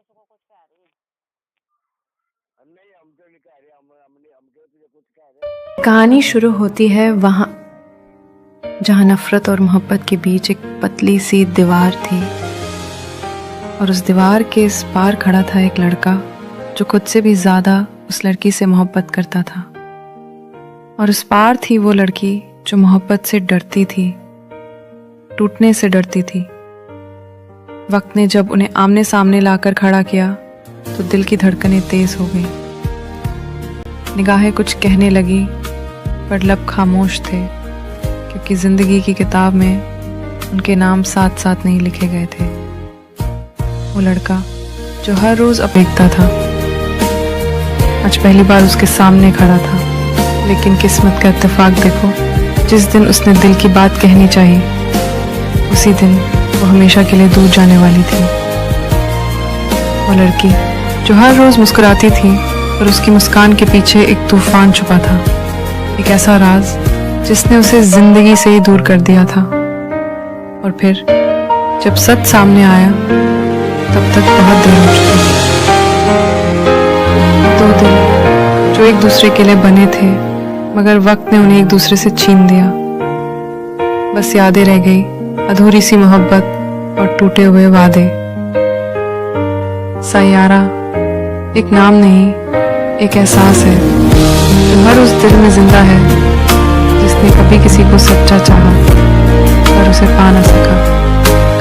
को कुछ कह रही। नहीं हम तो नहीं कह रहे, हम तुझे कुछ कह रहे। कहानी शुरू होती है वहाँ जहाँ नफरत और मोहब्बत के बीच एक पतली सी दीवार थी, और उस दीवार के इस पार खड़ा था एक लड़का जो खुद से भी ज्यादा उस लड़की से मोहब्बत करता था। और उस पार थी वो लड़की जो मोहब्बत से डरती थी, टूटने से डरती थी। वक्त ने जब उन्हें आमने सामने लाकर खड़ा किया तो दिल की धड़कनें तेज हो गई। निगाहें कुछ कहने लगी पर लब खामोश थे, क्योंकि जिंदगी की किताब में उनके नाम साथ साथ नहीं लिखे गए थे। वो लड़का जो हर रोज देखता था आज पहली बार उसके सामने खड़ा था। लेकिन किस्मत का इत्तेफाक देखो, जिस दिन उसने दिल की बात कहनी चाहिए उसी दिन वो हमेशा के लिए दूर जाने वाली थी। वो लड़की जो हर रोज मुस्कुराती थी पर उसकी मुस्कान के पीछे एक तूफान छुपा था, एक ऐसा राज जिसने उसे जिंदगी से ही दूर कर दिया था। और फिर जब सच सामने आया तब तक बहुत देर हो चुकी थी। दो दिल जो एक दूसरे के लिए बने थे, मगर वक्त ने उन्हें एक दूसरे से छीन दिया। बस यादें रह गई, अधूरी सी मोहब्बत और टूटे हुए वादे। सैयारा एक नाम नहीं, एक एहसास है जो हर उस दिल में जिंदा है जिसने कभी किसी को सच्चा चाहा पर उसे पा ना सका।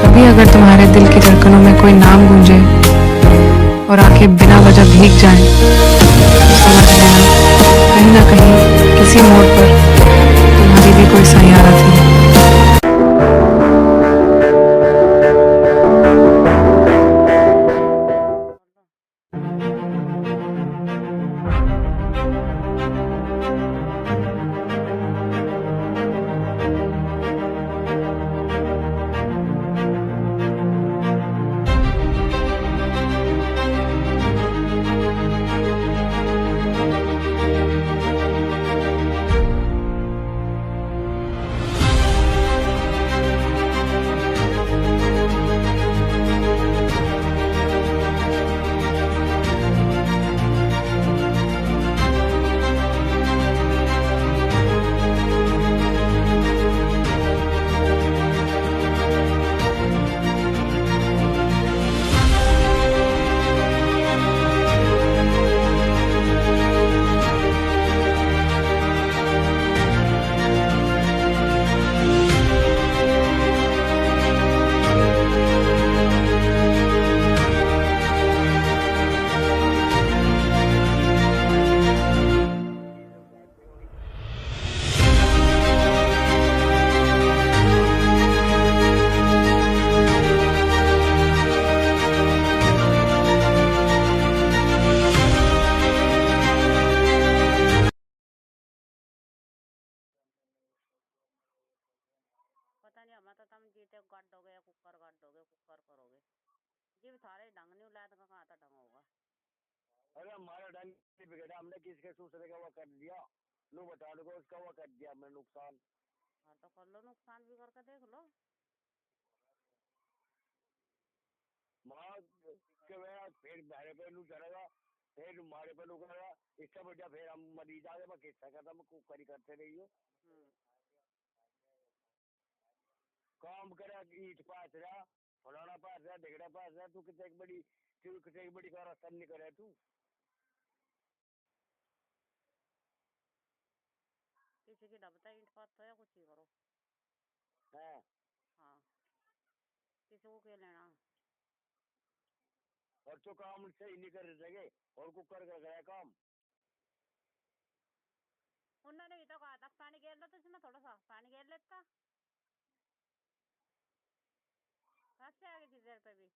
कभी अगर तुम्हारे दिल की धड़कनों में कोई नाम गूंजे और आंखें बिना वजह भीग जाएं, तो समझ लेना कहीं ना कहीं किसी मोड़ पर तुम्हारी भी कोई सैयारा थी। पता नहीं हमारा तो तुम जीते काट दोगे या कुकर काट दोगे, कुकर करोगे जी सारे ढंग नहीं उलाद का कहाँ था ढंग होगा। अरे हमारा ढंग नहीं बिगड़ा, हमने किसके दूसरे का वो कर दिया, लो बता दो उसका वो कर दिया हमने नुकसान। हाँ तो कर लो, नुकसान भी करके देख लो। माँ के मेरा फिर मेरे पे नू चढ़ेगा, फिर हमारे पे नू करेगा, इससे बढ़िया फिर हम मरीज आगे मैं किस्सा करता मैं कुकर ही करते रहिए। काम करे ईट पास रहा, फलाना पास रहा, ढिगड़ा पास रहा, तू कितने एक बड़ी कार असर नहीं करे तू। किसी की डबता ईंट पात तो या कुछ ही करो। है हाँ किसी को क्या लेना। और तो काम सही नहीं कर सके और कुकर कर गया काम। उन्होंने भी तो कहा था पानी घेर लो, तो इसमें थोड़ा सा पानी घेर लेता से आगे थी देर पे भी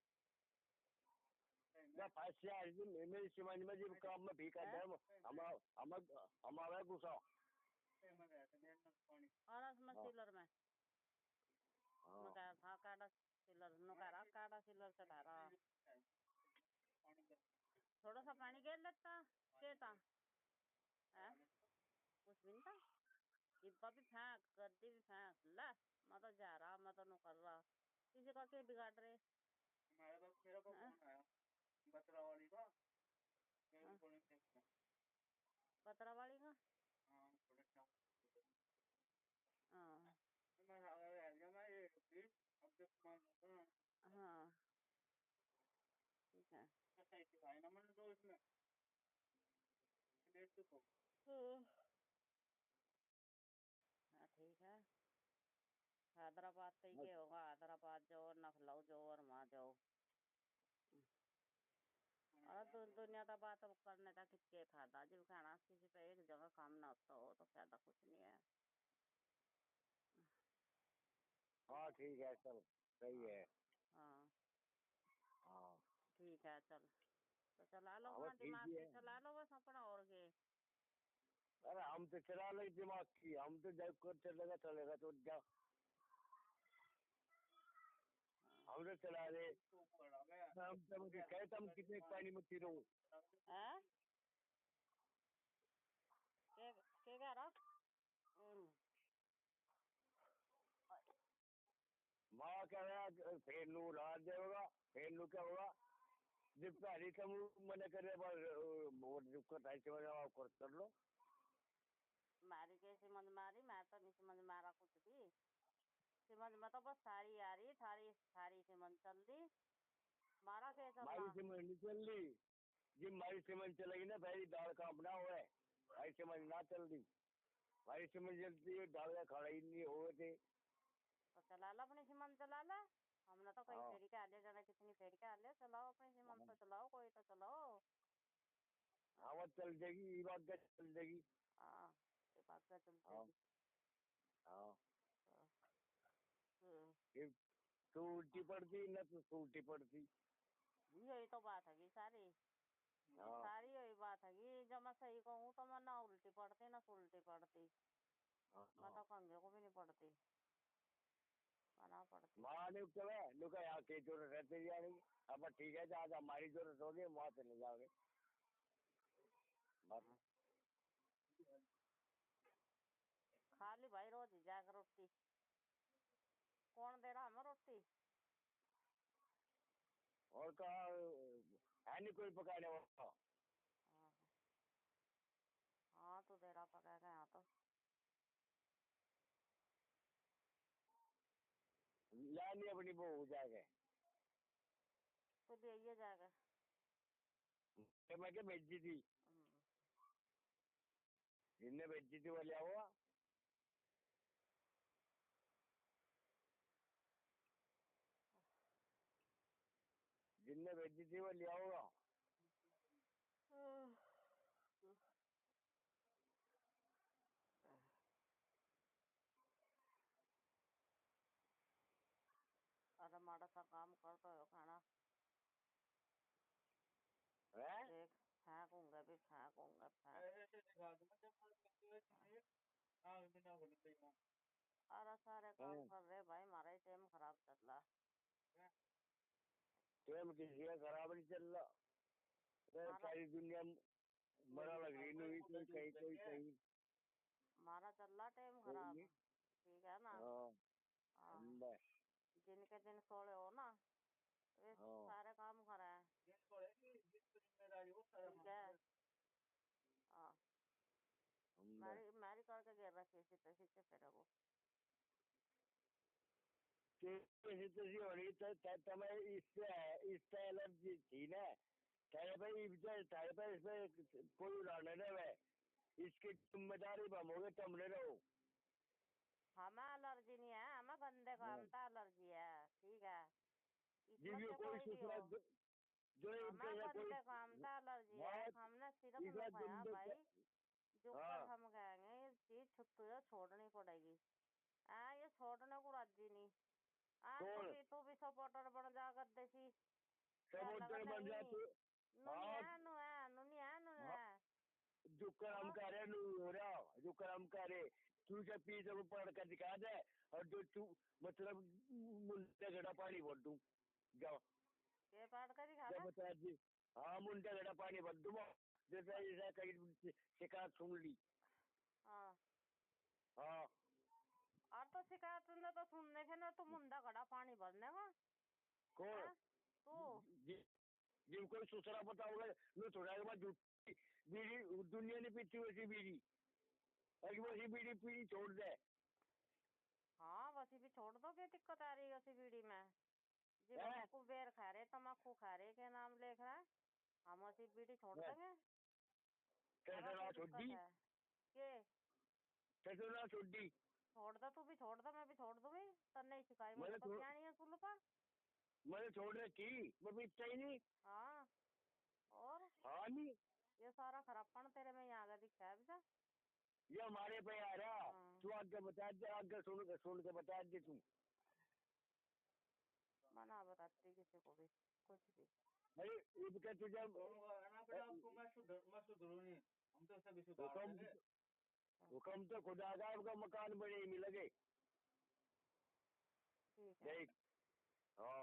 मैं फंस गया मेरी समझ में जब काम में भी कर दे हमारा गुस्सा और उसमें सीलर में था काटा सीलर नुकारा काटा सीलर से धारा थोड़ा सा पानी घेर लेता क्या था कुछ भी नहीं था। डिब्बा भी फेंक, गद्दी भी फेंक, ला मैं तो जा रहा, मैं तो नु कर रहा, किसी का क्या बिगाड़ रहे। पतरा वाली का हाँ हाँ ठीक है हाँ ठीक है। हैदराबाद से ही के होगा, हैदराबाद जाओ और लखनऊ जाओ और वहाँ जाओ। और दुनिया का बात अब करने का किसके फायदा, जब खाना किसी पे एक जगह काम ना होता हो तो फायदा कुछ नहीं है। हाँ ठीक है, चल सही है। हाँ हाँ ठीक है चल, तो चला लो हाँ, अपना बस ठीक दिमाग ही से, है। चला लो बस अपना और के। अरे हम तो चला ले दिमाग की, हम तो जब कर चलेगा तो जा, हम तो चला ले। हम तो मुझे कहता हम कितने पानी में फिरो। हैं के कह रहा माँ कह रहा फिर नू रात देगा, फिर नू क्या होगा जब पहले कम मैंने करे बहुत दिक्कत है कर लो। मारी के समझ मारी, मैं तो नहीं समझ मारा कुछ भी। समझ में तो बस सारी आ रही, थारी थारी समझ चल दी, मारा के चलना। मारी समझ नहीं चल रही, जब मारी समझ चलेगी ना पहली दाल का अपना हो है, भाई समझ ना चल रही, भाई समझ चलती है दाल का खड़ा ही नहीं हुए थे। तो चला लो अपनी सिमन, चला लो। हमने तो कई हाँ फेरी के आले जाना, कितनी फेरी के आले, चलाओ अपनी सिमन तो चलाओ, कोई तो चलाओ। हाँ वो चल जाएगी, ये बात क्या चल जाएगी। हाँ ये बात क्या चल हाँ जाएगी। हाँ हम्म, फिर तू उल्टी पड़ती न तो उल्टी पड़ती। यही तो बात है सारी, हाँ सारी यही बात है। जब मैं सही कहूँ तो मैं ना उल्टी पड़ती ना उल्टी पड़ती, मैं तो कंधे को भी नहीं पड़ती, बना पड़ती। माँ ने क्या लुका यहाँ की जरूरत रहती जाएगी, अब ठीक है जहाँ हमारी जरूरत होगी वहाँ चले जाओगे बस। खा ली भाई रोज ही जाकर रोटी, कौन दे रहा हमें रोटी। और कहा है नहीं कोई पकाने वाला। हाँ हाँ तो दे रहा पकाएगा यहाँ तो। लानी अपनी बहू हो जाएगा तो ले ही जाएगा। तो मैं क्या भेजी थी, जिनने भेजी थी वो लिया हुआ। जिनने भेजी थी वो लिया होगा। अरे माड़ा सा काम करते हो खाना है देख, फेंकूंगा भी फेंकूंगा फेंक। अरे सारे काम कर रहे भाई, हमारा ही टाइम खराब चल रहा। टाइम किसी का खराब नहीं चल रहा, सारी दुनिया बड़ा लग रही नहीं, कोई कहीं कोई कहीं। हमारा चल रहा टाइम खराब, ठीक है ना। हाँ जिनके दिन सोले हो ना वे सारे काम करे हैं, ठीक है। हाँ मैरी करके गिर रखी सीते सीते फिर वो इससे एलर्जी थी ना तेरे पे इसमें कोई उड़ाने न है, इसकी जिम्मेदारी बमोगे तुम नहीं रहो। हमें एलर्जी नहीं है, हमें गंदे काम का एलर्जी है, ठीक है। इसमें जिसमें से कोई कोई भी हो, जो हमें कोई गंदे काम का एलर्जी है। हमने सिर्फ न खाया भाई, जो कर हम कहेंगे ये चीज छुट्टी छोड़नी पड़ेगी। ये छोड़ने को राजी नहीं। तू भी सपोर्टर बन जा गद्दे सी, सपोर्टर बन जा तू। जो कर्म करे हो रहा, जो कर्म करे तू जब पीछे को पढ़ कर दिखा दे, और जो तू मतलब मुंडे घड़ा पानी भर दूं जाओ के पढ़ कर दिखा दे। बता जी। हाँ मुंडे घड़ा पानी भर दूं जैसा ऐसा कहीं शिकायत सुन ली। हाँ हाँ और तो शिकायत सुनने तो सुनने के ना, तू मुंडा घड़ा पानी भरने का कौन तू जब कोई सुसरा पता होगा मैं थोड़ा के बाद झूठी बीड़ी दुनिया ने पीती वैसी बीड़ी, अगर वैसी बीड़ी पीड़ी छोड़ दे। हाँ वैसी भी छोड़ दो, क्या दिक्कत आ रही है वैसी बीड़ी में? जी हम कुबेर खा रहे, तम्बाकू खा रहे के नाम लिख रहा है, हम वैसी बीड़ी छोड़ देंगे। कैसे ना छोड़ दी? कैसे ना छोड़ दी? छोड़ दो, तू भी छोड़ दो, मैं भी छोड़ दूंगी। तो नहीं सिखाई मुझे तो क्या नहीं है सुलपा। मैंने छोड़ रखी, मैं पीता ही नहीं। हाँ और हाँ नहीं, ये सारा खराबपन तेरे में ही आगे दिखता है अभी। ये हमारे पे आ रहा, तू आगे बता दे, आगे सुन के बता दे तू। मना बताती किसी को भी कुछ भी। अरे ये क्या तुझे आपको मैं सुधरू नहीं, हम तो सभी सुधार देंगे। हुक्म तो खुदा का, आपका मकान बने ही नहीं लगे। देख हाँ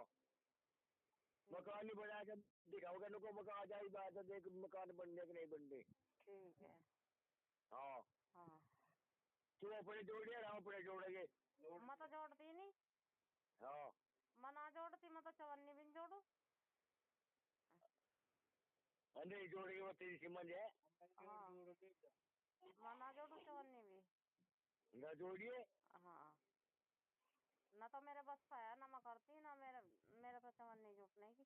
मकान नहीं बना के दिखाओगे नको, मकान आ जाए बात है, देख मकान बनने के नहीं बनने। ठीक है हाँ हाँ तू अपने जोड़िए, हम अपने जोड़ेंगे। मैं तो जोड़ती नहीं। हाँ मैं ना जोड़ती, मैं तो चवन्नी भी नहीं जोड़ू। नहीं जोड़ेंगे वो तेरी समझ है। हाँ मैं ना जोड़ू चवन्नी भी ना जोड़िए। हाँ ना तो मेरे बस का है, ना मैं करती ना मेरे मेरे पे चवन्नी जुटने की।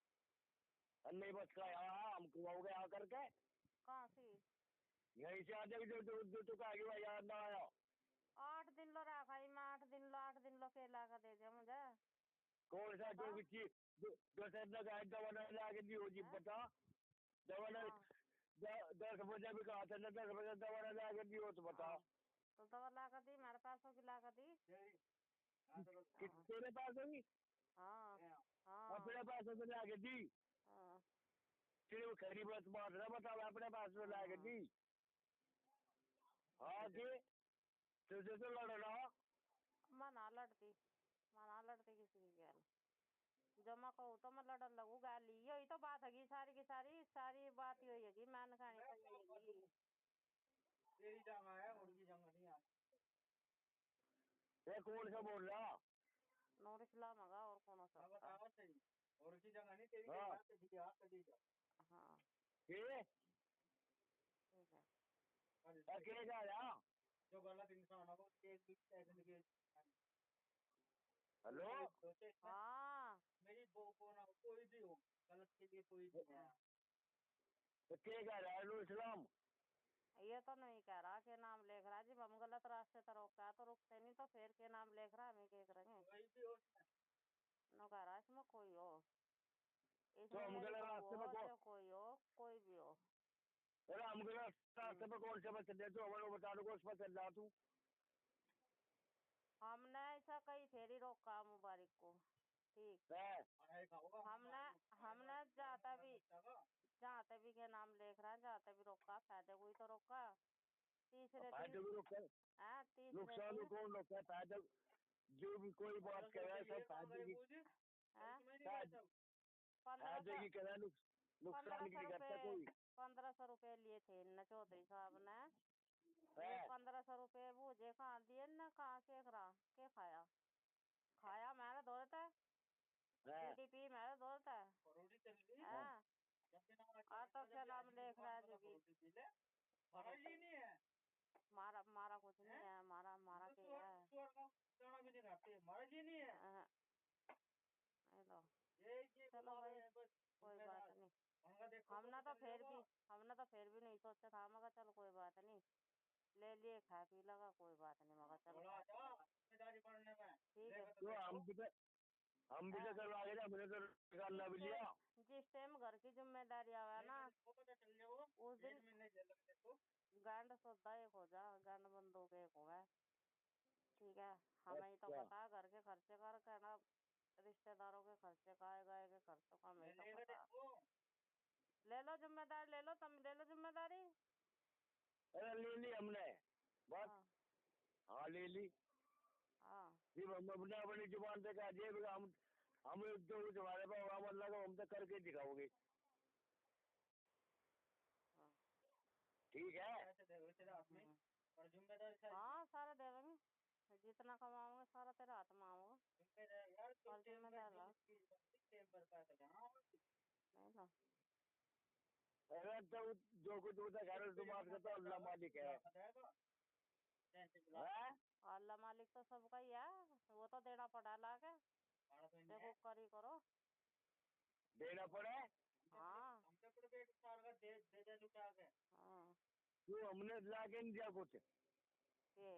नहीं बस का यहाँ हम कुआओगे यहाँ करके। कहाँ सी? यहीं से आ जाएगी जो तो आगे हुआ याद ना आया। 8 दिन लो रखा ही मैं, 8 दिन लो केला का दे दिया मुझे। कौन सा जो चीज जो सर लगाए दवा ना ला के दी हो जी बता। दवा ना 10 बजे भी कहा था ना, 10 बजे दवा ना ला के दी हो तो बता। तो दवा ला कर दी, मेरे पैसों की ला कर दी। तेरे पास होगी? हाँ हाँ अपने पास में ला के दी। हाँ तेरे वो खरी बात बात ना बता, अपने पास में ला के दी। हाँ जी तुझे तो लड़ना। मैं ना लड़ती किसी की गैल। जब मैं कहूँ तो मैं लड़न लगू गाली, यही तो बात है सारी की सारी बात यही है कि मैंने कहानी कही। तेरी जगह है, उनकी जगह नहीं है। ये कौन सा बोल रहा? नूर इस्लाम होगा और कौन सा? बताओ सही, और की जगह नहीं तेरी हाँ। जगह पे दिया कभी जा। हाँ ये ठीक है अकेले जा रहा। जो गलत इंसान है वो एक भी सेकंड के। हेलो हाँ मेरी बहू को ना कोई भी हो, गलत के लिए कोई भी है। तो क्या कह रहा है इस्लाम? ये तो नहीं कह रहा के नाम लिख रहा जी, हम गलत रास्ते तो रोका तो रुकते नहीं, तो फिर के नाम लिख रहा हमें क्या करेंगे? कोई भी हो नो कह रहा इसमें कोई हो, तो इसमें हम मेरी गलत बहू रास्ते में हो कौन? चाहे कोई हो, कोई भी हो। अरे हम गलत रास्ते में कौन से बच्चे दे तो हमारे को बता दो कौन सा चल रहा तू। हमने ऐसा कई फेरी रोका मुबारक को, ठीक है हमने जाते भी के नाम लिख रहा है, जाते भी रोका, फायदे कोई तो रोका। तीसरे फायदे दिन भी रोका, नुकसान भी कौन रोका है? फायदा जो भी कोई बात कर रहा है सब फायदे की कह रहा, नुकसान की नहीं करता कोई। 1500 रुपए लिए थे न चौधरी साहब ने, ये 1500 रुपए मुझे कहाँ दिए न, कहाँ के करा के खाया मैंने दो देता है, पी मैंने दो देता है। और तो क्या नाम लिख रहा है जो भी मारा कुछ नहीं है, मारा के है भी नहीं खाते, हमारे लिए नहीं है। चलो भाई कोई बात नहीं, हमने तो फिर भी नहीं सोचा था, मगर चलो कोई बात नहीं, ले लिए खा पी लगा, कोई बात नहीं, मगर चलो ठीक है। तो हम भी तो करवा के हमने तो करना भी लिया। जिस टाइम घर की जिम्मेदारी आवा ना उस दिन गांड सौदा एक हो जा, गांड बंदूक एक होगा, ठीक है। हमें तो पता घर के खर्चे कर कहना, रिश्तेदारों के खर्चे का गए के खर्चों का हमें तो पता। ले लो जिम्मेदारी, ले लो तुम, ले लो जिम्मेदारी। अरे ले ली हमने बस। हाँ ले ली। जी हम अपने अपनी जुबान पे कहा दिए, हम जो तुम्हारे पास होगा मतलब हम तो करके दिखाओगे। ठीक है हाँ सारा दे देंगे, जितना कमाऊंगा सारा तेरा हाथ में आऊंगा। और जिम्मेदार नहीं ना तो जो कुछ होता घर तुम बात करता अल्लाह मालिक है। हैं? अल्लाह मालिक तो सबका ही है, वो तो देना पड़ा ला के, देखो करी करो। देना पड़े। हाँ हमसे पूरे पेट सार का दे दे लुटा के। हाँ तू हमने ला के नहीं दिया ये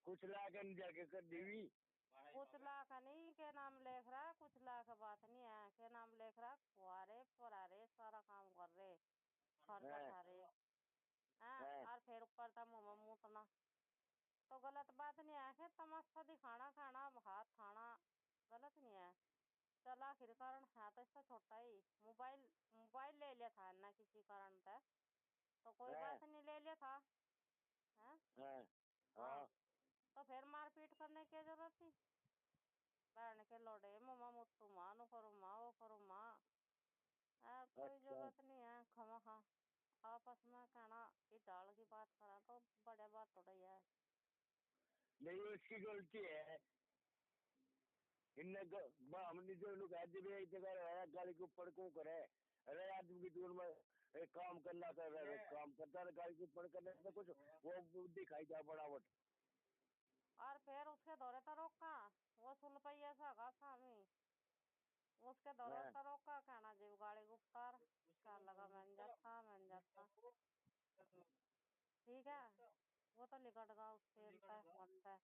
कुछ ला के नहीं दिया के कर दीवी। कुछ लाख नहीं के नाम लिख रहा, कुछ लाख बात नहीं है, के नाम लिख रहा, कुआरे परारे सारा काम कर रहे, खर्चा हाँ। उठा रहे हैं, हाँ। और फिर ऊपर था मुँह में मुतना, तो गलत बात नहीं है। कि तमाशा दिखाना खाना भात खाना गलत नहीं है। चला आखिर कारण है तो इसका छोटा ही मोबाइल मोबाइल ले लिया था ना किसी कारण से, तो कोई हाँ। बात नहीं ले लिया था। हैं? हाँ। हाँ हाँ। तो फिर मारपीट करने की जरूरत थी? बहन के लोड़े मुँह मुत्तू माँ नो करो माँ वो करो माँ, कोई अच्छा। जरूरत नहीं है खमा खा आपस में कहना ये डाल की बात करा तो बड़े बात हो रही है। नहीं उसकी गलती है। हमने जो लोग आज भी एक जगह गाड़ी के ऊपर को करे, अरे आदमी की दूर में एक काम करना कर रहे काम करता है गाड़ी के ऊपर करने से कुछ वो दिखाई जा बढ़ावट। और फिर उसके दौरे तो रोका वो सुन पाई ऐसा का स्वामी, उसके दौरे हाँ। तो रोका कहना जीव गाड़ी को उतार क्या लगा मैन जाता ठीक है, वो तो निकट गया उसके मन पे।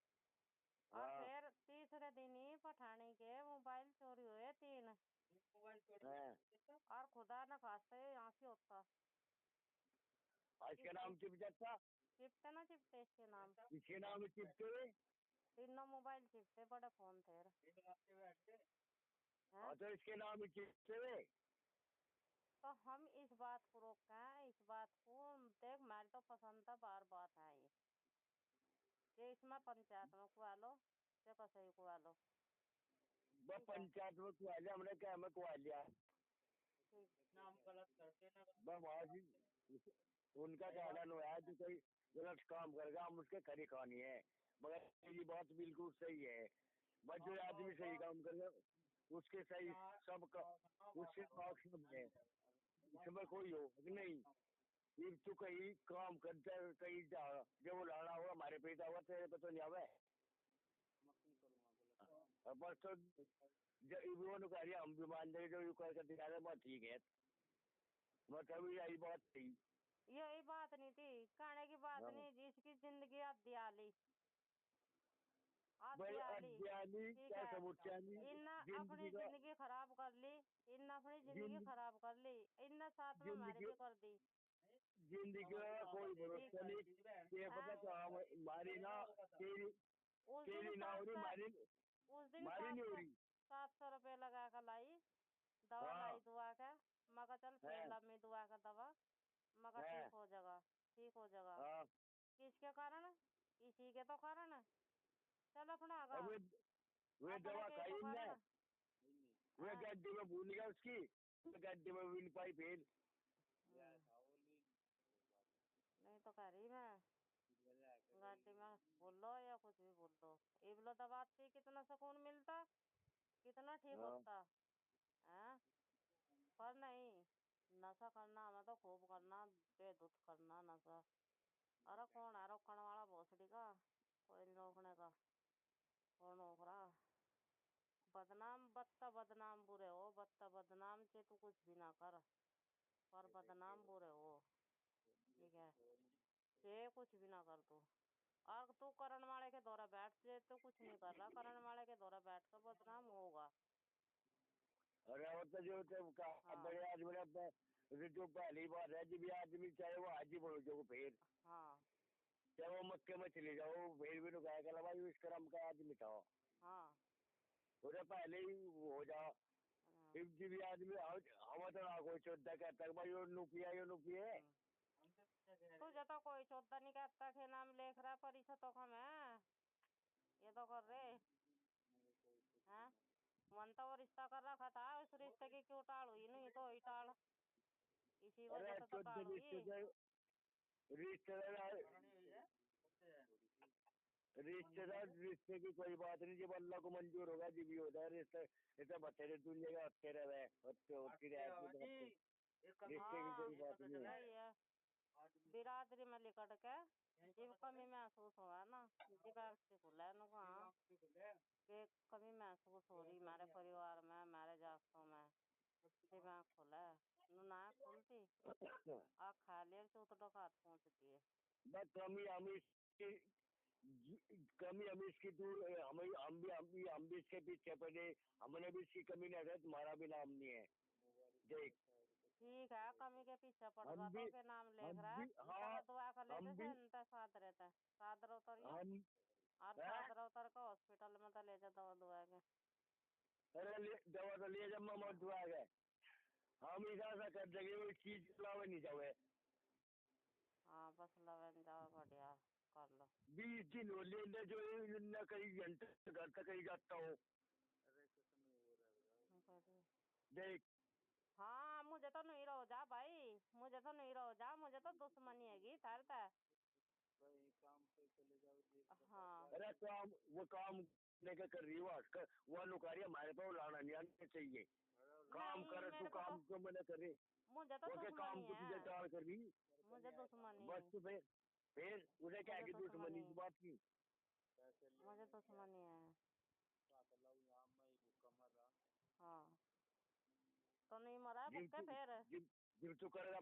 और हाँ। फिर तीसरे दिन ही पठानी के मोबाइल चोरी हुए 3, हाँ। और खुदा न खास्ते यहाँ से होता आज के नाम चिप जाता, चिपते ना चिपते इसके नाम, इसके नाम चिपते हुए। तीनों मोबाइल चिपते बड़े फोन थे। हाँ तो इसके नाम चिपते हुए। तो हम इस बात को रोकें, इस बात को देख मेरे तो पसंद था बार बात है ये इसमें पंचायत में कुआ लो ये कसई कुआ लो बस पंचायत में कुआ लिया हमने, क्या हमें कुआ लिया नाम गलत करते ना बस वहाँ से उनका कहना नो है जो कोई गलत काम करेगा हम उसके खरी खानी है, मगर ये बात बिल्कुल सही है। बस जो आदमी सही काम करेगा उसके सही सबका उससे पक्ष में है, इसमें कोई हो नहीं। ये तू कहीं काम करता है कहीं जा जब वो लाना होगा हमारे पैदा हुआ तेरे पे तो नहीं आवे। बस तो वो कह रही हम भी मान देंगे जो यू कर दिखा रहे बहुत ठीक है, मतलब यही बात थी। यही बात नहीं थी कहने की बात हाँ। नहीं, जिसकी जिंदगी अध्याली अज्ञानी ठीक क्या है, समुच्चानी इन्ना अपनी जिंदगी खराब कर ली, इन्ना अपनी जिंदगी खराब कर ली, इन्ना साथ में हमारी भी कर दी। जिंदगी का कोई भरोसा नहीं, ये पता कहाँ मारी ना तेरी उस तेरी दिन ना हो रही मारी उस दिन मारी नहीं हो रही। 700 रुपये लगा कर लाई दवा, हाँ। लाई दुआ का, मगर चल फिर हाँ। लम्बी दुआ का दवा, मगर हाँ। ठीक हो जाएगा ठीक हो जाएगा। हाँ। किसके कारण? इसी के तो कारण है। चल अपना आगा अब वे अपने दवा के खाई तो ना, कारण वे गड्डी में भूल गया उसकी, वे गड्डी में भी नहीं पाई फेल। नहीं तो कह रही मैं गाड़ी में बोल लो या कुछ भी बोल दो, इबलो दबाती कितना सुकून मिलता, कितना ठीक हाँ। होता है। पर नहीं, नशा करना हमें तो खूब करना, बेदुत करना नशा। अरे कौन है रोकने वाला भोसड़ी का? कोई नहीं रोकने का, कौन रोक रहा? बदनाम बत्ता बदनाम बुरे हो, बत्ता बदनाम चे तू कुछ भी ना कर, पर बदनाम बुरे हो ठीक है, चे कुछ भी ना कर तू। और तू करण वाले के दौरा बैठ जे तो कुछ नहीं कर रहा, करण वाले के दौरा बैठ कर बदनाम होगा। अरे वो तो जो बड़े आदमी जो पहली बार है जब आदमी चाहे वो हाजी बोलो जो फिर हाँ चाहे वो मक्के में चले जाओ फिर भी गाय का भाई इस क्रम का आदमी था हाँ उधर पहले ही हो जाओ। फिर जब आदमी हम तो ना कोई चौदह कहता भाई यो नुपिया तुझे तो कोई चौदह नहीं कहता के नाम लिख रहा परिषदों का मैं ये तो कर रहे हैं। मन तो वो रिश्ता कर रखा था, उस रिश्ते की क्यों टाल हुई? नहीं तो ही टाल, इसी वजह से तो टाल हुई। रिश्तेदार रिश्ते की कोई बात नहीं, जब अल्लाह को मंजूर होगा जब भी होता है रिश्ते। ऐसा बतेरे दुनिया का होते रहे रिश्ते की कोई बात नहीं है। यही है बिरादरी में लिकट के जब कमी महसूस हुआ ना जी से खुला नु हाँ कि कमी महसूस हो रही हमारे परिवार में हमारे जागतों में दिमाग खुला नु ना खुलती आ खा ले तो हाथ पहुँचती है बस कमी हम इसकी दूर हम भी इसके पीछे पड़े। हमने भी इसकी कमी नहीं है, तुम्हारा भी नाम नहीं है। देख ठीक है कमी के पीछे पड़ रहा तो के नाम लिख रहा है हाँ दुआ कर लेते हम भी थे साथ रहता है सादर उतर हम और सादर उतर के हॉस्पिटल में तो ले जा दवा दुआ के अरे दवा तो ले जब मत दुआ गए हम ऐसा कर देंगे वो चीज लावे नहीं जावे। हाँ बस लवन जाओ बढ़िया कर लो 20 दिन हो ले जो न कहीं घंटे घर तक कहीं जाता हूँ। देख हाँ मुझे तो नहीं रहो जा भाई मुझे तो नहीं रहो जा मुझे तो दुश्मनी हैगी ठहरता काम पे चले जाओ। हाँ अरे वो काम लेके कर रही है वो नुकारी हमारे पास लाना नहीं आना चाहिए। काम करे तू काम क्यों मैंने करे मुझे तो वो के काम को तुझे टाल कर रही मुझे दुश्मनी बस तू फिर उन्हें क्या की दुश्मनी की बात की मुझे दुश्मनी है। हाँ तो नहीं मरा है बुक्के फिर जब तू करेगा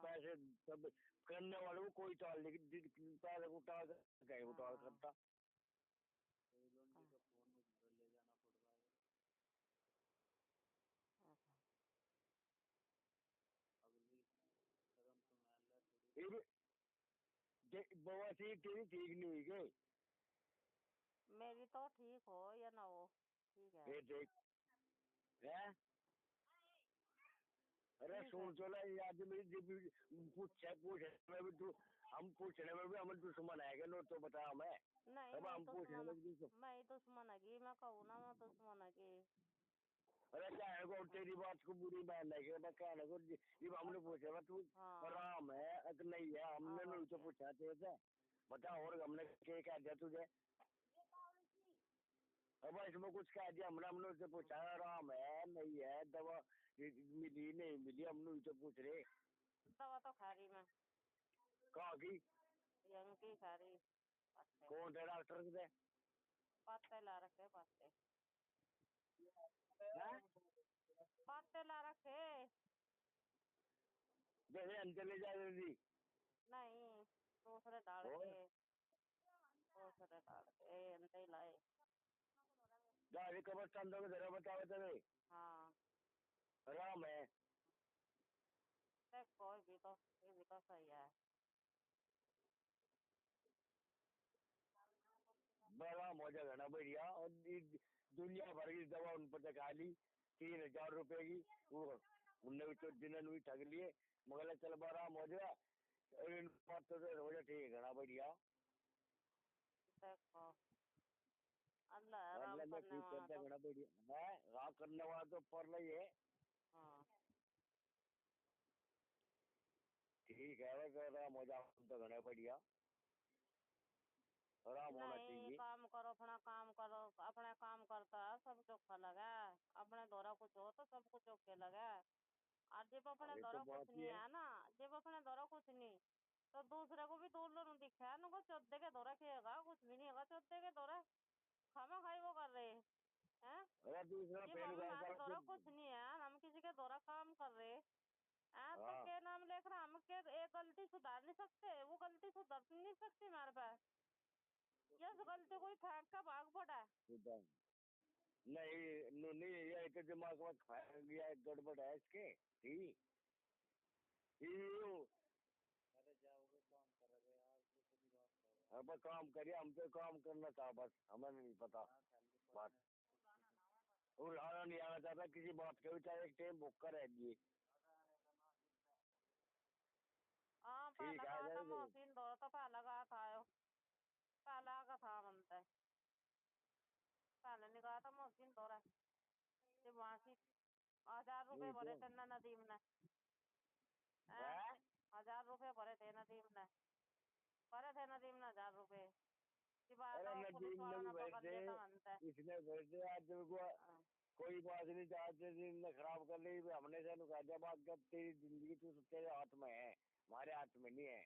पैसे सब करने वाले को कोई टाल नहीं पैसे को टाल गए वो टाल करता ले जाना पड़ रहा है अगली कदम तो बाबा ठीक नहीं हुई गई मेरी तो ठीक हो या ना हो ठीक है फिर देख है अरे सुन चलो आदमी पूछने में भी तू हम पूछने में भी हम दुश्मन आएगा नो तो बता हमें नहीं अब हम पूछने में मैं दुश्मन है मैं कहूँ ना मैं दुश्मन है अरे कहने को तेरी बात को बुरी मान लगे मैं कहने को जब हमने पूछा तू आराम है नहीं है हमने नहीं तो पूछा थे बता और हमने क्या कह दिया तुझे अब इसमें कुछ कह दिया हमने उससे पूछा आराम है नहीं है दवा मिली नहीं मिली हमने तो पूछ रहे दवा तो खा रही मैं कहाँ की यंग की खा रही कौन थे डॉक्टर के पत्ते ला रखे पत्ते ला रखे जैसे हम चले जा रही नहीं दूसरे डाल के अंदर लाए गाड़ी कब्रस्तान तो जरा बताओ तेरे हाँ आराम है कोई भी तो ये भी तो सही है बड़ा मौजा घना बढ़िया और दुनिया भर की दवा उन पर चखा ली 3000 रुपए की वो उनने भी तो दिन भी ठग लिए मगर चल बड़ा मौजा इन बात तो रोजा ठीक है घना बढ़िया देखो अल्लाह में ठीक करता घना बढ़िया है राम करने वाला तो पर नहीं है हाँ ठीक है वैसे मौजा तो घना बढ़िया आराम होना चाहिए काम करो अपना काम करो अपने काम करता है सब चौखा लगा अपने दौरा कुछ हो तो सब कुछ चौखे लगा और जब अपने दौरा कुछ नहीं है ना जब अपने दौरा कुछ नहीं तो दूसरे को भी दूर लोग दिखा है उनको चौथे के दौरा खेगा कुछ भी नहीं होगा चौथे के दौरा खामा खाई वो कर रहे हैं हमारे दौरा कुछ नहीं है हम किसी के दौरा काम कर रहे तो क्या नाम लेकर हम के एक गलती सुधार नहीं सकते वो गलती सुधार नहीं सकती हमारे पास यस गलती कोई फेंक का भाग पड़ा नहीं ये तो दिमाग में खाया गया गड़बड़ है इसके ठीक अरे जाओगे काम करोगे अब काम करिए हम तो काम करना था बस हमें नहीं पता बात और आना नहीं आना चाहता किसी बात के भी चाहे एक टाइम बुक कर रहिए ठीक है मोहसिन दो तो लगा था पहला का था बनता है पहले निकाला था मोहसिन दौरा जब वहाँ की 1000 रुपए भरे थे ना नदीम ने 1000 रुपए भरे थे नदीम ने 1000 रुपए इसने भर दे आज कोई बात नहीं, चाहते दिन खराब कर ली हमने से नुका दिया बात कर, तेरी जिंदगी तू तेरे हाथ में है, हमारे हाथ में नहीं है,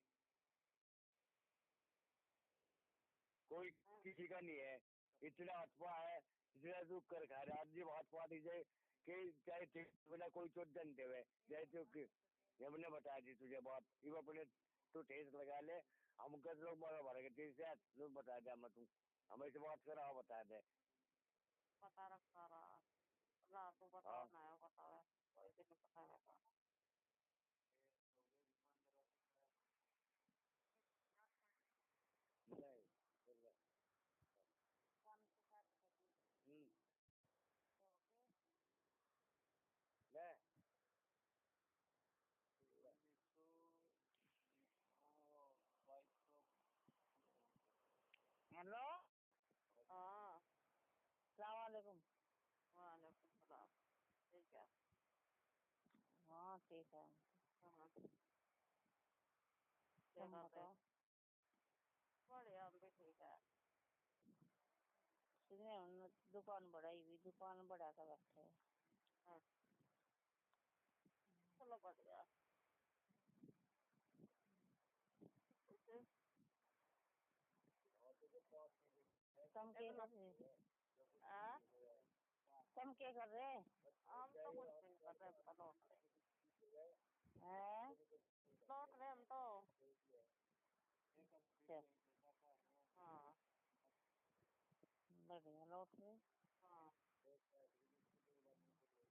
कोई किसी का नहीं है। इतना हाथपा है, इतना तू कर खा रहा जी हाथ पाती जाए कि चाहे बिना कोई चोट जानते हुए जैसे तो हमने बता दी तुझे बात, ये अपने तू ठेस लगा ले, हम कर लोग मारा भरेगा तेरे से लोग बता दे, मैं तू हमें से बात करा बता दे। पता रखा रहा रात को बताओ ना बताओ, कोई भी नहीं पता है का। हेलो, हाँ सलाम वालेकुम। वालेकुम सलाम। ठीक है। हाँ ठीक है। हाँ तुम बताओ। बढ़िया, हम भी ठीक है। सुनिए दुकान बढ़ाई हुई, दुकान बढ़ा कर बैठे हैं। हाँ चलो बढ़िया। तुम क्या कर रहे? हाँ तुम क्या कर रहे? हम तो कुछ नहीं कर रहे, हम तो लौट रहे हैं? लौट रहे हम तो। अच्छा, हाँ बढ़िया लौट रहे। हाँ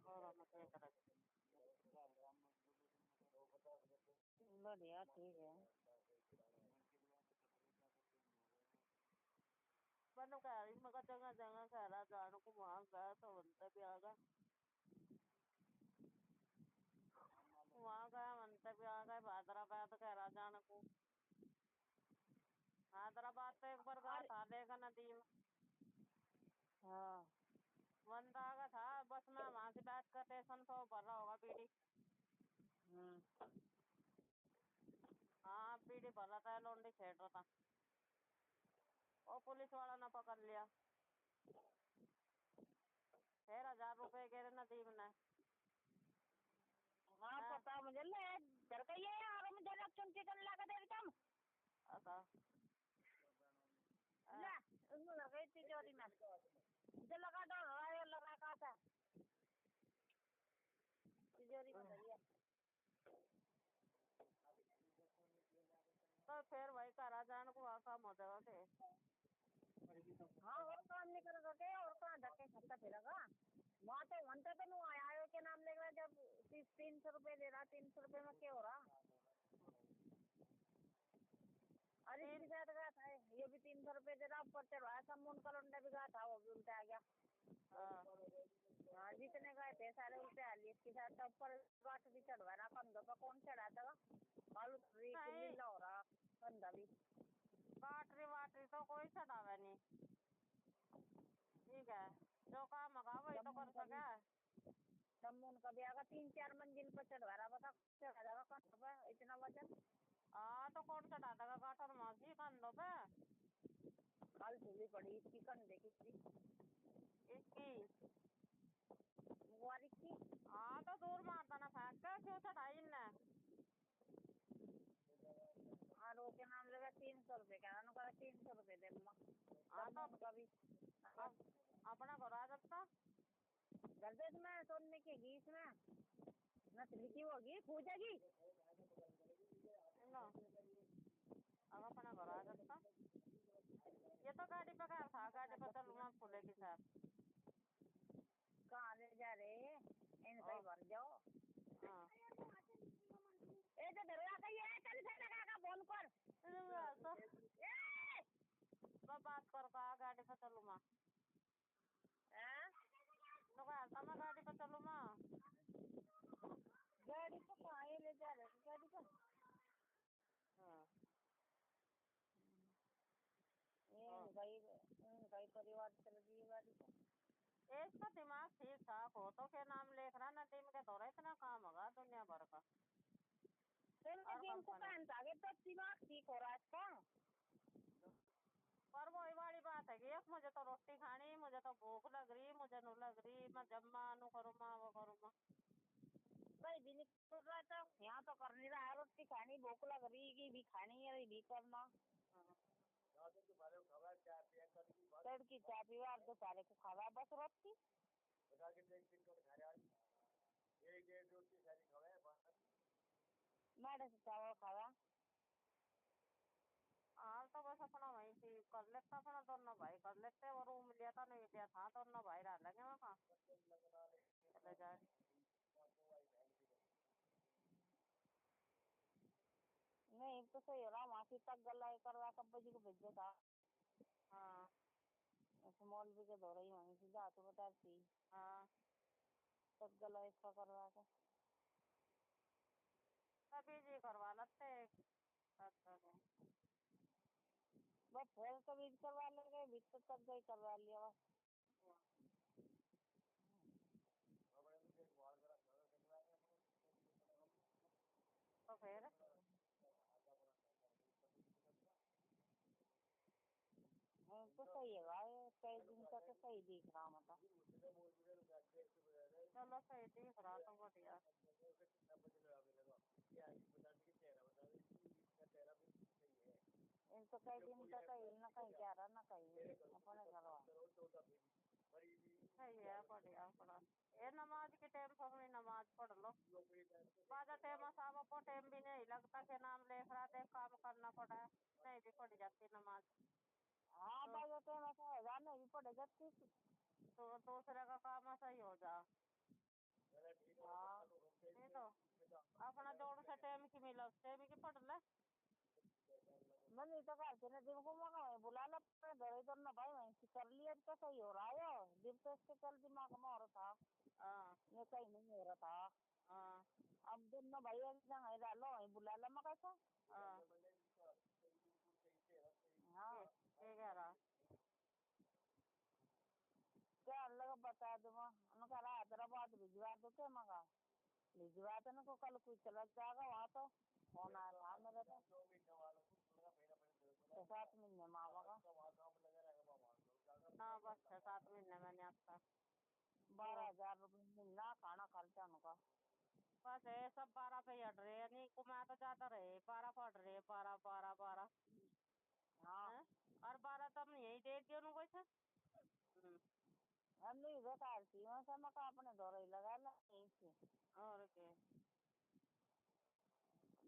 और हम क्या करें। बढ़िया ठीक है। मैंने कह रही मगर जगह जगह कह रहा जाने को, वहाँ गया तो बनता भी आ गया, वहाँ गया मनता भी आ गए। हैदराबाद कह रहा जाने को, हैदराबाद तो एक बार गया था देखा नदीम, हाँ बंदा आ गया था बस में, वहाँ से बैठ कर स्टेशन तो भर रहा होगा बीड़ी। हाँ बीड़ी भर रहा था, लौंडी छेड़ रहा था, और पुलिस वाला ने पकड़ लिया, फिर 1000 रुपए गिरे नदीम ने। हाँ पता मुझे ले घर का ये यार, मुझे लग चुनकी कर लगा दे तुम। अच्छा ले उसमें लगा तिजोरी में, मुझे लगा दो लगा कहा था तिजोरी में धरिया। तो फिर वही करा जाने को, वहाँ काम हो जाएगा के। हाँ और काम नहीं कर सके, और कहाँ धक्के खाता फिरेगा वहाँ तो घंटे तो नहीं आया के नाम लेगा, जब 300 रुपए दे रहा, 300 रुपए में क्या हो रहा। अरे इसके साथ गया था ये भी 300 रुपए दे रहा, ऊपर चढ़वाया समून का लौंडा भी गया था, वो भी उल्टा आ गया। हाँ जितने गए थे सारे उल्टे आ लिए, इसके साथ तो ऊपर गाठ भी चढ़वा रहा, कंधों पर कौन चढ़ा था बालू लीला हो रहा कंधा भी। बैटरी वाटरी तो कोई चढ़ावे नहीं, ठीक है जो काम होगा वही तो कर सके। समून का भी आगा 3-4 मंजिल पर चढ़वा रहा, बता चढ़ा जाएगा कंधों पर इतना वजन। हाँ तो कौन चढ़ा देगा गाटर मासी कंधों पे। कल धुली पड़ी इसकी कंधे की इसकी मुबारक की। हाँ तो दूर मारता ना फेंक के, क्यों चढ़ाई इनने। हाँ रो के नाम लगा 300 रुपए का, 300 रुपए दे हाँ तो का भी अपना घर आ जाता। गर्दज में सोने की घी इसमें नस्ली की होगी पूजेगी। अब अपना घर आ जाता। ये तो गाड़ी पे गया था, गाड़ी पे चलूंगा फूले के साथ। कहाँ ले जा रहे इन कहीं भर जाओ। हाँ ए तो दरवाजा कहीं है, चल से लगा का फोन कर। तो मैं बात कर कहा गाड़ी पे चलूंगा, तो कहता मैं गाड़ी पे चलूंगा। गाड़ी तो कहाँ ले जा रहे गाड़ी पर। हाँ भाई परिवार चल गई गाड़ी पर। इसका दिमाग ठीक ठाक हो तो क्या नाम लिख रहा नदीम के दौरा, इतना काम होगा दुनिया भर का। नदीम को पहन आगे तो दिमाग ठीक हो रहा है इसका। पर वही वाली बात है कि लगी है, मुझे तो रोटी खानी, मुझे तो भूख लग रही, मुझे नु लग रही, मैं जम्मा नु करूँ माँ वो करूँ माँ। भाई भी नहीं कर रहा था, यहाँ तो कर नहीं रहा है, रोटी खानी, भूख लग रही की भी खानी है, ये भी करना। तड़की चाय पीवा तो सारे को खावा बस रोटी। मैडम से चावल खावा। हाँ तो बस अपना वहीं से कर लेता, अपना दोनों भाई कर लेते, और रूम लिया था नहीं लिया था, दोनों भाई रह लेंगे वहाँ चले जाए। नहीं तो सही हो रहा, वहाँ से तक गला करवा कब्बा जी को भेजा था। हाँ मौलवी के दौरे ही वहीं से जा तो बताती। हाँ तक गला इसका करवा के तभी जी करवा लेते। बस फिर तो बीज करवा लेंगे, बीज तो तक गई करवा लिया बस। तो फिर तो सही है भाई, कई दिन तक सही दिख रहा मतलब। चलो सही दिख रहा तो बढ़िया। इन तो कई दिन तक कहीं न कहीं जा रहा ना कहीं अपने करवा। सही है बढ़िया अपना। ये नमाज के टाइम पर अपनी नमाज पढ़ लो, बाद टाइम साहब को टाइम भी नहीं लगता कि नाम लेख रहा थे, काम करना पड़ा है, नहीं भी पड़ जाती नमाज। हाँ भाई तो ऐसा हजार नहीं भी पड़े जाती। तो दूसरे का काम सही हो जा। हाँ नहीं तो अपना जोड़ से टाइम की मिला, उस टाइम की पढ़ ले। मैं नहीं तो करते ना दिन को मंगा बुला ला घर इधर ना भाई वहीं से कर लिया तो सही हो रहा है। दिन तो इसके कल दिमाग में हो रहा था, हाँ ये कहीं नहीं हो रहा था। हाँ अब दिन ना भाई जगह डालो वहीं बुला ला मैं कैसा। हाँ हाँ ये कह रहा क्या लगा बता दो उनका हैदराबाद भिजवा दो क्या मंगा भिजवा दो को कल कोई चला जाएगा वहाँ तो फोन आया था मेरे तो 6-7 महीने मामा का। हाँ बस 6-7 महीने मैंने आपका 12,000 रुपये महीना खाना खर्चा उनका। बस ये सब 12 पे हट रहे हैं, नहीं कुमा तो ज्यादा रहे, 12 पड़ रहे, 12 12 12 हाँ है। और 12 तो हमने यही दे दिया उनको थे। हम नहीं बेकार थी वहाँ से मका अपने दौरे ही लगा ला यहीं से और के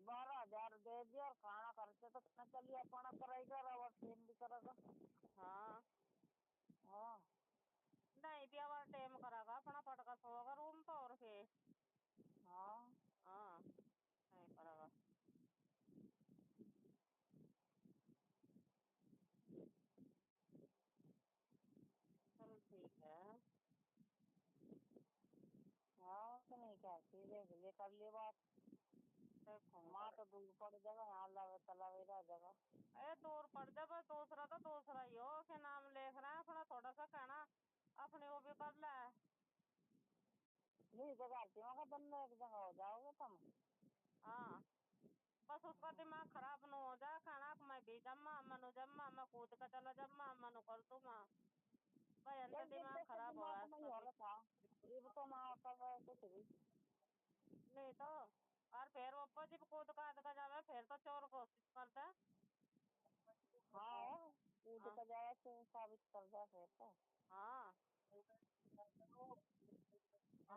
12,000 दे दिया और खाना खर्चा तो कितना चलिए अपना करेगा और ट्रेन भी करेगा। हाँ हाँ नहीं भी हमारा टाइम करेगा अपना पटका सोगा रूम तो, और के हाँ हाँ नहीं करेगा। चलो ठीक है। हाँ तो नहीं कहती देख ले कर ले बात। देखो माँ तो दूर पड़ जाएगा यहाँ लगे तलावे रह जाएगा। अरे दूर पड़ जाए, बस दूसरा तो दूसरा ही हो के नाम लिख रहा है, अपना थोड़ा सा कहना अपने वो भी कर ले। नहीं तो करती वहाँ का बंदा एक जगह हो जाओगे तुम। हाँ बस उसका दिमाग खराब न हो जाए, खाना मैं भी जम्मा मनु जम्मा मैं कूद का चला जम्मा मनु कर दूँ माँ भाई, अंत एक दिन दिमाग तो इसके खराब होगा दिमाग में ही इसका हो भी। रहा था ये तो माँ का कुछ भी। नहीं तो और फिर वो ऊपर जब कूद का जावे फिर तो चोर कोशिश करता है। हाँ कूद हाँ का जाए तो साबित कर दे फिर तो। हाँ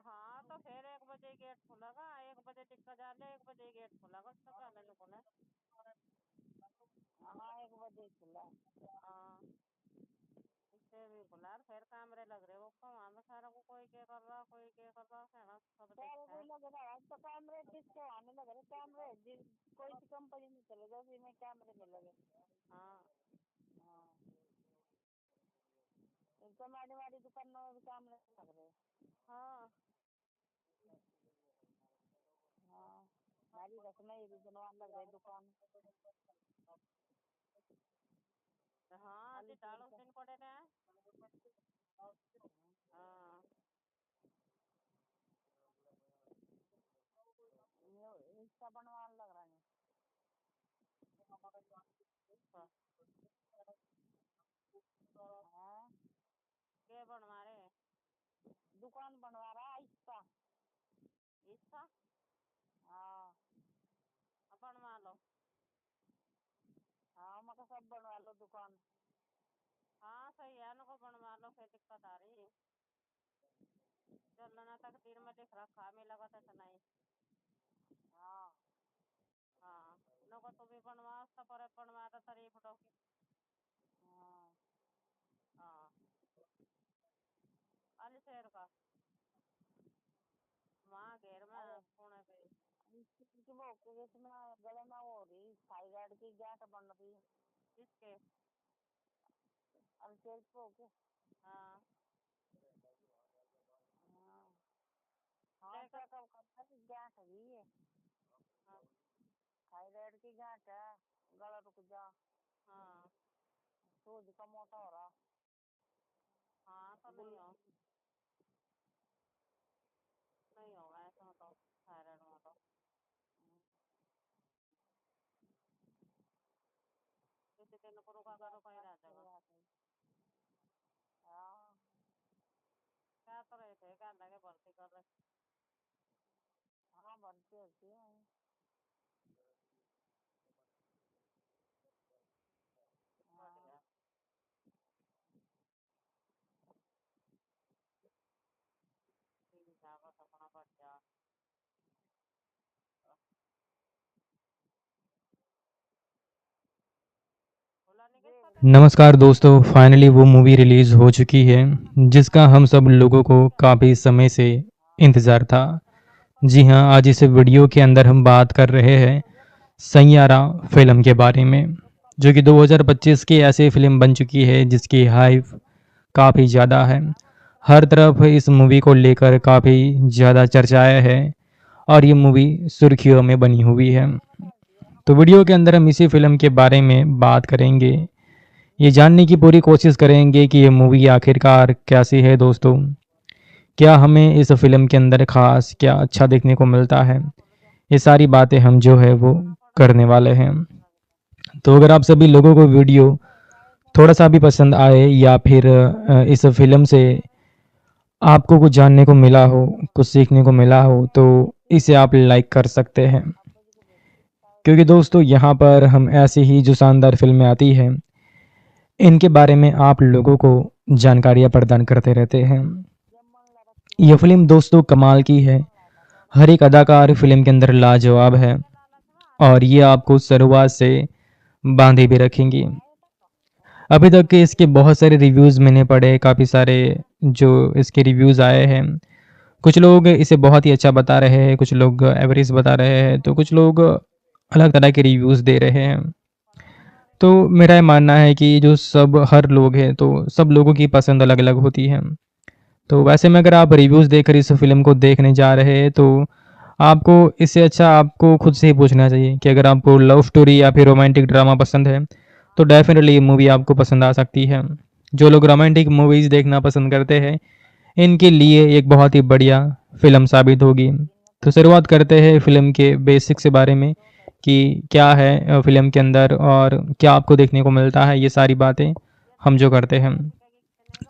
हाँ तो फिर 1 बजे गेट खुलेगा, 1 बजे टिक्का जाले, 1 बजे गेट खुलेगा, उससे पहले नहीं खुले। हाँ 1 बजे खुला। हाँ इससे भी खुला, फिर कैमरे लग रहे वो वहाँ में सारा को, कोई क्या कर रहा कोई क्या कर रहा है ना, सब सारे देखता कोई है। लग रहा है तो कैमरे किसके आने लग रहे कैमरे जिस कोई सी कंपनी में चले जाओ उसी में कैमरे में लगे। हाँ हाँ तो हमारी हमारी दुकानों में भी कैमरे लग रहे। हाँ हाँ हमारी रखना ही भी बनवाने लग रहे दुकान। हाँ जी अलीपुर डालो का दिन पड़े रहे हैं। हाँ इसका बनवाने लग रहा है। हाँ, के बनवा रहे? दुकान बनवा रहा है इसका। इसका हाँ अब बनवा लो। हाँ, मैं सब बनवा लो दुकान। हाँ सही है, इनको बनवा लो, फिर दिक्कत आ रही है। चलना तक तीर में लिख रखा, मैं लगा था नहीं। हाँ हाँ नको तुम भी बनवा, उसका पर बनवा था तारीफ डोकी। हाँ, हाँ अली शेर का वहाँ घेर में पुणे पे। इसकी वो इसमें गले में वो हो रही थायराइड की गांठ बन रही है। किसके? अल्सर को के। हाँ हाँ हाँ, क्या कब करता है गांठ हुई है। हाँ थायराइड की गांठ है, गला रुक जा, हाँ सूज का मोटा हो रहा। हाँ तो नहीं होगा ऐसा तो, थायराइड में तो किसी दिन को रुका करो कहीं रह जाएगा। हाँ क्या तो रहे थे, क्या लगे भर्ती कर रहे? हाँ, बनती होती है। बढ़िया। ठीक है बस अपना बढ़िया। बोला नहीं कि नमस्कार दोस्तों, फाइनली वो मूवी रिलीज़ हो चुकी है जिसका हम सब लोगों को काफ़ी समय से इंतज़ार था। जी हाँ, आज इस वीडियो के अंदर हम बात कर रहे हैं सैयारा फिल्म के बारे में, जो कि 2025 की ऐसी फिल्म बन चुकी है जिसकी हाइप काफ़ी ज़्यादा है। हर तरफ इस मूवी को लेकर काफ़ी ज़्यादा चर्चाएं है और ये मूवी सुर्खियों में बनी हुई है। तो वीडियो के अंदर हम इसी फिल्म के बारे में बात करेंगे, ये जानने की पूरी कोशिश करेंगे कि ये मूवी आखिरकार कैसी है दोस्तों, क्या हमें इस फिल्म के अंदर खास क्या अच्छा देखने को मिलता है। ये सारी बातें हम जो है वो करने वाले हैं। तो अगर आप सभी लोगों को वीडियो थोड़ा सा भी पसंद आए या फिर इस फिल्म से आपको कुछ जानने को मिला हो, कुछ सीखने को मिला हो, तो इसे आप लाइक कर सकते हैं, क्योंकि दोस्तों यहाँ पर हम ऐसी ही जो शानदार फिल्में आती हैं इनके बारे में आप लोगों को जानकारियाँ प्रदान करते रहते हैं। यह फिल्म दोस्तों कमाल की है, हर एक अदाकार फिल्म के अंदर लाजवाब है और ये आपको शुरुआत से बांधे भी रखेंगी। अभी तक के इसके बहुत सारे रिव्यूज़ मैंने पढ़े, काफ़ी सारे जो इसके रिव्यूज़ आए हैं। कुछ लोग इसे बहुत ही अच्छा बता रहे हैं, कुछ लोग एवरेज बता रहे हैं, तो कुछ लोग अलग तरह के रिव्यूज़ दे रहे हैं। तो मेरा ये मानना है कि जो सब हर लोग हैं तो सब लोगों की पसंद अलग अलग होती है। तो वैसे में अगर आप रिव्यूज़ देखकर इस फिल्म को देखने जा रहे हैं तो आपको इससे अच्छा आपको खुद से ही पूछना चाहिए कि अगर आपको लव स्टोरी या फिर रोमांटिक ड्रामा पसंद है तो डेफिनेटली ये मूवी आपको पसंद आ सकती है। जो लोग रोमांटिक मूवीज़ देखना पसंद करते हैं इनके लिए एक बहुत ही बढ़िया फिल्म साबित होगी। तो शुरुआत करते हैं फिल्म के बेसिक से बारे में कि क्या है फिल्म के अंदर और क्या आपको देखने को मिलता है, ये सारी बातें हम जो करते हैं।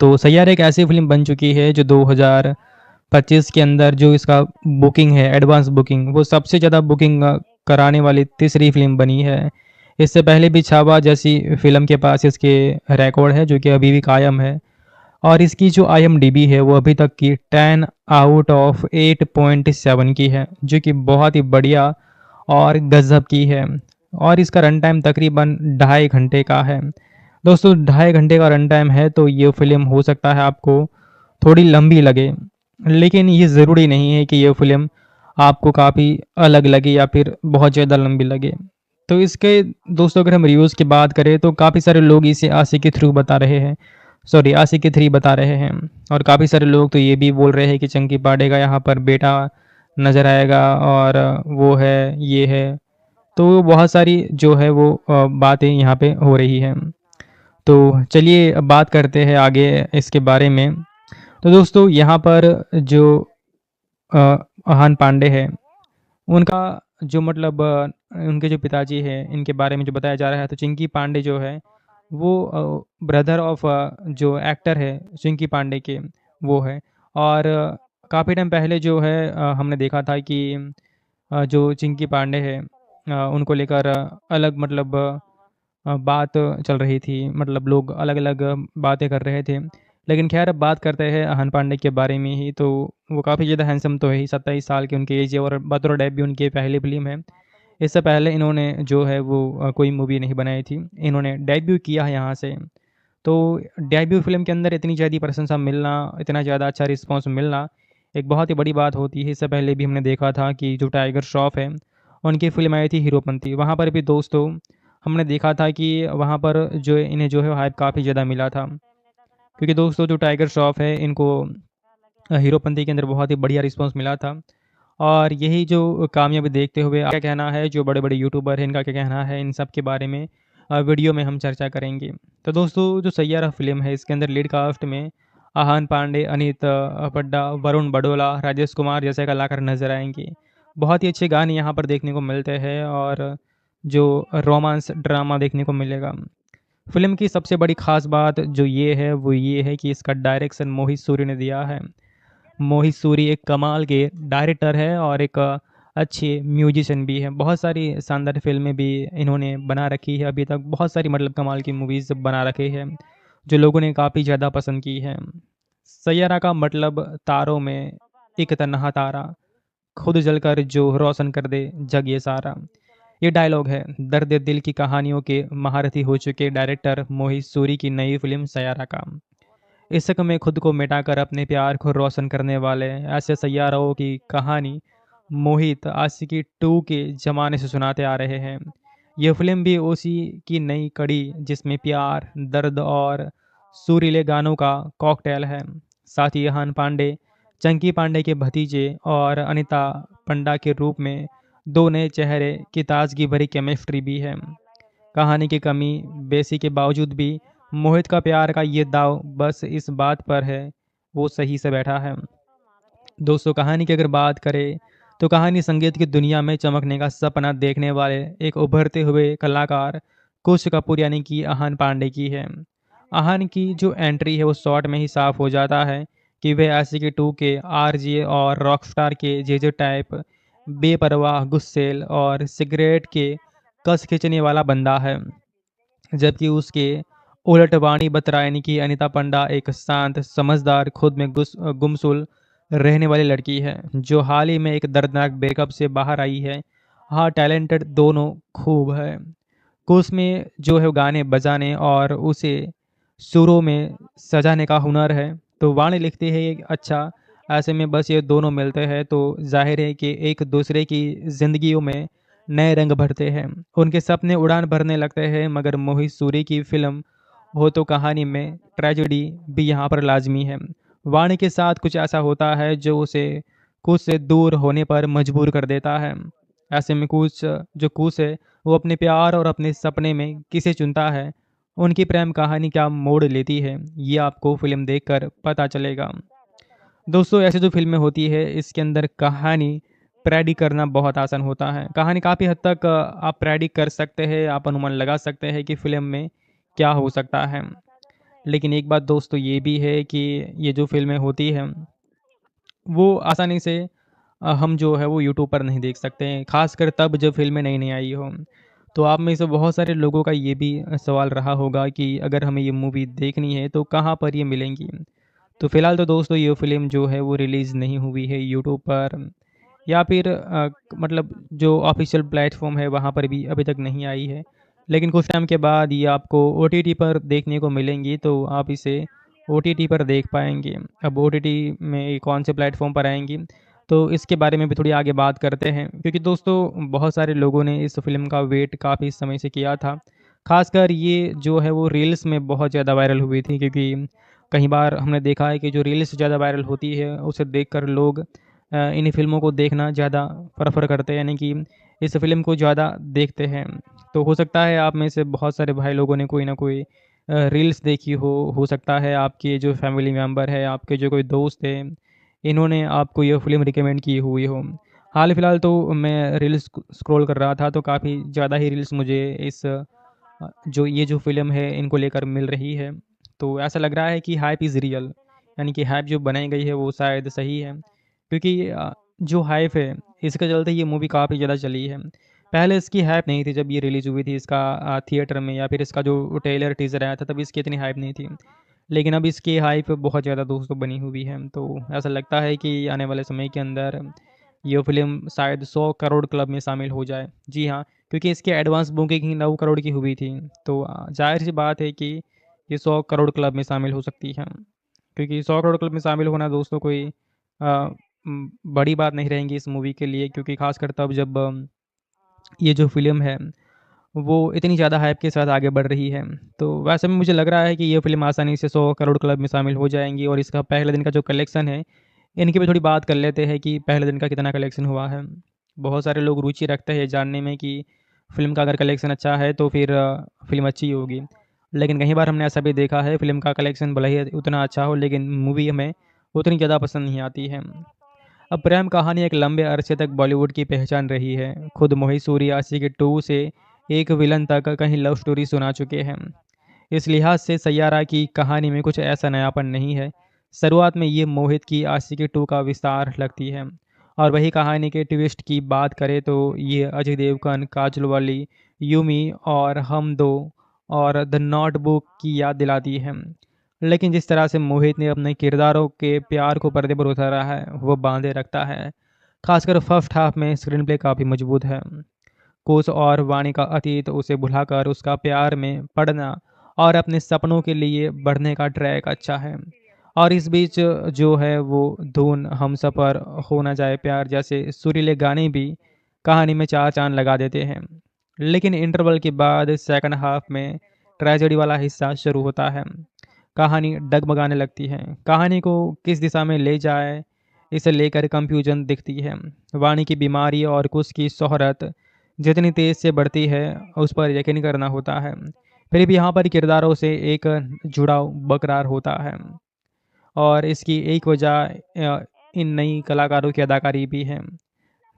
तो सैयारा एक ऐसी फिल्म बन चुकी है जो 2025 के अंदर जो इसका बुकिंग है, एडवांस बुकिंग, वो सबसे ज़्यादा बुकिंग कराने वाली तीसरी फिल्म बनी है। इससे पहले भी छावा जैसी फिल्म के पास इसके रिकॉर्ड है जो कि अभी भी कायम है और इसकी जो IMDb है वो अभी तक की 10 आउट ऑफ 8.7 की है, जो कि बहुत ही बढ़िया और गजब की है। और इसका रन टाइम तकरीबन 2.5 घंटे का है। दोस्तों 2.5 घंटे का रन टाइम है तो ये फिल्म हो सकता है आपको थोड़ी लंबी लगे, लेकिन ये ज़रूरी नहीं है कि ये फिल्म आपको काफ़ी अलग लगे या फिर बहुत ज़्यादा लंबी लगे। तो इसके दोस्तों अगर हम रिव्यूज़ की बात करें तो काफ़ी सारे लोग इसे आशिकी थ्रू बता रहे हैं, सॉरी आशिकी 3 बता रहे हैं, और काफ़ी सारे लोग तो ये भी बोल रहे हैं कि चंकी पांडे का यहाँ पर बेटा नज़र आएगा और वो है ये है। तो बहुत सारी जो है वो बातें यहाँ पे हो रही हैं। तो चलिए अब बात करते हैं आगे इसके बारे में। तो दोस्तों यहाँ पर जो अहान पांडे है उनका जो मतलब उनके जो पिताजी हैं इनके बारे में जो बताया जा रहा है, तो चिंकी पांडे जो है वो ब्रदर ऑफ जो एक्टर है चिंकी पांडे के, वो है। और काफ़ी टाइम पहले जो है हमने देखा था कि जो चिंकी पांडे है उनको लेकर अलग मतलब बात चल रही थी, मतलब लोग अलग अलग बातें कर रहे थे। लेकिन खैर अब बात करते हैं अहान पांडे के बारे में ही। तो वो काफ़ी ज़्यादा हैंडसम तो है ही, 27 साल की उनकी एज है और बतौर डेब्यू उनकी पहली फिल्म है। इससे पहले इन्होंने जो है वो कोई मूवी नहीं बनाई थी, इन्होंने डेब्यू किया है यहाँ से। तो डेब्यू फिल्म के अंदर इतनी ज़्यादा प्रशंसा मिलना, इतना ज़्यादा अच्छा रिस्पॉन्स मिलना एक बहुत ही बड़ी बात होती है। इससे पहले भी हमने देखा था कि जो टाइगर श्रॉफ है उनकी फिल्म आई थी हीरोपंती, वहाँ पर भी दोस्तों हमने देखा था कि वहाँ पर जो इन्हें जो है हाइप काफ़ी ज़्यादा मिला था। क्योंकि दोस्तों जो टाइगर श्रॉफ है इनको हीरोपंती के अंदर बहुत ही बढ़िया रिस्पॉन्स मिला था। और यही जो कामयाबी देखते हुए क्या कहना है, जो बड़े बड़े यूट्यूबर हैं इनका क्या कहना है, इन सब के बारे में वीडियो में हम चर्चा करेंगे। तो दोस्तों जो सैयारा फिल्म है इसके अंदर लीड कास्ट में आहान पांडे, अनीत पड्डा, वरुण बडोला, राजेश कुमार जैसे कलाकार नजर आएंगे। बहुत ही अच्छे गाने यहाँ पर देखने को मिलते हैं और जो रोमांस ड्रामा देखने को मिलेगा। फिल्म की सबसे बड़ी खास बात जो ये है वो ये है कि इसका डायरेक्शन मोहित सूरी ने दिया है। मोहित सूरी एक कमाल के डायरेक्टर है और एक अच्छे म्यूजिशियन भी है। बहुत सारी शानदार फिल्में भी इन्होंने बना रखी है अभी तक, बहुत सारी मतलब कमाल की मूवीज़ बना रखे हैं जो लोगों ने काफ़ी ज़्यादा पसंद की है। सैयारा का मतलब तारों में एक तन्हा तारा, खुद जलकर जो रोशन कर दे जग ये सारा, ये डायलॉग है दर्द दिल की कहानियों के महारथी हो चुके डायरेक्टर मोहित सूरी की नई फिल्म सैयारा का। इश्क में खुद को मिटाकर अपने प्यार को रोशन करने वाले ऐसे सैयारों की कहानी मोहित आशिकी 2 के ज़माने से सुनाते आ रहे हैं। यह फिल्म भी उसी की नई कड़ी जिसमें प्यार, दर्द और सुरीले गानों का कॉकटेल है। साथ ही अहान पांडे, चंकी पांडे के भतीजे और अनिता पंडा के रूप में दो नए चेहरे की ताजगी भरी केमिस्ट्री भी है। कहानी की कमी बेसी के बावजूद भी मोहित का प्यार का ये दाव बस इस बात पर है वो सही से बैठा है। दोस्तों कहानी की अगर बात करें तो कहानी संगीत की दुनिया में चमकने का सपना देखने वाले एक उभरते हुए कलाकार कुश कपूर यानी कि अहान पांडे की है। अहान की जो एंट्री है वो शॉर्ट में ही साफ हो जाता है कि वे आशिकी 2 के आरजे और रॉकस्टार के जे टाइप बेपरवाह, गुस्सेल और सिगरेट के कस खींचने वाला बंदा है। जबकि उसके उलट वाणी बतरायनी की अनीता पंडा एक शांत, समझदार, खुद में गुमसुल रहने वाली लड़की है जो हाल ही में एक दर्दनाक ब्रेकअप से बाहर आई है। हाँ, टैलेंटेड दोनों खूब है। कुछ में जो है गाने बजाने और उसे सुरों में सजाने का हुनर है, तो वाणी लिखती है अच्छा। ऐसे में बस ये दोनों मिलते हैं तो जाहिर है कि एक दूसरे की जिंदगियों में नए रंग भरते हैं, उनके सपने उड़ान भरने लगते हैं। मगर मोहित सूरी की फिल्म हो तो कहानी में ट्रेजेडी भी यहाँ पर लाजमी है। वाणी के साथ कुछ ऐसा होता है जो उसे कुछ से दूर होने पर मजबूर कर देता है। ऐसे में कुछ है वो अपने प्यार और अपने सपने में किसे चुनता है, उनकी प्रेम कहानी क्या मोड़ लेती है, ये आपको फिल्म देखकर पता चलेगा। दोस्तों ऐसे जो फिल्में होती है इसके अंदर कहानी प्रेडिक्ट करना बहुत आसान होता है। कहानी काफ़ी हद तक आप प्रेडिक्ट कर सकते हैं, आप अनुमान लगा सकते हैं कि फिल्म में क्या हो सकता है। लेकिन एक बात दोस्तों ये भी है कि ये जो फिल्में होती हैं वो आसानी से हम जो है वो यूट्यूब पर नहीं देख सकते हैं, खासकर तब जब फिल्में नई नई आई हो। तो आप में से बहुत सारे लोगों का ये भी सवाल रहा होगा कि अगर हमें ये मूवी देखनी है तो कहाँ पर ये मिलेंगी। तो फिलहाल तो दोस्तों ये फिल्म जो है वो रिलीज़ नहीं हुई है यूट्यूब पर, या फिर मतलब जो ऑफिशियल प्लेटफॉर्म है वहाँ पर भी अभी तक नहीं आई है। लेकिन कुछ टाइम के बाद ये आपको OTT पर देखने को मिलेंगी, तो आप इसे OTT पर देख पाएंगे। अब OTT में ये कौन से प्लेटफॉर्म पर आएंगी तो इसके बारे में भी थोड़ी आगे बात करते हैं, क्योंकि दोस्तों बहुत सारे लोगों ने इस फिल्म का वेट काफ़ी समय से किया था। खासकर ये जो है वो रील्स में बहुत ज़्यादा वायरल हुई थी, क्योंकि कई बार हमने देखा है कि जो रील्स ज़्यादा वायरल होती है उसे देखकर लोग इन्हीं फिल्मों को देखना ज़्यादा प्रेफर करते हैं, यानी कि इस फिल्म को ज़्यादा देखते हैं। तो हो सकता है आप में से बहुत सारे भाई लोगों ने कोई ना कोई रील्स देखी हो सकता है आपके जो फैमिली मेम्बर है, आपके जो कोई दोस्त है, इन्होंने आपको ये फिल्म रिकमेंड की हुई हो। हाल फिलहाल तो मैं रील्स स्क्रॉल कर रहा था तो काफ़ी ज़्यादा ही रील्स मुझे इस जो ये जो फिल्म है इनको लेकर मिल रही है। तो ऐसा लग रहा है कि हाइप इज़ रियल, यानी कि हाइप जो बनाई गई है वो शायद सही है, क्योंकि जो हाइप है इसके चलते ये मूवी काफ़ी ज़्यादा चली है। पहले इसकी हाइप नहीं थी जब ये रिलीज़ हुई थी इसका थिएटर में, या फिर इसका जो ट्रेलर टीज़र आया था तब इसकी इतनी हाइप नहीं थी। लेकिन अब इसकी हाइप बहुत ज़्यादा दोस्तों बनी हुई है। तो ऐसा लगता है कि आने वाले समय के अंदर ये फ़िल्म शायद 100 करोड़ क्लब में शामिल हो जाए। जी हाँ, क्योंकि इसकी एडवांस बुकिंग ही 9 करोड़ की हुई थी। तो ज़ाहिर-सी बात है कि ये 100 करोड़ क्लब में शामिल हो सकती है। क्योंकि 100 करोड़ क्लब में शामिल होना दोस्तों कोई बड़ी बात नहीं रहेंगी इस मूवी के लिए, क्योंकि ख़ासकर तब जब ये जो फ़िल्म है वो इतनी ज़्यादा हाइप के साथ आगे बढ़ रही है। तो वैसे में मुझे लग रहा है कि ये फ़िल्म आसानी से 100 करोड़ क्लब में शामिल हो जाएँगी। और इसका पहले दिन का जो कलेक्शन है, इनकी भी थोड़ी बात कर लेते हैं कि पहले दिन का कितना कलेक्शन हुआ है। बहुत सारे लोग रुचि रखते हैं जानने में कि फ़िल्म का अगर कलेक्शन अच्छा है तो फिर फ़िल्म अच्छी होगी। लेकिन कई बार हमने ऐसा भी देखा है, फ़िल्म का कलेक्शन भले ही उतना अच्छा हो लेकिन मूवी हमें उतनी ज़्यादा पसंद नहीं आती है। अब प्रेम कहानी एक लंबे अरसे तक बॉलीवुड की पहचान रही है। खुद मोहित सूरी आशिकी 2 से एक विलन तक कहीं लव स्टोरी सुना चुके हैं। इस लिहाज से सैयारा की कहानी में कुछ ऐसा नयापन नहीं है। शुरुआत में ये मोहित की आशिकी 2 का विस्तार लगती है। और वही कहानी के ट्विस्ट की बात करें तो ये अजय देवगन, काजल वाली, यूमी और हम दो और द नोटबुक की याद दिलाती है। लेकिन जिस तरह से मोहित ने अपने किरदारों के प्यार को पर्दे पर उतारा है वो बांधे रखता है। खासकर फर्स्ट हाफ में स्क्रीन प्ले काफ़ी मजबूत है। कुश और वाणी का अतीत उसे भुलाकर उसका प्यार में पड़ना और अपने सपनों के लिए बढ़ने का ट्रैक अच्छा है। और इस बीच जो है वो धुन, हम सफ़र, हो ना जाए प्यार जैसे सुरीले गाने भी कहानी में चार चांद लगा देते हैं। लेकिन इंटरवल के बाद सेकंड हाफ में ट्रेजेडी वाला हिस्सा शुरू होता है। कहानी डगमगाने लगती है। कहानी को किस दिशा में ले जाए इसे लेकर कंफ्यूजन दिखती है। वाणी की बीमारी और कुश की शोहरत जितनी तेज़ से बढ़ती है उस पर यकीन करना होता है। फिर भी यहाँ पर किरदारों से एक जुड़ाव बरकरार होता है। और इसकी एक वजह इन नई कलाकारों की अदाकारी भी है।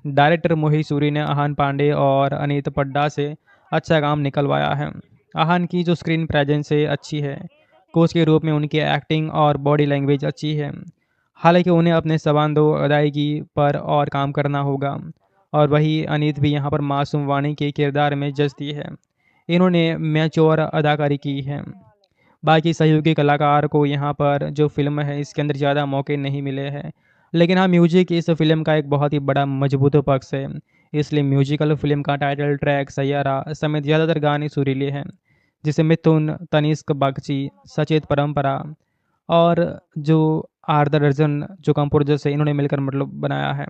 डायरेक्टर मोहित सूरी ने आहान पांडे और अनीत पड्डा से अच्छा काम निकलवाया है। आहान की जो स्क्रीन प्रेजेंस है अच्छी है। कोच के रूप में उनकी एक्टिंग और बॉडी लैंग्वेज अच्छी है। हालांकि उन्हें अपने संवादों अदायगी पर और काम करना होगा। और वही अनीत भी यहाँ पर मासूम वाणी के किरदार में जचती है। इन्होंने मैच्योर अदाकारी की है। बाकी सहयोगी कलाकार को यहाँ पर जो फिल्म है इसके अंदर ज़्यादा मौके नहीं मिले हैं। लेकिन हाँ, म्यूजिक इस फिल्म का एक बहुत ही बड़ा मजबूत पक्ष है। इसलिए म्यूजिकल फिल्म का टाइटल ट्रैक सैयारा समेत ज़्यादातर गाने सुरीले हैं, जिसे मिथुन, तनिष्क बागची, सचेत परंपरा और जो आर्दर अर्जुन जो कंपोजर्स है इन्होंने मिलकर मतलब बनाया है।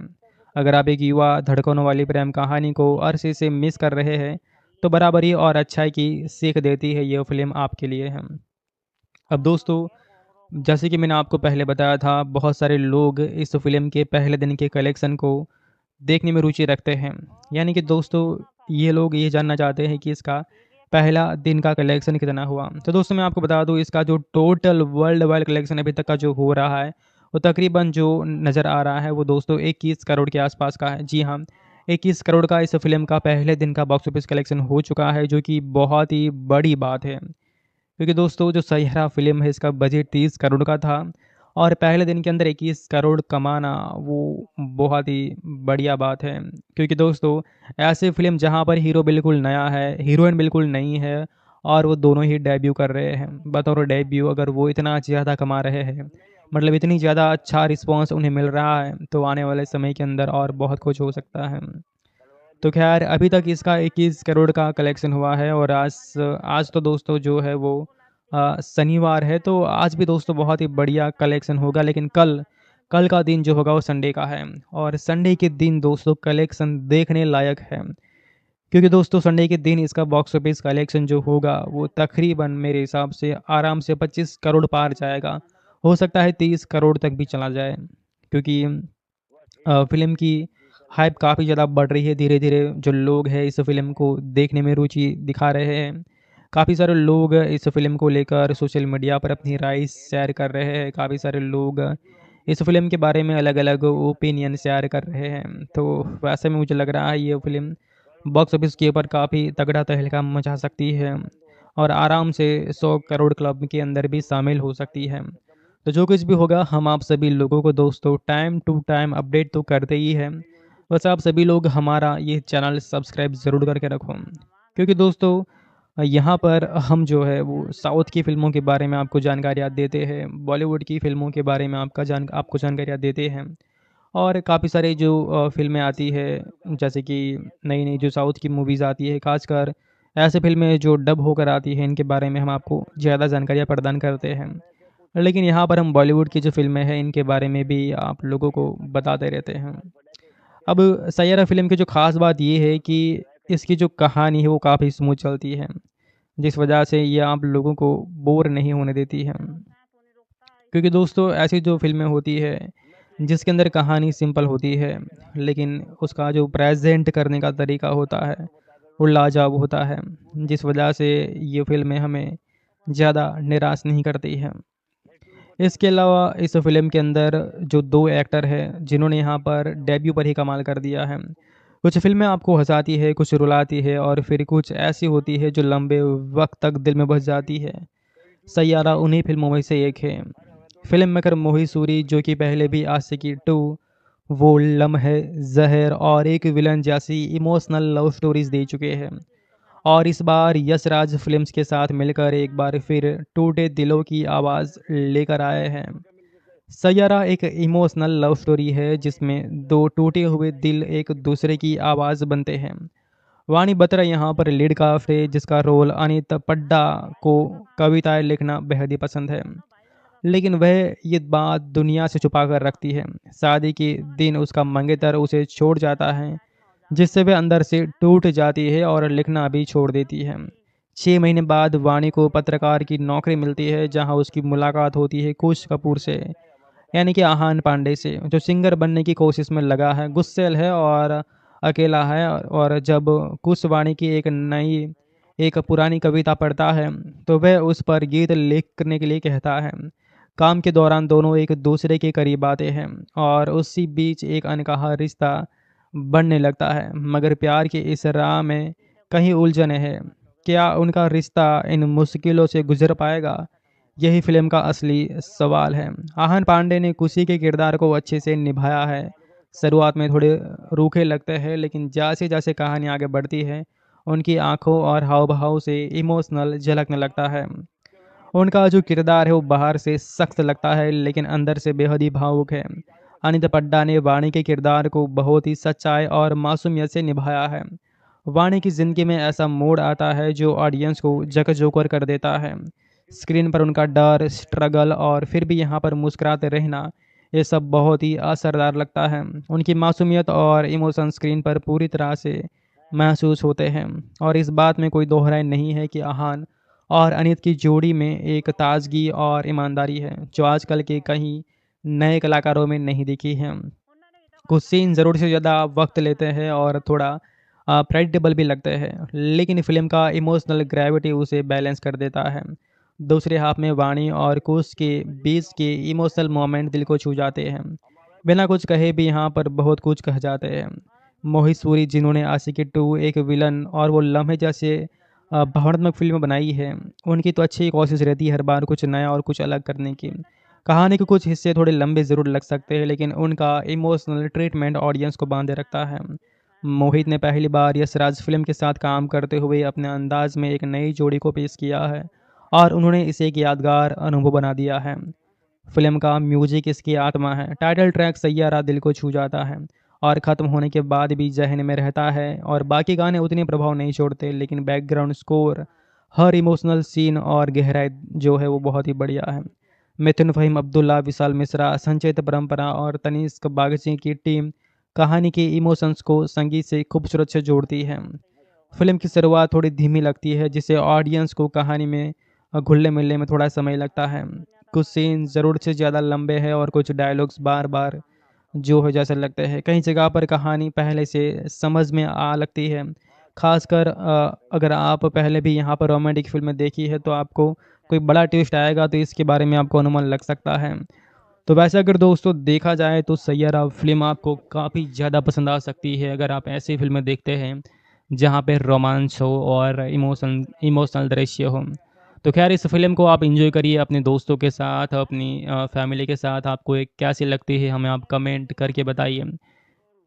अगर आप एक युवा धड़कनों वाली प्रेम कहानी को अरसे से मिस कर रहे हैं तो बराबरी और अच्छाई की सीख देती है ये फिल्म आपके लिए है। अब दोस्तों, जैसे कि मैंने आपको पहले बताया था, बहुत सारे लोग इस फिल्म के पहले दिन के कलेक्शन को देखने में रुचि रखते हैं। यानी कि दोस्तों, ये लोग ये जानना चाहते हैं कि इसका पहला दिन का कलेक्शन कितना हुआ। तो दोस्तों मैं आपको बता दूं, इसका जो टोटल वर्ल्ड वाइड कलेक्शन अभी तक का जो हो रहा है वो तकरीबन जो नज़र आ रहा है वो दोस्तों 21 करोड़ के आसपास का है। जी हाँ, 21 करोड़ का इस फिल्म का पहले दिन का बॉक्स ऑफिस कलेक्शन हो चुका है, जो कि बहुत ही बड़ी बात है। क्योंकि दोस्तों जो सैयारा फिल्म है इसका बजट 30 करोड़ का था और पहले दिन के अंदर 21 करोड़ कमाना वो बहुत ही बढ़िया बात है। क्योंकि दोस्तों ऐसे फिल्म जहां पर हीरो बिल्कुल नया है, हीरोइन बिल्कुल नई है और वो दोनों ही डेब्यू कर रहे हैं, बतौर डेब्यू अगर वो इतना ज़्यादा कमा रहे हैं, मतलब इतनी ज़्यादा अच्छा रिस्पॉन्स उन्हें मिल रहा है, तो आने वाले समय के अंदर और बहुत कुछ हो सकता है। तो खैर अभी तक इसका 21 करोड़ का कलेक्शन हुआ है। और आज आज तो दोस्तों जो है वो शनिवार है, तो आज भी दोस्तों बहुत ही बढ़िया कलेक्शन होगा। लेकिन कल कल का दिन जो होगा वो संडे का है और संडे के दिन दोस्तों कलेक्शन देखने लायक है। क्योंकि दोस्तों संडे के दिन इसका बॉक्स ऑफिस कलेक्शन जो होगा वो तकरीबन मेरे हिसाब से आराम से 25 करोड़ पार जाएगा। हो सकता है 30 करोड़ तक भी चला जाए, क्योंकि फिल्म की हाइप काफ़ी ज़्यादा बढ़ रही है। धीरे धीरे जो लोग हैं इस फिल्म को देखने में रुचि दिखा रहे हैं। काफ़ी सारे लोग इस फिल्म को लेकर सोशल मीडिया पर अपनी राय शेयर कर रहे हैं। काफ़ी सारे लोग इस फिल्म के बारे में अलग अलग ओपिनियन शेयर कर रहे हैं। तो वैसे में मुझे लग रहा है ये फिल्म बॉक्स ऑफिस के ऊपर काफ़ी तगड़ा तहलका मचा सकती है। और आराम से 100 करोड़ क्लब के अंदर भी शामिल हो सकती है। तो जो कुछ भी होगा हम आप सभी लोगों को दोस्तों टाइम टू टाइम अपडेट तो करते ही हैं। बस आप सभी लोग हमारा ये चैनल सब्सक्राइब ज़रूर करके रखो, क्योंकि दोस्तों यहाँ पर हम जो है वो साउथ की फ़िल्मों के बारे में आपको जानकारियाँ देते हैं, बॉलीवुड की फ़िल्मों के बारे में आपको जानकारियाँ देते हैं, और काफ़ी सारे जो फ़िल्में आती है जैसे कि नई नई जो साउथ की मूवीज़ आती है, खासकर ऐसे फ़िल्में जो डब होकर आती हैं, इनके बारे में हम आपको ज़्यादा जानकारियाँ प्रदान करते हैं। लेकिन यहाँ पर हम बॉलीवुड की जो फ़िल्में हैं इनके बारे में भी आप लोगों को बताते रहते हैं। अब सैयारा फ़िल्म की जो ख़ास बात ये है कि इसकी जो कहानी है वो काफ़ी स्मूथ चलती है, जिस वजह से ये आप लोगों को बोर नहीं होने देती है। क्योंकि दोस्तों ऐसी जो फ़िल्में होती है जिसके अंदर कहानी सिंपल होती है, लेकिन उसका जो प्रेज़ेंट करने का तरीका होता है वो लाजवाब होता है, जिस वजह से ये फ़िल्में हमें ज़्यादा निराश नहीं करती हैं। इसके अलावा इस फ़िल्म के अंदर जो 2 एक्टर हैं जिन्होंने यहाँ पर डेब्यू पर ही कमाल कर दिया है। कुछ फ़िल्में आपको हँसाती है, कुछ रुलाती है और फिर कुछ ऐसी होती है जो लंबे वक़्त तक दिल में बस जाती है। सैयारा उन्हीं फ़िल्मों में से एक है। फ़िल्म मेकर मोहित सूरी जो कि पहले भी आशिकी 2, वो लम्हे, ज़हर और एक विलन जैसी इमोशनल लव स्टोरीज़ दे चुके हैं, और इस बार यश राज फिल्म्स के साथ मिलकर एक बार फिर टूटे दिलों की आवाज़ लेकर आए हैं। सैयारा एक इमोशनल लव स्टोरी है जिसमें 2 टूटे हुए दिल एक दूसरे की आवाज़ बनते हैं। वाणी बत्रा यहाँ पर लीड कास्ट है, जिसका रोल अनीता पड्डा को कविताएं लिखना बेहद ही पसंद है, लेकिन वह ये बात दुनिया से छुपा कर रखती है। शादी के दिन उसका मंगेतर उसे छोड़ जाता है, जिससे वह अंदर से टूट जाती है और लिखना भी छोड़ देती है। 6 महीने बाद वाणी को पत्रकार की नौकरी मिलती है, जहां उसकी मुलाकात होती है कुश कपूर से, यानी कि आहान पांडे से, जो सिंगर बनने की कोशिश में लगा है, गुस्सैल है और अकेला है। और जब कुश वाणी की एक पुरानी कविता पढ़ता है तो वह उस पर गीत लिखने के लिए कहता है। काम के दौरान दोनों एक दूसरे के करीब आते हैं और उसी बीच एक अनकहा रिश्ता बढ़ने लगता है, मगर प्यार की इस राह में कहीं उलझने हैं। क्या उनका रिश्ता इन मुश्किलों से गुजर पाएगा? यही फिल्म का असली सवाल है। आहान पांडे ने खुशी के किरदार को अच्छे से निभाया है। शुरुआत में थोड़े रूखे लगते हैं, लेकिन जैसे जैसे कहानी आगे बढ़ती है उनकी आंखों और हाव भाव से इमोशनल झलकने लगता है। उनका जो किरदार है वो बाहर से सख्त लगता है, लेकिन अंदर से बेहद ही भावुक है। अनिता पड्डा ने वाणी के किरदार को बहुत ही सच्चाई और मासूमियत से निभाया है। वाणी की ज़िंदगी में ऐसा मोड़ आता है जो ऑडियंस को झकझोर कर देता है। स्क्रीन पर उनका डर, स्ट्रगल और फिर भी यहाँ पर मुस्कुराते रहना, ये सब बहुत ही असरदार लगता है। उनकी मासूमियत और इमोशन स्क्रीन पर पूरी तरह से महसूस होते हैं, और इस बात में कोई दोहराई नहीं है कि आहान और अनित की जोड़ी में एक ताजगी और ईमानदारी है जो आजकल के कहीं नए कलाकारों में नहीं दिखी है। कुछ सीन ज़रूर से ज़्यादा वक्त लेते हैं और थोड़ा प्रेडिक्टेबल भी लगते हैं, लेकिन फिल्म का इमोशनल ग्रेविटी उसे बैलेंस कर देता है। दूसरे हाफ में वाणी और कुश के बीच के इमोशनल मोमेंट दिल को छू जाते हैं। बिना कुछ कहे भी यहाँ पर बहुत कुछ कह जाते हैं। मोहित सूरी जिन्होंने आशिकी 2, एक विलन और वो लम्हे जैसे भावनात्मक फिल्म बनाई है, उनकी तो अच्छी कोशिश रहती है हर बार कुछ नया और कुछ अलग करने की। कहानी के कुछ हिस्से थोड़े लंबे ज़रूर लग सकते हैं, लेकिन उनका इमोशनल ट्रीटमेंट ऑडियंस को बांधे रखता है। मोहित ने पहली बार यश राज फिल्म के साथ काम करते हुए अपने अंदाज में एक नई जोड़ी को पेश किया है और उन्होंने इसे एक यादगार अनुभव बना दिया है। फिल्म का म्यूजिक इसकी आत्मा है। टाइटल ट्रैक सैयारा दिल को छू जाता है और ख़त्म होने के बाद भी जहन में रहता है, और बाकी गाने उतने प्रभाव नहीं छोड़ते, लेकिन बैकग्राउंड स्कोर, हर इमोशनल सीन और गहराई जो है वो बहुत ही बढ़िया है। मिथुन फ़हीम अब्दुल्ला, विशाल मिश्रा, संचेत परंपरा और तनिष्क बागची की टीम कहानी के इमोशंस को संगीत से खूबसूरत से जोड़ती है। फिल्म की शुरुआत थोड़ी धीमी लगती है, जिससे ऑडियंस को कहानी में घुलने मिलने में थोड़ा समय लगता है। कुछ सीन ज़रूरत से ज़्यादा लंबे हैं और कुछ डायलॉग्स बार बार जो है जैसे लगते हैं। कई जगह पर कहानी पहले से समझ में आ लगती है, खासकर अगर आप पहले भी यहाँ पर रोमांटिक फिल्में देखी है तो आपको कोई बड़ा ट्विस्ट आएगा तो इसके बारे में आपको अनुमान लग सकता है। तो वैसे अगर दोस्तों देखा जाए तो सैयारा फिल्म आपको काफ़ी ज़्यादा पसंद आ सकती है अगर आप ऐसी फिल्में देखते हैं जहाँ पे रोमांच हो और इमोशनल दृश्य हो। तो खैर इस फिल्म को आप एंजॉय करिए अपने दोस्तों के साथ, अपनी फैमिली के साथ। आपको एक कैसी लगती है हमें आप कमेंट करके बताइए,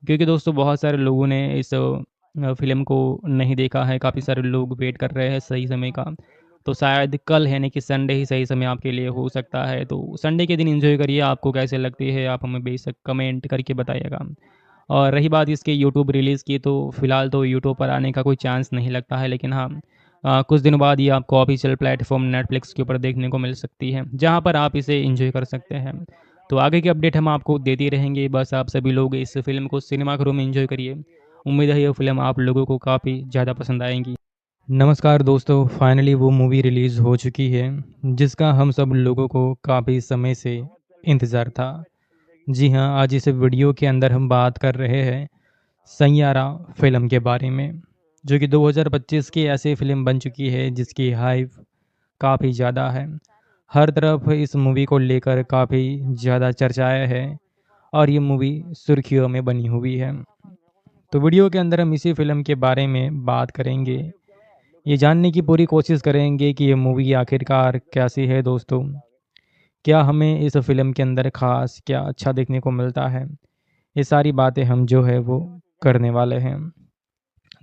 क्योंकि दोस्तों बहुत सारे लोगों ने इस फ़िल्म को नहीं देखा है, काफ़ी सारे लोग वेट कर रहे हैं सही समय का। तो शायद कल यानी कि संडे ही सही समय आपके लिए हो सकता है, तो संडे के दिन एंजॉय करिए। आपको कैसे लगती है आप हमें बेशक कमेंट करके बताइएगा। और रही बात इसके यूट्यूब रिलीज़ की, तो फ़िलहाल तो यूट्यूब पर आने का कोई चांस नहीं लगता है, लेकिन हाँ कुछ दिनों बाद ये आपको ऑफिशियल प्लेटफॉर्म नेटफ्लिक्स के ऊपर देखने को मिल सकती है, जहाँ पर आप इसे एंजॉय कर सकते हैं। तो आगे की अपडेट हम आपको देते रहेंगे। बस आप सभी लोग इस फिल्म को सिनेमाघरों में एंजॉय करिए। उम्मीद है ये फिल्म आप लोगों को काफ़ी ज़्यादा पसंद आएगी। नमस्कार दोस्तों, फाइनली वो मूवी रिलीज़ हो चुकी है जिसका हम सब लोगों को काफ़ी समय से इंतज़ार था। जी हाँ, आज इस वीडियो के अंदर हम बात कर रहे हैं सैयारा फिल्म के बारे में, जो कि 2025 की ऐसी फिल्म बन चुकी है जिसकी हाइप काफ़ी ज़्यादा है। हर तरफ इस मूवी को लेकर काफ़ी ज़्यादा चर्चाएं हैं और ये मूवी सुर्खियों में बनी हुई है। तो वीडियो के अंदर हम इसी फिल्म के बारे में बात करेंगे, ये जानने की पूरी कोशिश करेंगे कि ये मूवी आखिरकार कैसी है दोस्तों। क्या हमें इस फिल्म के अंदर ख़ास क्या अच्छा देखने को मिलता है, ये सारी बातें हम जो है वो करने वाले हैं।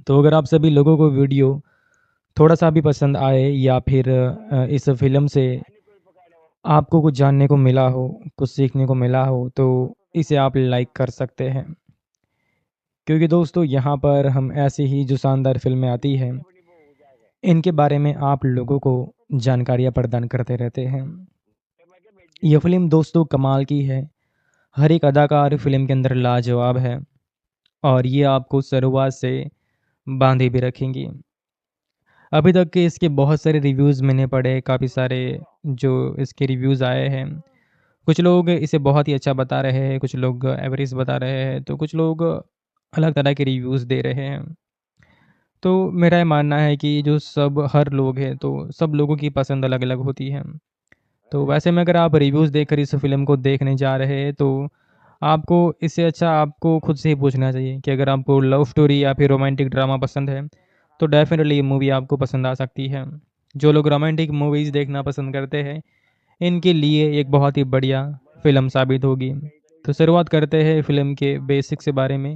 तो अगर आप सभी लोगों को वीडियो थोड़ा सा भी पसंद आए या फिर इस फिल्म से आपको कुछ जानने को मिला हो, कुछ सीखने को मिला हो, तो इसे आप लाइक कर सकते हैं, क्योंकि दोस्तों यहाँ पर हम ऐसी ही जो शानदार फिल्में आती हैं इनके बारे में आप लोगों को जानकारियाँ प्रदान करते रहते हैं। यह फिल्म दोस्तों कमाल की है, हर एक अदाकार फिल्म के अंदर लाजवाब है और ये आपको शुरुआत से बांधे भी रखेंगी। अभी तक के इसके बहुत सारे रिव्यूज़ मैंने पढ़े, काफ़ी सारे जो इसके रिव्यूज़ आए हैं। कुछ लोग इसे बहुत ही अच्छा बता रहे हैं, कुछ लोग एवरेज बता रहे हैं, तो कुछ लोग अलग तरह के रिव्यूज़ दे रहे हैं। तो मेरा ये मानना है कि जो सब हर लोग हैं, तो सब लोगों की पसंद अलग-अलग होती है। तो वैसे में अगर आप रिव्यूज़ देखकर इस फ़िल्म को देखने जा रहे हैं, तो आपको इससे अच्छा आपको खुद से ही पूछना चाहिए कि अगर आपको लव स्टोरी या फिर रोमांटिक ड्रामा पसंद है, तो डेफ़िनेटली ये मूवी आपको पसंद आ सकती है। जो लोग रोमांटिक मूवीज़ देखना पसंद करते हैं, इनके लिए एक बहुत ही बढ़िया फ़िल्म साबित होगी। तो शुरुआत करते हैं फ़िल्म के बेसिक से बारे में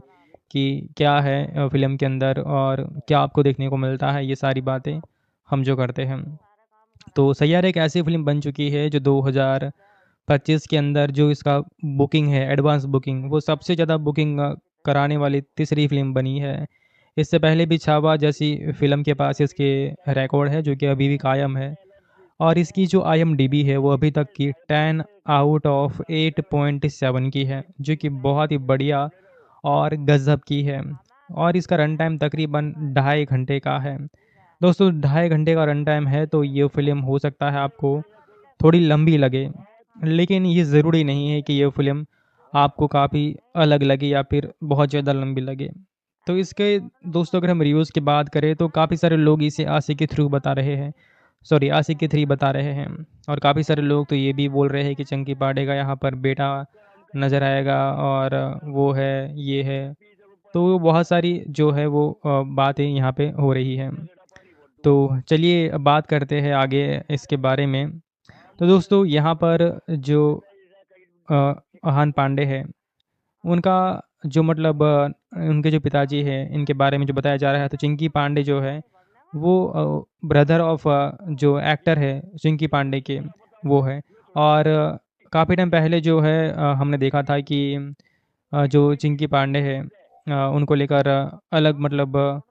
कि क्या है फ़िल्म के अंदर और क्या आपको देखने को मिलता है, ये सारी बातें हम जो करते हैं। तो सैयारा एक ऐसी फ़िल्म बन चुकी है जो 2025 के अंदर जो इसका बुकिंग है, एडवांस बुकिंग, वो सबसे ज़्यादा बुकिंग कराने वाली तीसरी फ़िल्म बनी है। इससे पहले भी छावा जैसी फ़िल्म के पास इसके रिकॉर्ड है, जो कि अभी भी कायम है। और इसकी जो IMDb है वो अभी तक की 10 आउट ऑफ 8.7 की है, जो कि बहुत ही बढ़िया और गज़ब की है। और इसका रन टाइम तकरीबन 2.5 घंटे का है। दोस्तों 2.5 घंटे का रन टाइम है, तो ये फ़िल्म हो सकता है आपको थोड़ी लंबी लगे, लेकिन ये ज़रूरी नहीं है कि ये फ़िल्म आपको काफ़ी अलग लगे या फिर बहुत ज़्यादा लंबी लगे। तो इसके दोस्तों अगर हम रिव्यूज़ की बात करें, तो काफ़ी सारे लोग इसे आशिकी 3 बता रहे हैं, सॉरी आशिकी 3 बता रहे हैं। और काफ़ी सारे लोग तो ये भी बोल रहे हैं कि चंकी पांडे का यहाँ पर बेटा नज़र आएगा और वो है, ये है। तो बहुत सारी जो है वो बातें यहाँ पे हो रही हैं। तो चलिए अब बात करते हैं आगे इसके बारे में। तो दोस्तों यहाँ पर जो अहान पांडे है, उनका जो मतलब उनके जो पिताजी हैं, इनके बारे में जो बताया जा रहा है, तो चिंकी पांडे जो है वो ब्रदर ऑफ जो एक्टर है चिंकी पांडे के, वो है। और काफ़ी टाइम पहले जो है हमने देखा था कि जो चिंकी पांडे है उनको लेकर अलग मतलब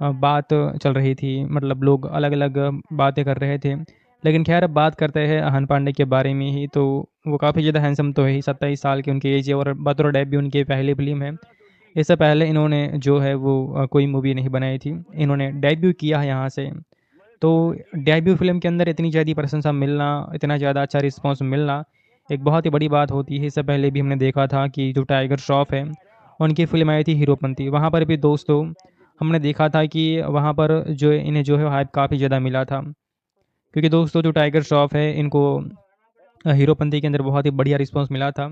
बात चल रही थी, मतलब लोग अलग-अलग बातें कर रहे थे। लेकिन ख़ैर अब बात करते हैं अहान पांडे के बारे में ही, तो वो काफ़ी ज़्यादा हैंडसम तो है ही, 27 साल की उनकी एज है और बतौर डेब्यू उनकी पहली फ़िल्म है। इससे पहले इन्होंने जो है वो कोई मूवी नहीं बनाई थी, इन्होंने डेब्यू किया है यहाँ से। तो डेब्यू फ़िल्म के अंदर इतनी ज़्यादा प्रशंसा मिलना, इतना ज़्यादा अच्छा रिस्पॉन्स मिलना एक बहुत ही बड़ी बात होती है। इससे पहले भी हमने देखा था कि जो टाइगर श्रॉफ है, उनकी फ़िल्म आई थी हीरोपंती, वहाँ पर भी दोस्तों हमने देखा था कि वहाँ पर जो इन्हें जो है हाइप काफ़ी ज़्यादा मिला था। क्योंकि दोस्तों जो टाइगर श्रॉफ है, इनको हीरोपंती के अंदर बहुत ही बढ़िया रिस्पॉन्स मिला था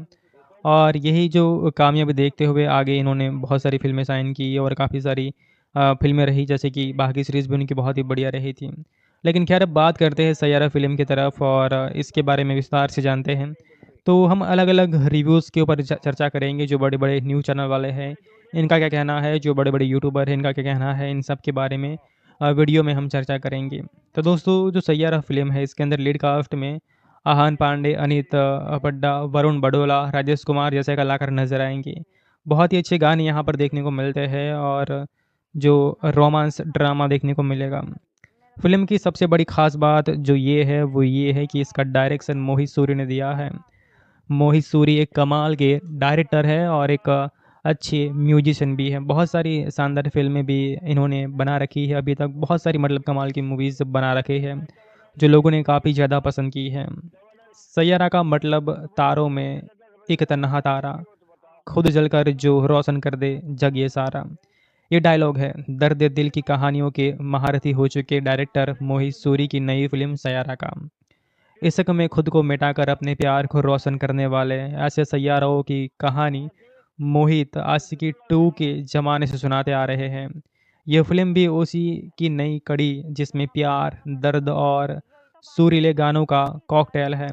और यही जो कामयाबी देखते हुए आगे इन्होंने बहुत सारी फ़िल्में साइन की और काफ़ी सारी फिल्में रही, जैसे कि बाकी सीरीज़ भी उनकी बहुत ही बढ़िया रही थी। लेकिन खैर अब बात करते हैं सैयारा फ़िल्म की तरफ और इसके बारे में विस्तार से जानते हैं। तो हम अलग-अलग रिव्यूज़ के ऊपर चर्चा करेंगे, जो बड़े-बड़े न्यूज़ चैनल वाले हैं, इनका क्या कहना है, जो बड़े-बड़े यूट्यूबर हैं, इनका क्या कहना है, इन सब के बारे में वीडियो में हम चर्चा करेंगे। तो दोस्तों, जो सैयारा फ़िल्म है, इसके अंदर लीड कास्ट में आहान पांडे, अनीत पड्डा, वरुण बडोला, राजेश कुमार जैसे कलाकार नज़र आएँगे। बहुत ही अच्छे गाने यहाँ पर देखने को मिलते हैं और जो रोमांस ड्रामा देखने को मिलेगा। फ़िल्म की सबसे बड़ी ख़ास बात जो ये है, वो ये है कि इसका डायरेक्शन मोहित सूरी ने दिया है। मोहित सूरी एक कमाल के डायरेक्टर है और एक अच्छे म्यूजिशियन भी है। बहुत सारी शानदार फ़िल्में भी इन्होंने बना रखी है अभी तक, बहुत सारी मतलब कमाल की मूवीज़ बना रखे हैं, जो लोगों ने काफ़ी ज़्यादा पसंद की है। सैयारा का मतलब तारों में एक तन्हा तारा, खुद जलकर जो रोशन कर दे जग ये सारा। ये डायलॉग है दर्द दिल की कहानियों के महारथी हो चुके डायरेक्टर मोहित सूरी की नई फिल्म सैयारा का। इश्क में खुद को मिटाकर अपने प्यार को रोशन करने वाले ऐसे सैयारों की कहानी मोहित आशिकी 2 के ज़माने से सुनाते आ रहे हैं। यह फिल्म भी उसी की नई कड़ी जिसमें प्यार, दर्द और सुरीले गानों का कॉकटेल है।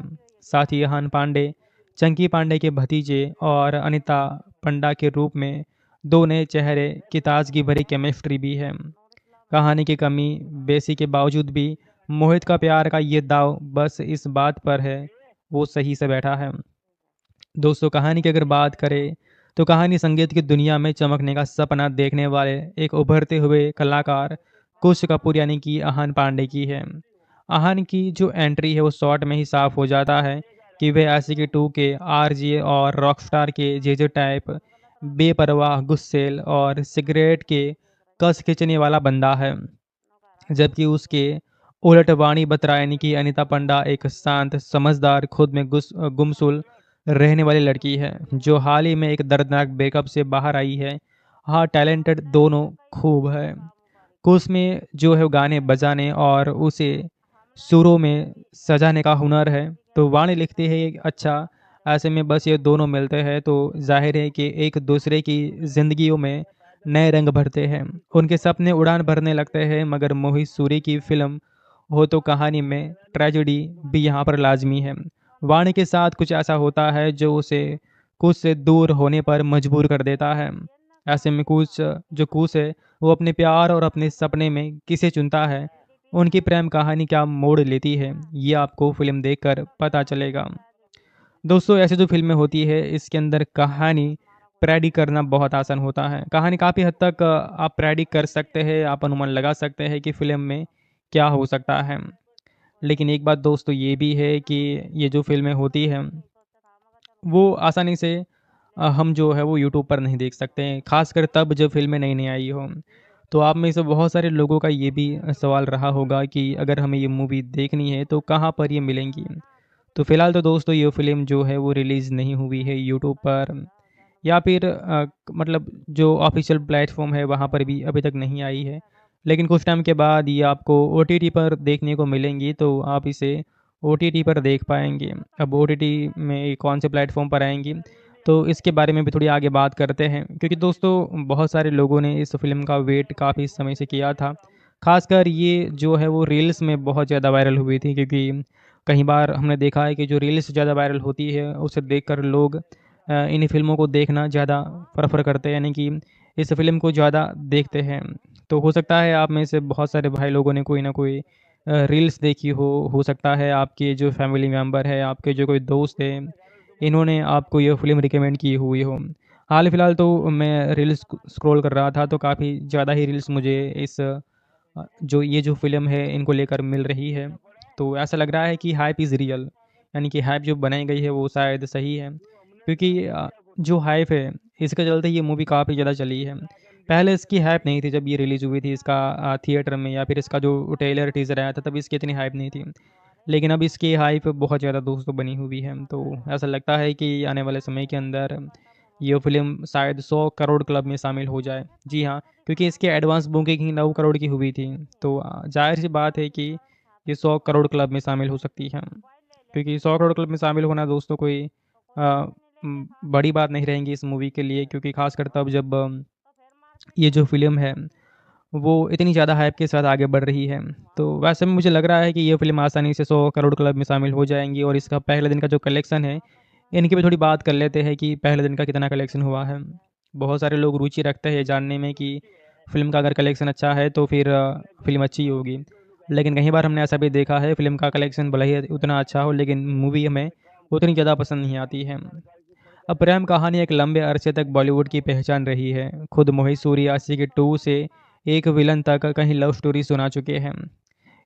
साथ ही यहान पांडे, चंकी पांडे के भतीजे और अनिता पंडा के रूप में दो नए चेहरे की ताजगी भरी केमिस्ट्री भी है। कहानी की कमी बेसी के बावजूद भी मोहित का प्यार का ये दाव बस इस बात पर है वो सही से बैठा है। दोस्तों, कहानी की अगर बात करें तो कहानी संगीत की दुनिया में चमकने का सपना देखने वाले एक उभरते हुए कलाकार कुश कपूर यानी कि आहान पांडे की है। आहान की जो एंट्री है वो शॉर्ट में ही साफ हो जाता है कि वे आशिकी 2 के आरजे और रॉकस्टार के जेजे टाइप बेपरवाह, गुस्सेल और सिगरेट के कस खींचने वाला बंदा है, जबकि उसके उलट वाणी बत्रा यानी कि अनीता पंडा एक शांत, समझदार, खुद में गुमसुल रहने वाली लड़की है, जो हाल ही में एक दर्दनाक ब्रेकअप से बाहर आई है। हाँ, टैलेंटेड दोनों खूब है। कुछ में जो है वो गाने बजाने और उसे सुरों में सजाने का हुनर है, तो वाणी लिखती है अच्छा। ऐसे में बस ये दोनों मिलते हैं तो जाहिर है कि एक दूसरे की जिंदगियों में नए रंग भरते हैं, उनके सपने उड़ान भरने लगते हैं। मगर मोहित सूरी की फिल्म हो तो कहानी में ट्रेजेडी भी यहाँ पर लाजमी है। वाणी के साथ कुछ ऐसा होता है जो उसे कुछ से दूर होने पर मजबूर कर देता है। ऐसे में कुछ है वो अपने प्यार और अपने सपने में किसे चुनता है, उनकी प्रेम कहानी क्या मोड़ लेती है, ये आपको फिल्म देखकर पता चलेगा। दोस्तों, ऐसी जो फिल्में होती है इसके अंदर कहानी प्रेडिक्ट करना बहुत आसान होता है। कहानी काफ़ी हद तक आप प्रेडिक्ट कर सकते हैं, आप अनुमान लगा सकते हैं कि फिल्म में क्या हो सकता है। लेकिन एक बात दोस्तों ये भी है कि ये जो फिल्में होती हैं वो आसानी से हम जो है वो यूट्यूब पर नहीं देख सकते हैं, खासकर तब जब फिल्में नई नई आई हो। तो आप में से बहुत सारे लोगों का ये भी सवाल रहा होगा कि अगर हमें ये मूवी देखनी है तो कहाँ पर ये मिलेंगी। तो फिलहाल तो दोस्तों ये फिल्म जो है वो रिलीज़ नहीं हुई है यूट्यूब पर, या फिर मतलब जो ऑफिशियल प्लेटफॉर्म है वहाँ पर भी अभी तक नहीं आई है। लेकिन कुछ टाइम के बाद ये आपको ओटीटी पर देखने को मिलेंगी, तो आप इसे ओटीटी पर देख पाएंगे। अब ओटीटी में ये कौन से प्लेटफॉर्म पर आएंगी तो इसके बारे में भी थोड़ी आगे बात करते हैं, क्योंकि दोस्तों बहुत सारे लोगों ने इस फिल्म का वेट काफ़ी समय से किया था। खासकर ये जो है वो रील्स में बहुत ज़्यादा वायरल हुई थी, क्योंकि कई बार हमने देखा है कि जो रील्स ज़्यादा वायरल होती है उसे देखकर लोग इन्हीं फिल्मों को देखना ज़्यादा प्रेफर करते हैं, यानी कि इस फिल्म को ज़्यादा देखते हैं। तो हो सकता है आप में से बहुत सारे भाई लोगों ने कोई ना कोई रील्स देखी हो सकता है आपके जो फैमिली मेम्बर है, आपके जो कोई दोस्त है, इन्होंने आपको ये फ़िल्म रिकमेंड की हुई हो। हाल फिलहाल तो मैं रील्स स्क्रॉल कर रहा था तो काफ़ी ज़्यादा ही रील्स मुझे इस जो ये जो फ़िल्म है इनको लेकर मिल रही है। तो ऐसा लग रहा है कि हाइप इज़ रियल, यानी कि हाइप जो बनाई गई है वो शायद सही है, क्योंकि जो हाइप है इसके चलते ये मूवी काफ़ी ज़्यादा चली है। पहले इसकी हाइप नहीं थी जब ये रिलीज़ हुई थी, इसका थिएटर में या फिर इसका जो ट्रेलर टीज़र आया था तब इसकी इतनी हाइप नहीं थी। लेकिन अब इसकी हाइप बहुत ज़्यादा दोस्तों बनी हुई है, तो ऐसा लगता है कि आने वाले समय के अंदर ये फ़िल्म शायद 100 करोड़ क्लब में शामिल हो जाए। जी हाँ, क्योंकि इसकी एडवांस बुकिंग ही 9 करोड़ की हुई थी, तो ज़ाहिर-सी बात है कि ये 100 करोड़ क्लब में शामिल हो सकती है। क्योंकि 100 करोड़ क्लब में शामिल होना दोस्तों कोई बड़ी बात नहीं रहेंगी इस मूवी के लिए, क्योंकि ख़ासकर तब जब ये जो फ़िल्म है वो इतनी ज़्यादा हाइप के साथ आगे बढ़ रही है। तो वैसे में मुझे लग रहा है कि ये फ़िल्म आसानी से 100 करोड़ क्लब में शामिल हो जाएँगी और इसका पहले दिन का जो कलेक्शन है, इनकी भी थोड़ी बात कर लेते हैं कि पहले दिन का कितना कलेक्शन हुआ है। बहुत सारे लोग रुचि रखते हैं ये जानने में कि फ़िल्म का अगर कलेक्शन अच्छा है तो फिर फ़िल्म अच्छी ही होगी। लेकिन कई बार हमने ऐसा भी देखा है फ़िल्म का कलेक्शन भले ही उतना अच्छा हो लेकिन मूवी हमें उतनी ज़्यादा पसंद नहीं आती है। अब प्रेम कहानी एक लंबे अरसे तक बॉलीवुड की पहचान रही है। खुद मोहित सूरी आशिकी 2 से एक विलन तक कहीं लव स्टोरी सुना चुके हैं।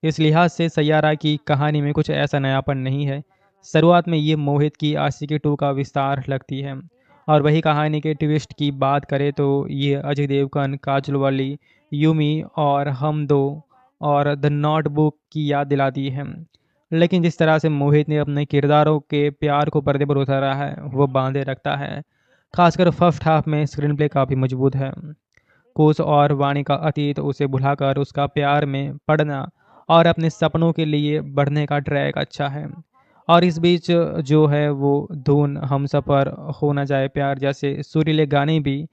इस लिहाज से सैयारा की कहानी में कुछ ऐसा नयापन नहीं है। शुरुआत में ये मोहित की आशिकी 2 का विस्तार लगती है और वही कहानी के ट्विस्ट की बात करें तो ये अजय देवगन, काजोल वाली, यूमी और हम दो और द नोटबुक की याद दिलाती है। लेकिन जिस तरह से मोहित ने अपने किरदारों के प्यार को पर्दे पर उतारा है वो बांधे रखता है। खासकर फर्स्ट हाफ में स्क्रीन प्ले काफ़ी मजबूत है। कुश और वाणी का अतीत उसे भुलाकर उसका प्यार में पड़ना और अपने सपनों के लिए बढ़ने का ट्रैक अच्छा है। और इस बीच जो है वो धुन, हमसफ़र, हो ना जाए प्यार जैसे सुरीले गाने भी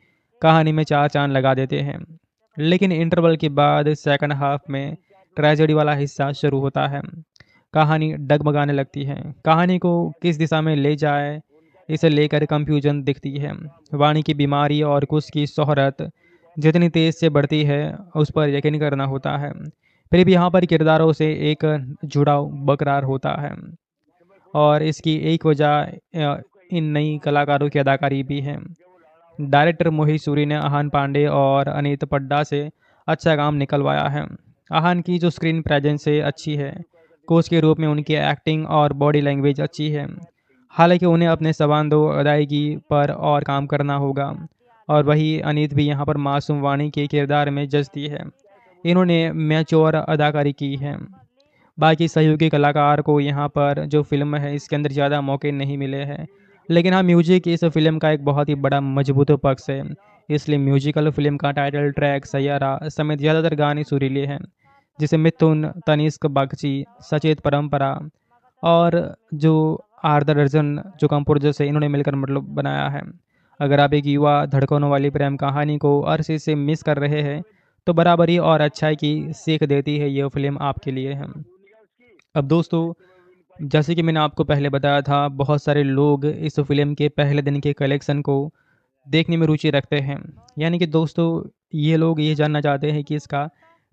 कहानी में चार चांद लगा देते हैं। लेकिन इंटरवल के बाद सेकंड हाफ में ट्रेजेडी वाला हिस्सा शुरू होता है। कहानी डगमगाने लगती है। कहानी को किस दिशा में ले जाए इसे लेकर कंफ्यूजन दिखती है। वाणी की बीमारी और कुश की शोहरत जितनी तेज से बढ़ती है उस पर यकीन करना होता है। फिर भी यहाँ पर किरदारों से एक जुड़ाव बरकरार होता है और इसकी एक वजह इन नई कलाकारों की अदाकारी भी है। डायरेक्टर मोहित सूरी ने आहान पांडे और अनीत पड्डा से अच्छा काम निकलवाया है। आहान की जो स्क्रीन प्रेजेंस है अच्छी है। कोच के रूप में उनकी एक्टिंग और बॉडी लैंग्वेज अच्छी है। हालांकि उन्हें अपने संवादों अदायगी पर और काम करना होगा। और वही अनीत भी यहाँ पर मासूम वाणी के किरदार में जचती है। इन्होंने मैच्योर अदाकारी की है। बाकी सहयोगी कलाकार को यहाँ पर जो फिल्म है इसके अंदर ज़्यादा मौके नहीं मिले हैं। लेकिन हाँ, म्यूजिक इस फिल्म का एक बहुत ही बड़ा मजबूत पक्ष है। इसलिए म्यूजिकल फिल्म का टाइटल ट्रैक सैयारा समेत ज़्यादातर गाने सुरीले हैं, जिसे मिथुन, तनिष्क बागची, सचेत परंपरा और जो आर्दर अर्जुन जो कंपोजर्स है इन्होंने मिलकर मतलब बनाया है। अगर आप एक युवा धड़कनों वाली प्रेम कहानी को अरसे से मिस कर रहे हैं तो बराबरी और अच्छाई की सीख देती है ये फिल्म आपके लिए है। अब दोस्तों, जैसे कि मैंने आपको पहले बताया था बहुत सारे लोग इस फिल्म के पहले दिन के कलेक्शन को देखने में रुचि रखते हैं। यानी कि दोस्तों ये लोग ये जानना चाहते हैं कि इसका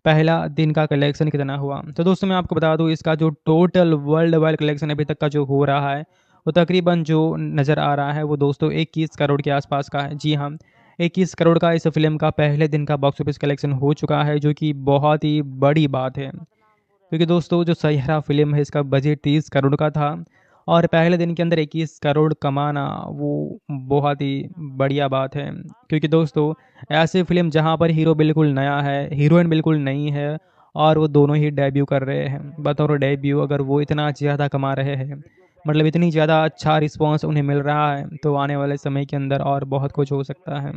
पहला दिन का कलेक्शन कितना हुआ। तो दोस्तों मैं आपको बता दूं इसका जो टोटल वर्ल्ड वाइड कलेक्शन अभी तक का जो हो रहा है वो तकरीबन जो नज़र आ रहा है वो दोस्तों 21 करोड़ के आसपास का है। जी हाँ, 21 करोड़ का इस फिल्म का पहले दिन का बॉक्स ऑफिस कलेक्शन हो चुका है, जो कि बहुत ही बड़ी बात है। क्योंकि दोस्तों जो सैयारा फिल्म है इसका बजट 30 करोड़ का था और पहले दिन के अंदर 21 करोड़ कमाना वो बहुत ही बढ़िया बात है। क्योंकि दोस्तों ऐसे फिल्म जहां पर हीरो बिल्कुल नया है, हीरोइन बिल्कुल नई है और वो दोनों ही डेब्यू कर रहे हैं, बतौर डेब्यू अगर वो इतना ज़्यादा कमा रहे हैं, मतलब इतनी ज़्यादा अच्छा रिस्पॉन्स उन्हें मिल रहा है, तो आने वाले समय के अंदर और बहुत कुछ हो सकता है।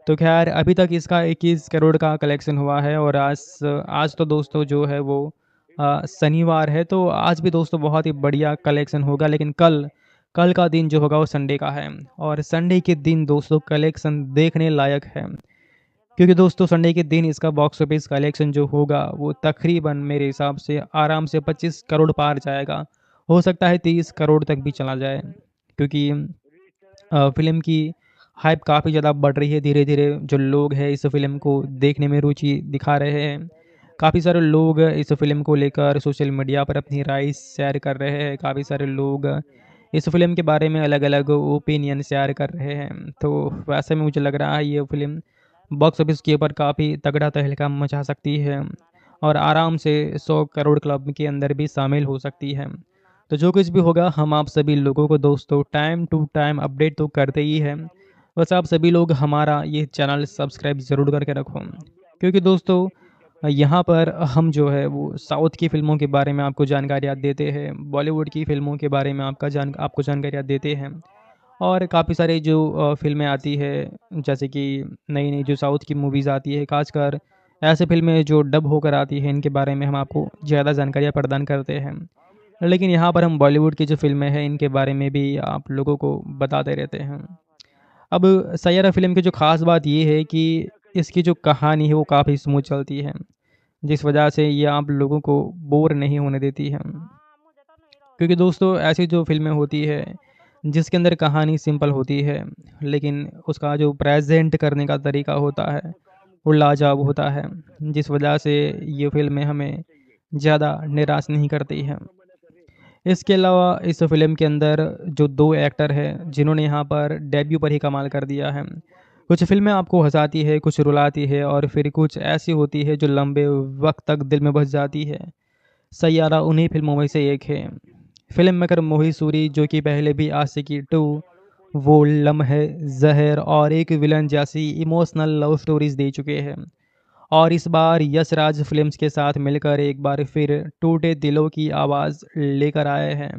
तो खैर अभी तक इसका 21 करोड़ का कलेक्शन हुआ है और आज तो दोस्तों जो है वो शनिवार है, तो आज भी दोस्तों बहुत ही बढ़िया कलेक्शन होगा। लेकिन कल कल का दिन जो होगा वो संडे का है और संडे के दिन दोस्तों कलेक्शन देखने लायक है। क्योंकि दोस्तों संडे के दिन इसका बॉक्स ऑफिस कलेक्शन जो होगा वो तकरीबन मेरे हिसाब से आराम से 25 करोड़ पार जाएगा। हो सकता है 30 करोड़ तक भी चला जाए, क्योंकि फिल्म की हाइप काफ़ी ज़्यादा बढ़ रही है। धीरे धीरे जो लोग हैं इस फिल्म को देखने में रुचि दिखा रहे हैं। काफ़ी सारे लोग इस फिल्म को लेकर सोशल मीडिया पर अपनी राय शेयर कर रहे हैं। काफ़ी सारे लोग इस फिल्म के बारे में अलग अलग ओपिनियन शेयर कर रहे हैं। तो वैसे में मुझे लग रहा है ये फिल्म बॉक्स ऑफिस के ऊपर काफ़ी तगड़ा तहलका मचा सकती है और आराम से 100 करोड़ क्लब के अंदर भी शामिल हो सकती है। तो जो कुछ भी होगा हम आप सभी लोगों को दोस्तों टाइम टू टाइम अपडेट तो करते ही हैं। बस आप सभी लोग हमारा ये चैनल सब्सक्राइब ज़रूर करके रखो, क्योंकि दोस्तों यहाँ पर हम जो है वो साउथ की फ़िल्मों के बारे में आपको जानकारियाँ देते हैं, बॉलीवुड की फ़िल्मों के बारे में आपको जानकारियाँ देते हैं और काफ़ी सारे जो फ़िल्में आती है जैसे कि नई नई जो साउथ की मूवीज़ आती है, खासकर ऐसे फिल्में जो डब होकर आती हैं, इनके बारे में हम आपको ज़्यादा जानकारियाँ प्रदान करते हैं। लेकिन यहाँ पर हम बॉलीवुड की जो फ़िल्में हैं इनके बारे में भी आप लोगों को बताते रहते हैं। अब सैयारा फ़िल्म की जो ख़ास बात ये है कि इसकी जो कहानी है वो काफ़ी स्मूथ चलती है, जिस वजह से ये आप लोगों को बोर नहीं होने देती है। क्योंकि दोस्तों ऐसी जो फ़िल्में होती है जिसके अंदर कहानी सिंपल होती है, लेकिन उसका जो प्रेज़ेंट करने का तरीका होता है वो लाजवाब होता है, जिस वजह से ये फ़िल्में हमें ज़्यादा निराश नहीं करती हैं। इसके अलावा इस फ़िल्म के अंदर जो 2 एक्टर हैं जिन्होंने यहाँ पर डेब्यू पर ही कमाल कर दिया है। कुछ फ़िल्में आपको हँसाती है, कुछ रुलाती है और फिर कुछ ऐसी होती है जो लंबे वक़्त तक दिल में बस जाती है। सैयारा उन्हीं फ़िल्मों में से एक है। फ़िल्म मेकर मोहित सूरी जो कि पहले भी आशिकी 2, वो लम्हे, ज़हर और एक विलन जैसी इमोशनल लव स्टोरीज़ दे चुके हैं। और इस बार यश राज फिल्म्स के साथ मिलकर एक बार फिर टूटे दिलों की आवाज़ लेकर आए हैं।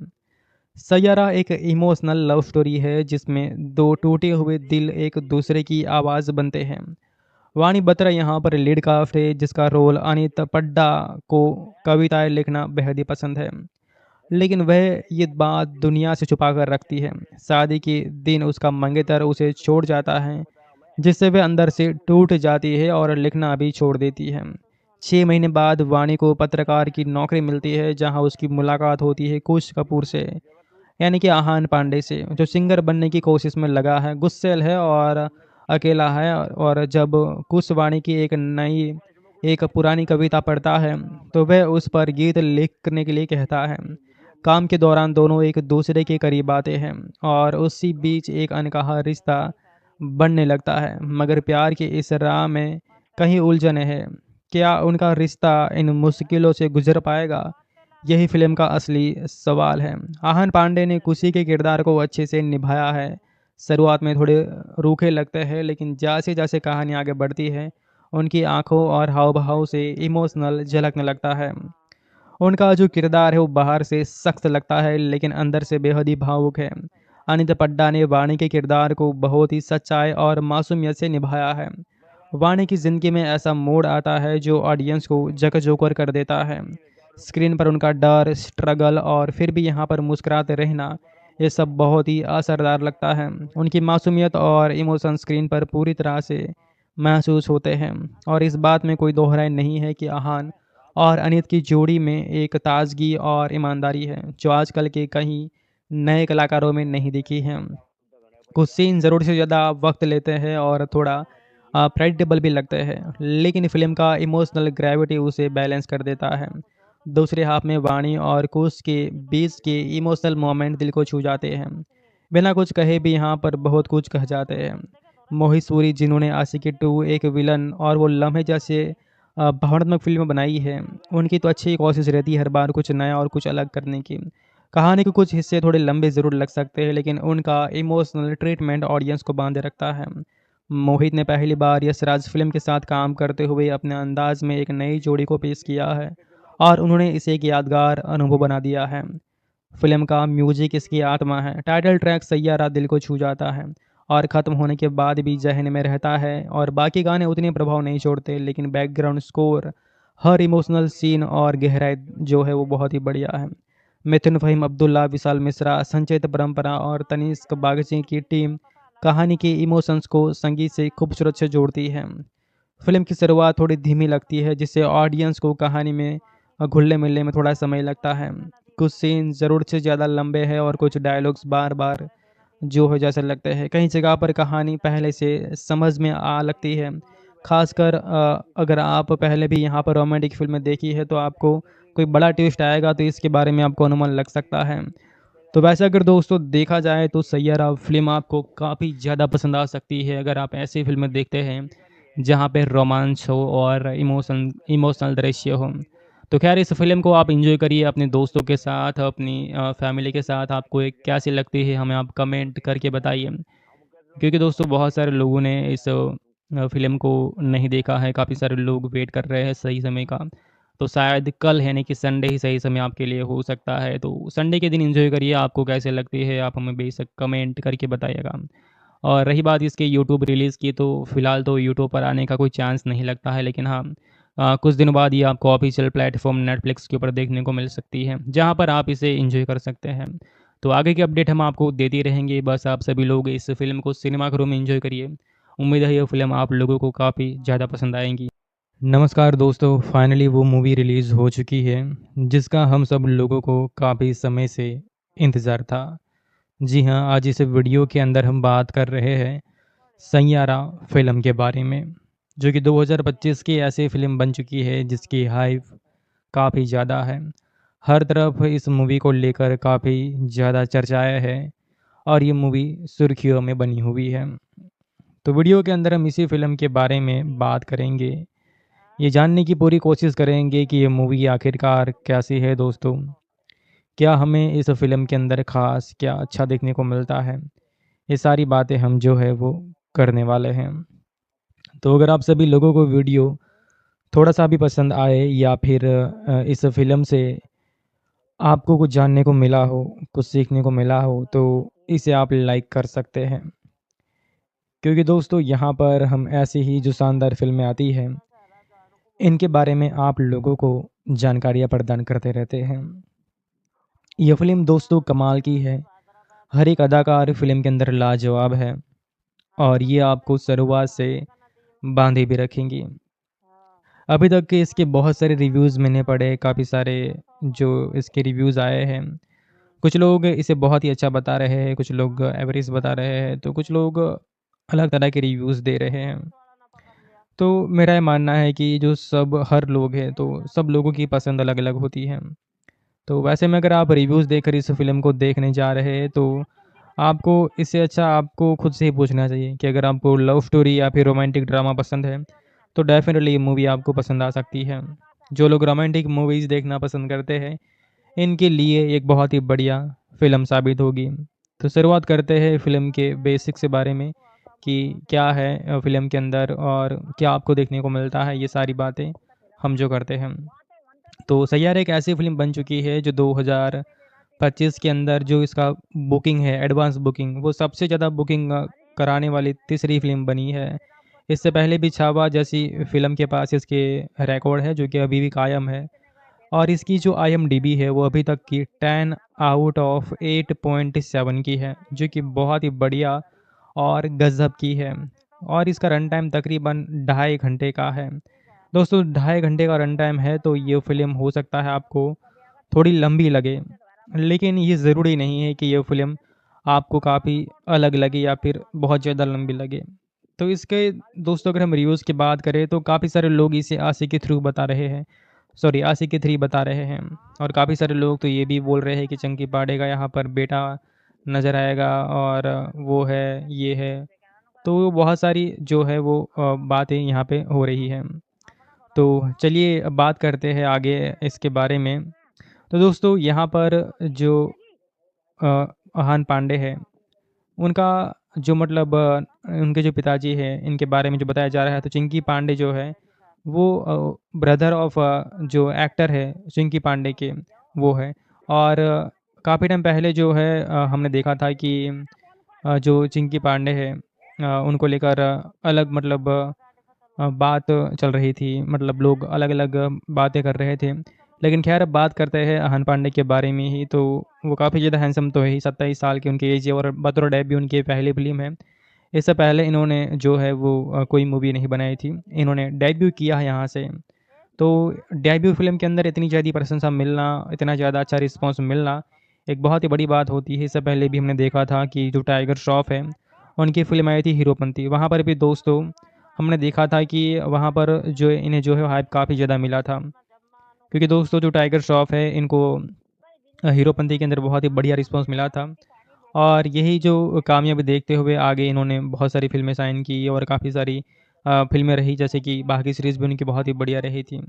सैयारा एक इमोशनल लव स्टोरी है जिसमें 2 टूटे हुए दिल एक दूसरे की आवाज़ बनते हैं। वाणी बत्रा यहाँ पर लीड कास्ट है जिसका रोल अनित पड्डा को कविताएं लिखना बेहद ही पसंद है, लेकिन वह ये बात दुनिया से छुपा कर रखती है। शादी के दिन उसका मंगेतर उसे छोड़ जाता है, जिससे वह अंदर से टूट जाती है और लिखना भी छोड़ देती है। 6 महीने बाद वाणी को पत्रकार की नौकरी मिलती है जहां उसकी मुलाकात होती है कुश कपूर से, यानी कि आहान पांडे से, जो सिंगर बनने की कोशिश में लगा है, गुस्सैल है और अकेला है। और जब कुश वाणी की एक पुरानी कविता पढ़ता है तो वह उस पर गीत लिखने के लिए कहता है। काम के दौरान दोनों एक दूसरे के करीब आते हैं और उसी बीच एक अनकहा रिश्ता बनने लगता है, मगर प्यार की इस राह में कहीं उलझने हैं। क्या उनका रिश्ता इन मुश्किलों से गुजर पाएगा? यही फिल्म का असली सवाल है। आहान पांडे ने खुशी के किरदार को अच्छे से निभाया है। शुरुआत में थोड़े रूखे लगते हैं, लेकिन जैसे जैसे कहानी आगे बढ़ती है उनकी आंखों और हाव भाव से इमोशनल झलकने लगता है। उनका जो किरदार है वो बाहर से सख्त लगता है लेकिन अंदर से बेहद ही भावुक है। अनित पड्डा ने वाणी के किरदार को बहुत ही सच्चाई और मासूमियत से निभाया है। वाणी की ज़िंदगी में ऐसा मोड़ आता है जो ऑडियंस को झकझोर कर देता है। स्क्रीन पर उनका डर, स्ट्रगल और फिर भी यहाँ पर मुस्कुराते रहना, ये सब बहुत ही असरदार लगता है। उनकी मासूमियत और इमोशन स्क्रीन पर पूरी तरह से महसूस होते हैं और इस बात में कोई दोहराई नहीं है कि आहान और अनित की जोड़ी में एक ताजगी और ईमानदारी है जो आजकल के कहीं नए कलाकारों में नहीं दिखी है। कुछ सीन ज़रूर से ज़्यादा वक्त लेते हैं और थोड़ा प्रेडिक्टेबल भी लगते हैं, लेकिन फिल्म का इमोशनल ग्रेविटी उसे बैलेंस कर देता है। दूसरे हाफ में वाणी और कुश के बीच के इमोशनल मोमेंट दिल को छू जाते हैं। बिना कुछ कहे भी यहाँ पर बहुत कुछ कह जाते हैं। मोहित सूरी जिन्होंने आशिकी 2, एक विलन और वो लम्हे जैसे भावनात्मक फिल्म बनाई है, उनकी तो अच्छी कोशिश रहती है हर बार कुछ नया और कुछ अलग करने की। कहानी के कुछ हिस्से थोड़े लंबे ज़रूर लग सकते हैं, लेकिन उनका इमोशनल ट्रीटमेंट ऑडियंस को बांधे रखता है। मोहित ने पहली बार यश राज फिल्म के साथ काम करते हुए अपने अंदाज में एक नई जोड़ी को पेश किया है और उन्होंने इसे एक यादगार अनुभव बना दिया है। फिल्म का म्यूजिक इसकी आत्मा है। टाइटल ट्रैक सैयारा दिल को छू जाता है और ख़त्म होने के बाद भी जहन में रहता है, और बाकी गाने उतने प्रभाव नहीं छोड़ते, लेकिन बैकग्राउंड स्कोर, हर इमोशनल सीन और गहराई जो है वो बहुत ही बढ़िया है। मिथुन फ़हीम अब्दुल्ला, विशाल मिश्रा, संचित परंपरा और तनिष्क बागची की टीम कहानी के इमोशंस को संगीत से खूबसूरत से जोड़ती है। फिल्म की शुरुआत थोड़ी धीमी लगती है जिससे ऑडियंस को कहानी में घुलने मिलने में थोड़ा समय लगता है। कुछ सीन ज़रूरत से ज़्यादा लंबे हैं और कुछ डायलॉग्स बार बार जो है जैसे लगते हैं। कई जगह पर कहानी पहले से समझ में आ लगती है, खासकर अगर आप पहले भी यहाँ पर रोमांटिक फिल्में देखी है तो आपको कोई बड़ा ट्विस्ट आएगा तो इसके बारे में आपको अनुमान लग सकता है। तो वैसे अगर दोस्तों देखा जाए तो सैयारा फिल्म आपको काफ़ी ज़्यादा पसंद आ सकती है अगर आप ऐसी फिल्में देखते हैं जहाँ पे रोमांच हो और इमोशनल दृश्य हो। तो खैर इस फिल्म को आप एंजॉय करिए अपने दोस्तों के साथ, अपनी फैमिली के साथ। आपको एक कैसी लगती है हमें आप कमेंट करके बताइए, क्योंकि दोस्तों बहुत सारे लोगों ने इस फिल्म को नहीं देखा है। काफ़ी सारे लोग वेट कर रहे हैं सही समय का, तो शायद कल यानी कि संडे ही सही समय आपके लिए हो सकता है। तो संडे के दिन एंजॉय करिए। आपको कैसे लगती है आप हमें बेशक कमेंट करके बताइएगा। और रही बात इसके यूट्यूब रिलीज़ की, तो फ़िलहाल तो यूट्यूब पर आने का कोई चांस नहीं लगता है, लेकिन हाँ कुछ दिनों बाद ये आपको ऑफिशियल प्लेटफॉर्म नेटफ्लिक्स के ऊपर देखने को मिल सकती है, जहाँ पर आप इसे एंजॉय कर सकते हैं। तो आगे की अपडेट हम आपको देते रहेंगे। बस आप सभी लोग इस फिल्म को सिनेमा घरों में एंजॉय करिए उम्मीद है यह फिल्म आप लोगों को काफ़ी ज़्यादा पसंद आएगी। नमस्कार दोस्तों, फाइनली वो मूवी रिलीज़ हो चुकी है जिसका हम सब लोगों को काफ़ी समय से इंतज़ार था। जी हाँ, आज इस वीडियो के अंदर हम बात कर रहे हैं सैयारा फिल्म के बारे में, जो कि 2025 की ऐसी फिल्म बन चुकी है जिसकी हाइप काफ़ी ज़्यादा है। हर तरफ इस मूवी को लेकर काफ़ी ज़्यादा चर्चाएं हैं और ये मूवी सुर्खियों में बनी हुई है। तो वीडियो के अंदर हम इसी फिल्म के बारे में बात करेंगे, ये जानने की पूरी कोशिश करेंगे कि ये मूवी आखिरकार कैसी है दोस्तों, क्या हमें इस फिल्म के अंदर ख़ास क्या अच्छा देखने को मिलता है। ये सारी बातें हम जो है वो करने वाले हैं। तो अगर आप सभी लोगों को वीडियो थोड़ा सा भी पसंद आए या फिर इस फिल्म से आपको कुछ जानने को मिला हो, कुछ सीखने को मिला हो, तो इसे आप लाइक कर सकते हैं, क्योंकि दोस्तों यहाँ पर हम ऐसी ही जो शानदार फिल्में आती हैं इनके बारे में आप लोगों को जानकारियाँ प्रदान करते रहते हैं। यह फिल्म दोस्तों कमाल की है, हर एक अदाकार फिल्म के अंदर लाजवाब है और ये आपको शुरुआत से बांधे भी रखेंगी। अभी तक के इसके बहुत सारे रिव्यूज़ मैंने पढ़े, काफ़ी सारे जो इसके रिव्यूज़ आए हैं। कुछ लोग इसे बहुत ही अच्छा बता रहे हैं, कुछ लोग एवरेज बता रहे हैं, तो कुछ लोग अलग तरह के रिव्यूज़ दे रहे हैं। तो मेरा ये मानना है कि जो सब हर लोग हैं तो सब लोगों की पसंद अलग अलग होती है। तो वैसे में अगर आप रिव्यूज़ देखकर इस फिल्म को देखने जा रहे हैं तो आपको इससे अच्छा आपको खुद से ही पूछना चाहिए कि अगर आपको लव स्टोरी या फिर रोमांटिक ड्रामा पसंद है तो डेफिनेटली ये मूवी आपको पसंद आ सकती है। जो लोग रोमांटिक मूवीज़ देखना पसंद करते हैं इनके लिए एक बहुत ही बढ़िया फिल्म साबित होगी। तो शुरुआत करते हैं फिल्म के बेसिक से बारे में कि क्या है फिल्म के अंदर और क्या आपको देखने को मिलता है, ये सारी बातें हम जो करते हैं। तो सैयारा एक ऐसी फिल्म बन चुकी है जो 2025 के अंदर जो इसका बुकिंग है, एडवांस बुकिंग, वो सबसे ज़्यादा बुकिंग कराने वाली तीसरी फिल्म बनी है। इससे पहले भी छावा जैसी फिल्म के पास इसके रिकॉर्ड है जो कि अभी भी कायम है और इसकी जो IMDb है वो अभी तक की 10 आउट ऑफ 8.7 की है, जो कि बहुत ही बढ़िया और गज़ब की है। और इसका रन टाइम तकरीबन 2.5 घंटे का है। दोस्तों 2.5 घंटे का रन टाइम है तो ये फिल्म हो सकता है आपको थोड़ी लंबी लगे, लेकिन ये ज़रूरी नहीं है कि ये फिल्म आपको काफ़ी अलग लगे या फिर बहुत ज़्यादा लंबी लगे। तो इसके दोस्तों अगर हम रिव्यूज़ की बात करें तो काफ़ी सारे लोग इसे आशिकी 3 बता रहे हैं, सॉरी आशिकी 3 बता रहे हैं, और काफ़ी सारे लोग तो ये भी बोल रहे हैं कि चंकी पांडे का यहाँ पर बेटा नज़र आएगा और वो है, ये है। तो बहुत सारी जो है वो बातें यहाँ पे हो रही हैं। तो चलिए अब बात करते हैं आगे इसके बारे में। तो दोस्तों यहाँ पर जो अहान पांडे है उनका जो मतलब उनके जो पिताजी हैं इनके बारे में जो बताया जा रहा है, तो चिंकी पांडे जो है वो ब्रदर ऑफ जो एक्टर है चिंकी पांडे के, वो है। और काफ़ी टाइम पहले जो है हमने देखा था कि जो चिंकी पांडे है उनको लेकर अलग मतलब बात चल रही थी, मतलब लोग अलग अलग बातें कर रहे थे। लेकिन खैर अब बात करते हैं अहान पांडे के बारे में ही। तो वो काफ़ी ज़्यादा हैंडसम तो है ही, 27 साल की उनकी एज है और बतौर डेब्यू उनकी पहली फिल्म है। इससे पहले इन्होंने जो है वो कोई मूवी नहीं बनाई थी, इन्होंने डेब्यू किया है यहाँ से। तो डेब्यू फिल्म के अंदर इतनी ज़्यादा प्रशंसा मिलना, इतना ज़्यादा अच्छा रिस्पॉन्स मिलना एक बहुत ही बड़ी बात होती है। इससे पहले भी हमने देखा था कि जो टाइगर श्रॉफ है उनकी फिल्म आई थी हीरोपंती, वहाँ पर भी दोस्तों हमने देखा था कि वहाँ पर जो इन्हें जो है हाइप काफ़ी ज़्यादा मिला था, क्योंकि दोस्तों जो टाइगर श्रॉफ है इनको हीरोपंती के अंदर बहुत ही बढ़िया रिस्पांस मिला था। और यही जो कामयाबी देखते हुए आगे इन्होंने बहुत सारी फिल्में साइन की और काफ़ी सारी फिल्में रही, जैसे कि बाकी सीरीज़ भी उनकी बहुत ही बढ़िया रही थी।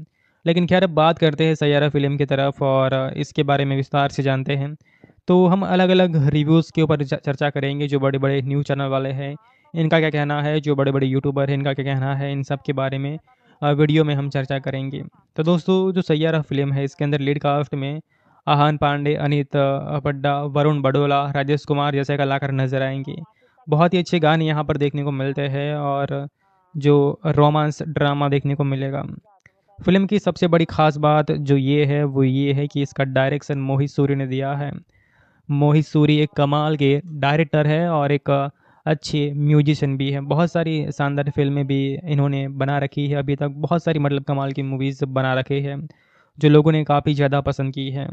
लेकिन खैर अब बात करते हैं सैयारा फिल्म की तरफ और इसके बारे में विस्तार से जानते हैं। तो हम अलग अलग रिव्यूज़ के ऊपर चर्चा करेंगे, जो बड़े बड़े न्यूज़ चैनल वाले हैं इनका क्या कहना है, जो बड़े बड़े यूट्यूबर हैं इनका क्या कहना है, इन सब के बारे में वीडियो में हम चर्चा करेंगे। तो दोस्तों जो सैयारा फिल्म है इसके अंदर लीड कास्ट में आहान पांडे, अनीत पड्डा, वरुण बडोला, राजेश कुमार जैसे कलाकार नजर आएंगे। बहुत ही अच्छे गाने यहाँ पर देखने को मिलते हैं और जो रोमांस ड्रामा देखने को मिलेगा। फिल्म की सबसे बड़ी खास बात जो ये है वो ये है कि इसका डायरेक्शन मोहित सूरी ने दिया है। मोहित सूरी एक कमाल के डायरेक्टर है और एक अच्छे म्यूजिशियन भी हैं। बहुत सारी शानदार फिल्में भी इन्होंने बना रखी है अभी तक, बहुत सारी मतलब कमाल की मूवीज़ बना रखे हैं जो लोगों ने काफ़ी ज़्यादा पसंद की है।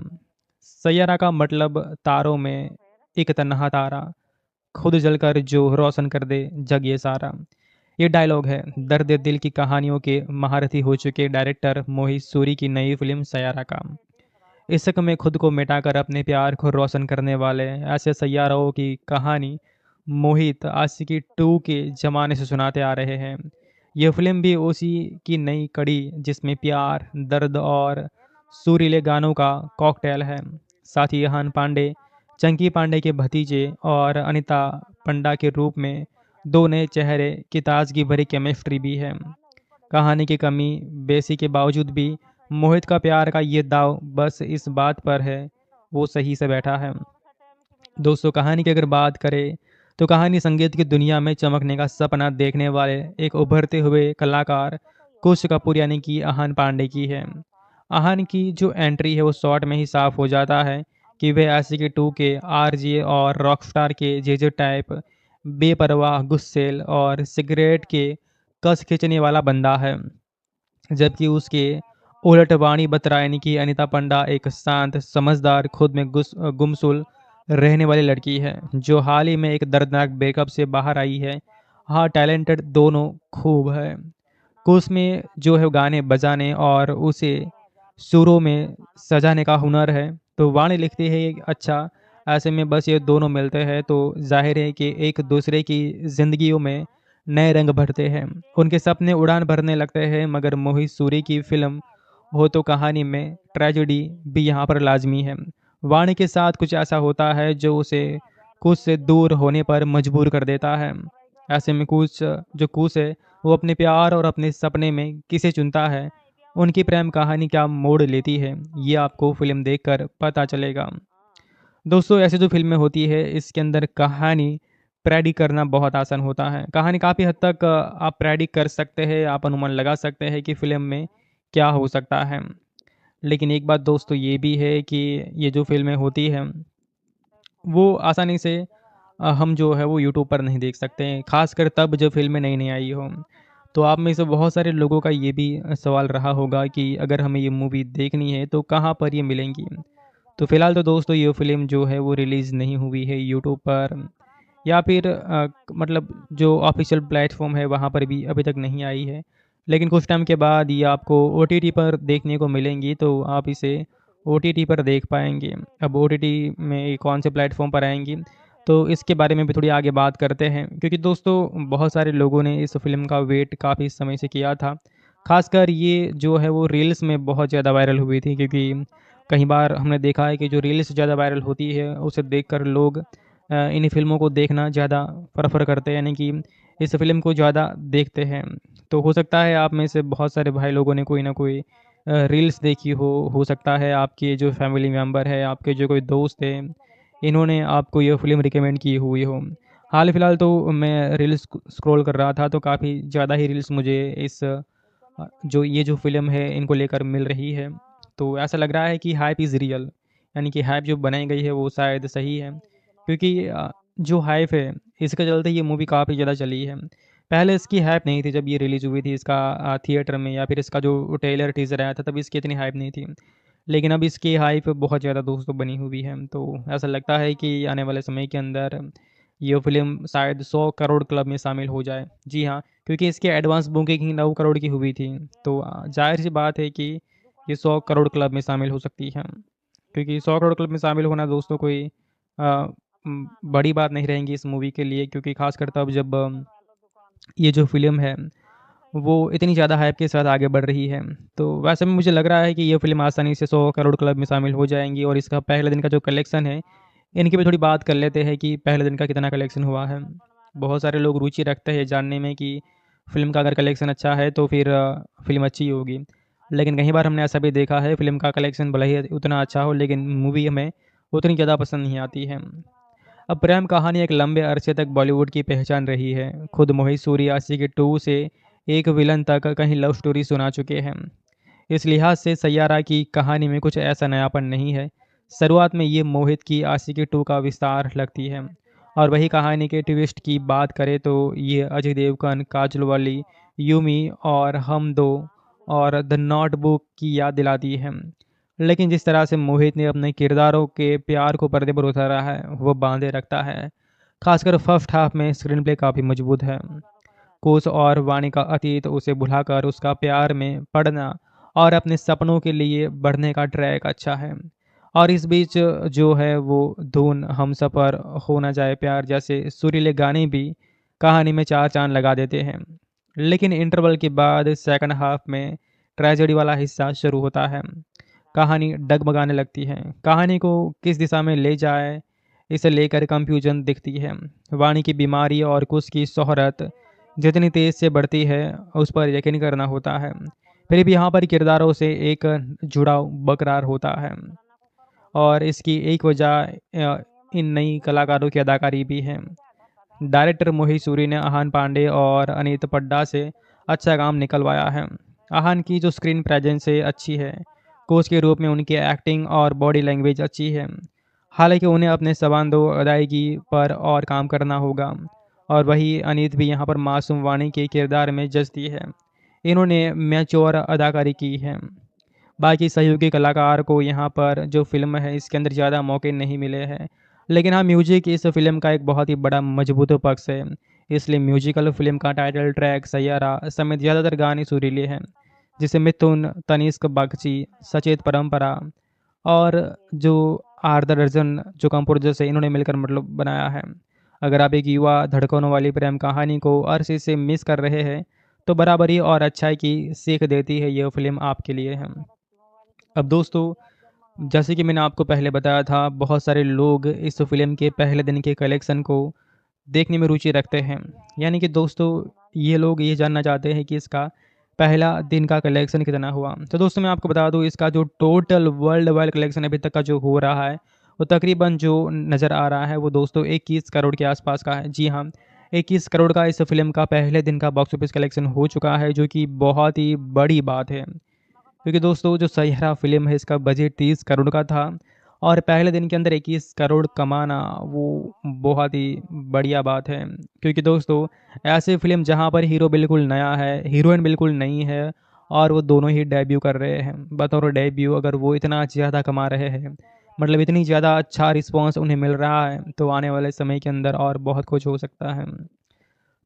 सैयारा का मतलब तारों में एक तन्हा तारा, खुद जलकर जो रोशन कर दे जग ये सारा। ये डायलॉग है दर्द दिल की कहानियों के महारथी हो चुके डायरेक्टर मोहित सूरी की नई फिल्म सैयारा का। इश्क में खुद को मिटाकर अपने प्यार को रोशन करने वाले ऐसे सैयारों की कहानी मोहित आशिकी 2 के ज़माने से सुनाते आ रहे हैं। यह फिल्म भी उसी की नई कड़ी जिसमें प्यार, दर्द और सुरीले गानों का कॉकटेल है। साथ ही यहान पांडे, चंकी पांडे के भतीजे और अनिता पंडा के रूप में दो नए चेहरे की ताजगी भरी केमिस्ट्री भी है। कहानी की कमी बेसी के बावजूद भी मोहित का प्यार का ये दाव बस इस बात पर है वो सही से बैठा है। दोस्तों कहानी की अगर बात करें तो कहानी संगीत की दुनिया में चमकने का सपना देखने वाले एक उभरते हुए कलाकार कुश कपूर यानी कि आहान पांडे की है। आहान की जो एंट्री है वो शॉर्ट में ही साफ हो जाता है कि वे आशिकी 2 के आरजे और रॉकस्टार के जे टाइप बेपरवाह, गुस्सेल और सिगरेट के कस खींचने वाला बंदा है। जबकि उसके उलट वाणी बतरायनी की अनीता पंडा एक शांत, समझदार, खुद में गुमसुल रहने वाली लड़की है जो हाल ही में एक दर्दनाक ब्रेकअप से बाहर आई है। हाँ, टैलेंटेड दोनों खूब है। कुछ में जो है गाने बजाने और उसे सुरों में सजाने का हुनर है, तो वाणी लिखती है अच्छा। ऐसे में बस ये दोनों मिलते हैं तो जाहिर है कि एक दूसरे की जिंदगियों में नए रंग भरते हैं, उनके सपने उड़ान भरने लगते हैं। मगर मोहित सूरी की फिल्म हो तो कहानी में ट्रेजेडी भी यहाँ पर लाजमी है। वाणी के साथ कुछ ऐसा होता है जो उसे कुछ से दूर होने पर मजबूर कर देता है। ऐसे में कुछ है वो अपने प्यार और अपने सपने में किसे चुनता है, उनकी प्रेम कहानी क्या मोड़ लेती है, ये आपको फिल्म देखकर पता चलेगा। दोस्तों ऐसे जो फिल्में होती है इसके अंदर कहानी प्रेडिक्ट करना बहुत आसान होता है। कहानी काफ़ी हद तक आप प्रेडिक्ट कर सकते हैं, आप अनुमान लगा सकते हैं कि फिल्म में क्या हो सकता है। लेकिन एक बात दोस्तों ये भी है कि ये जो फिल्में होती हैं वो आसानी से हम जो है वो यूट्यूब पर नहीं देख सकते हैं, खासकर तब जब फिल्में नई नई आई हो। तो आप में से बहुत सारे लोगों का ये भी सवाल रहा होगा कि अगर हमें ये मूवी देखनी है तो कहाँ पर ये मिलेंगी। तो फिलहाल तो दोस्तों ये फिल्म जो है वो रिलीज़ नहीं हुई है यूट्यूब पर, या फिर मतलब जो ऑफिशियल प्लेटफॉर्म है वहाँ पर भी अभी तक नहीं आई है। लेकिन कुछ टाइम के बाद ये आपको OTT पर देखने को मिलेंगी, तो आप इसे OTT पर देख पाएंगे। अब OTT में ये कौन से प्लेटफॉर्म पर आएंगी तो इसके बारे में भी थोड़ी आगे बात करते हैं, क्योंकि दोस्तों बहुत सारे लोगों ने इस फिल्म का वेट काफ़ी समय से किया था। खासकर ये जो है वो रील्स में बहुत ज़्यादा वायरल हुई थी, क्योंकि कई बार हमने देखा है कि जो रील्स ज़्यादा वायरल होती है उसे देखकर लोग इन फिल्मों को देखना ज़्यादा प्रेफर करते हैं, यानी कि इस फिल्म को ज़्यादा देखते हैं। तो हो सकता है आप में से बहुत सारे भाई लोगों ने कोई ना कोई रील्स देखी हो सकता है आपके जो फैमिली मेम्बर है, आपके जो कोई दोस्त है, इन्होंने आपको ये फिल्म रिकमेंड की हुई हो। हाल फिलहाल तो मैं रील्स स्क्रॉल कर रहा था तो काफ़ी ज़्यादा ही रील्स मुझे इस जो ये जो फिल्म है इनको लेकर मिल रही है। तो ऐसा लग रहा है कि हाइप इज़ रियल, यानी कि हाइप जो बनाई गई है वो शायद सही है, क्योंकि जो हाइप है इसके चलते ये मूवी काफ़ी ज़्यादा चली है। पहले इसकी हाइप नहीं थी जब ये रिलीज़ हुई थी, इसका थिएटर में या फिर इसका जो ट्रेलर टीज़र आया था तब इसकी इतनी हाइप नहीं थी। लेकिन अब इसकी हाइप बहुत ज़्यादा दोस्तों बनी हुई है। तो ऐसा लगता है कि आने वाले समय के अंदर ये फिल्म शायद 100 करोड़ क्लब में शामिल हो जाए। जी हाँ, क्योंकि इसकी एडवांस बुकिंग ही 9 करोड़ की हुई थी। तो जाहिर सी बात है कि ये 100 करोड़ क्लब में शामिल हो सकती है, क्योंकि 100 करोड़ क्लब में शामिल होना दोस्तों कोई बड़ी बात नहीं रहेंगी इस मूवी के लिए, क्योंकि खासकर तब जब ये जो फिल्म है वो इतनी ज़्यादा हाइप के साथ आगे बढ़ रही है। तो वैसे में मुझे लग रहा है कि ये फिल्म आसानी से 100 करोड़ क्लब में शामिल हो जाएंगी। और इसका पहले दिन का जो कलेक्शन है इनकी भी थोड़ी बात कर लेते हैं कि पहले दिन का कितना कलेक्शन हुआ है। बहुत सारे लोग रुचि रखते हैं जानने में कि फ़िल्म का अगर कलेक्शन अच्छा है तो फिर फिल्म अच्छी होगी। लेकिन कई बार हमने ऐसा भी देखा है फिल्म का कलेक्शन भले ही उतना अच्छा हो लेकिन मूवी हमें उतनी ज़्यादा पसंद नहीं आती है। अब प्रेम कहानी एक लंबे अरसे तक बॉलीवुड की पहचान रही है। खुद मोहित सूरी आशिकी 2 से एक विलन तक कहीं लव स्टोरी सुना चुके हैं। इस लिहाज से सैयारा की कहानी में कुछ ऐसा नयापन नहीं है। शुरुआत में ये मोहित की आशिकी 2 का विस्तार लगती है और वही कहानी के ट्विस्ट की बात करें तो ये अजय देवगन, काजोल वाली, यूमी और हम दो और द नोटबुक की याद दिलाती है। लेकिन जिस तरह से मोहित ने अपने किरदारों के प्यार को पर्दे पर उतारा है वो बांधे रखता है। खासकर फर्स्ट हाफ में स्क्रीन प्ले काफ़ी मजबूत है। कुश और वाणी का अतीत उसे भुलाकर उसका प्यार में पड़ना और अपने सपनों के लिए बढ़ने का ट्रैक अच्छा है। और इस बीच जो है वो धुन, हम सफ़र, हो ना जाए प्यार जैसे सुरीले गाने भी कहानी में चार चांद लगा देते हैं। लेकिन इंटरवल के बाद सेकंड हाफ में ट्रेजेडी वाला हिस्सा शुरू होता है। कहानी डगमगाने लगती है। कहानी को किस दिशा में ले जाए इसे लेकर कंफ्यूजन दिखती है। वाणी की बीमारी और कुश की शोहरत जितनी तेज से बढ़ती है उस पर यकीन करना होता है। फिर भी यहाँ पर किरदारों से एक जुड़ाव बरकरार होता है और इसकी एक वजह इन नई कलाकारों की अदाकारी भी है। डायरेक्टर मोहित सूरी ने आहान पांडे और अनीत पड्डा से अच्छा काम निकलवाया है। आहान की जो स्क्रीन प्रेजेंस है अच्छी है। कोच के रूप में उनकी एक्टिंग और बॉडी लैंग्वेज अच्छी है। हालांकि उन्हें अपने संवादों अदायगी पर और काम करना होगा। और वही अनीत भी यहाँ पर मासूम वाणी के किरदार में जचती है। इन्होंने मैच्योर अदाकारी की है। बाकी सहयोगी कलाकार को यहाँ पर जो फिल्म है इसके अंदर ज़्यादा मौके नहीं मिले हैं। लेकिन हाँ, म्यूजिक इस फिल्म का एक बहुत ही बड़ा मजबूत पक्ष है। इसलिए म्यूजिकल फिल्म का टाइटल ट्रैक सैयारा समेत ज़्यादातर गाने सुरीले हैं, जिसे मिथुन, तनिष्क बागची, सचेत परंपरा और जो आर्दर अर्जन जो कंपोजर्स है इन्होंने मिलकर मतलब बनाया है। अगर आप एक युवा धड़कनों वाली प्रेम कहानी को अरसे से मिस कर रहे हैं तो बराबरी और अच्छाई की सीख देती है ये फिल्म आपके लिए है। अब दोस्तों, जैसे कि मैंने आपको पहले बताया था, बहुत सारे लोग इस फिल्म के पहले दिन के कलेक्शन को देखने में रुचि रखते हैं। यानी कि दोस्तों, ये लोग ये जानना चाहते हैं कि इसका पहला दिन का कलेक्शन कितना हुआ। तो दोस्तों मैं आपको बता दूं, इसका जो टोटल वर्ल्ड वाइड कलेक्शन अभी तक का जो हो रहा है वो तकरीबन जो नज़र आ रहा है वो दोस्तों 21 करोड़ के आसपास का है। जी हाँ, 21 करोड़ का इस फिल्म का पहले दिन का बॉक्स ऑफिस कलेक्शन हो चुका है, जो कि बहुत ही बड़ी बात है। क्योंकि दोस्तों जो सैयारा फिल्म है इसका बजट 30 करोड़ का था और पहले दिन के अंदर 21 करोड़ कमाना वो बहुत ही बढ़िया बात है। क्योंकि दोस्तों ऐसे फिल्म जहां पर हीरो बिल्कुल नया है, हीरोइन बिल्कुल नई है और वो दोनों ही डेब्यू कर रहे हैं, बतौर डेब्यू अगर वो इतना ज़्यादा कमा रहे हैं, मतलब इतनी ज़्यादा अच्छा रिस्पॉन्स उन्हें मिल रहा है, तो आने वाले समय के अंदर और बहुत कुछ हो सकता है।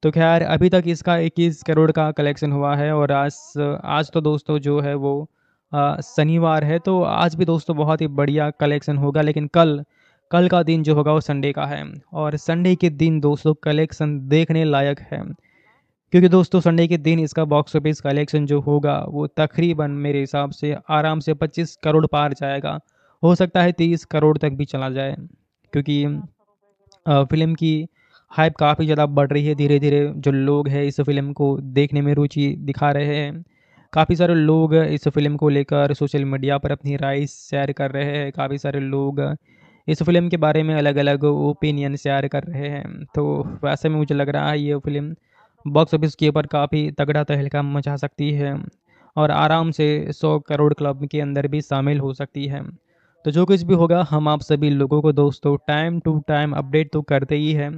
तो खैर अभी तक इसका 21 करोड़ का कलेक्शन हुआ है और आज तो दोस्तों जो है वो शनिवार है, तो आज भी दोस्तों बहुत ही बढ़िया कलेक्शन होगा। लेकिन कल कल का दिन जो होगा वो संडे का है और संडे के दिन दोस्तों कलेक्शन देखने लायक है। क्योंकि दोस्तों संडे के दिन इसका बॉक्स ऑफिस कलेक्शन जो होगा वो तकरीबन मेरे हिसाब से आराम से 25 करोड़ पार जाएगा। हो सकता है 30 करोड़ तक भी चला जाए, क्योंकि फिल्म की हाइप काफ़ी ज़्यादा बढ़ रही है। धीरे धीरे जो लोग हैं इस फिल्म को देखने में रुचि दिखा रहे हैं। काफ़ी सारे लोग इस फिल्म को लेकर सोशल मीडिया पर अपनी राय शेयर कर रहे हैं। काफ़ी सारे लोग इस फिल्म के बारे में अलग अलग ओपिनियन शेयर कर रहे हैं। तो वैसे में मुझे लग रहा है ये फिल्म बॉक्स ऑफिस के ऊपर काफ़ी तगड़ा तहलका मचा सकती है और आराम से 100 करोड़ क्लब के अंदर भी शामिल हो सकती है। तो जो कुछ भी होगा हम आप सभी लोगों को दोस्तों टाइम टू टाइम अपडेट तो करते ही हैं।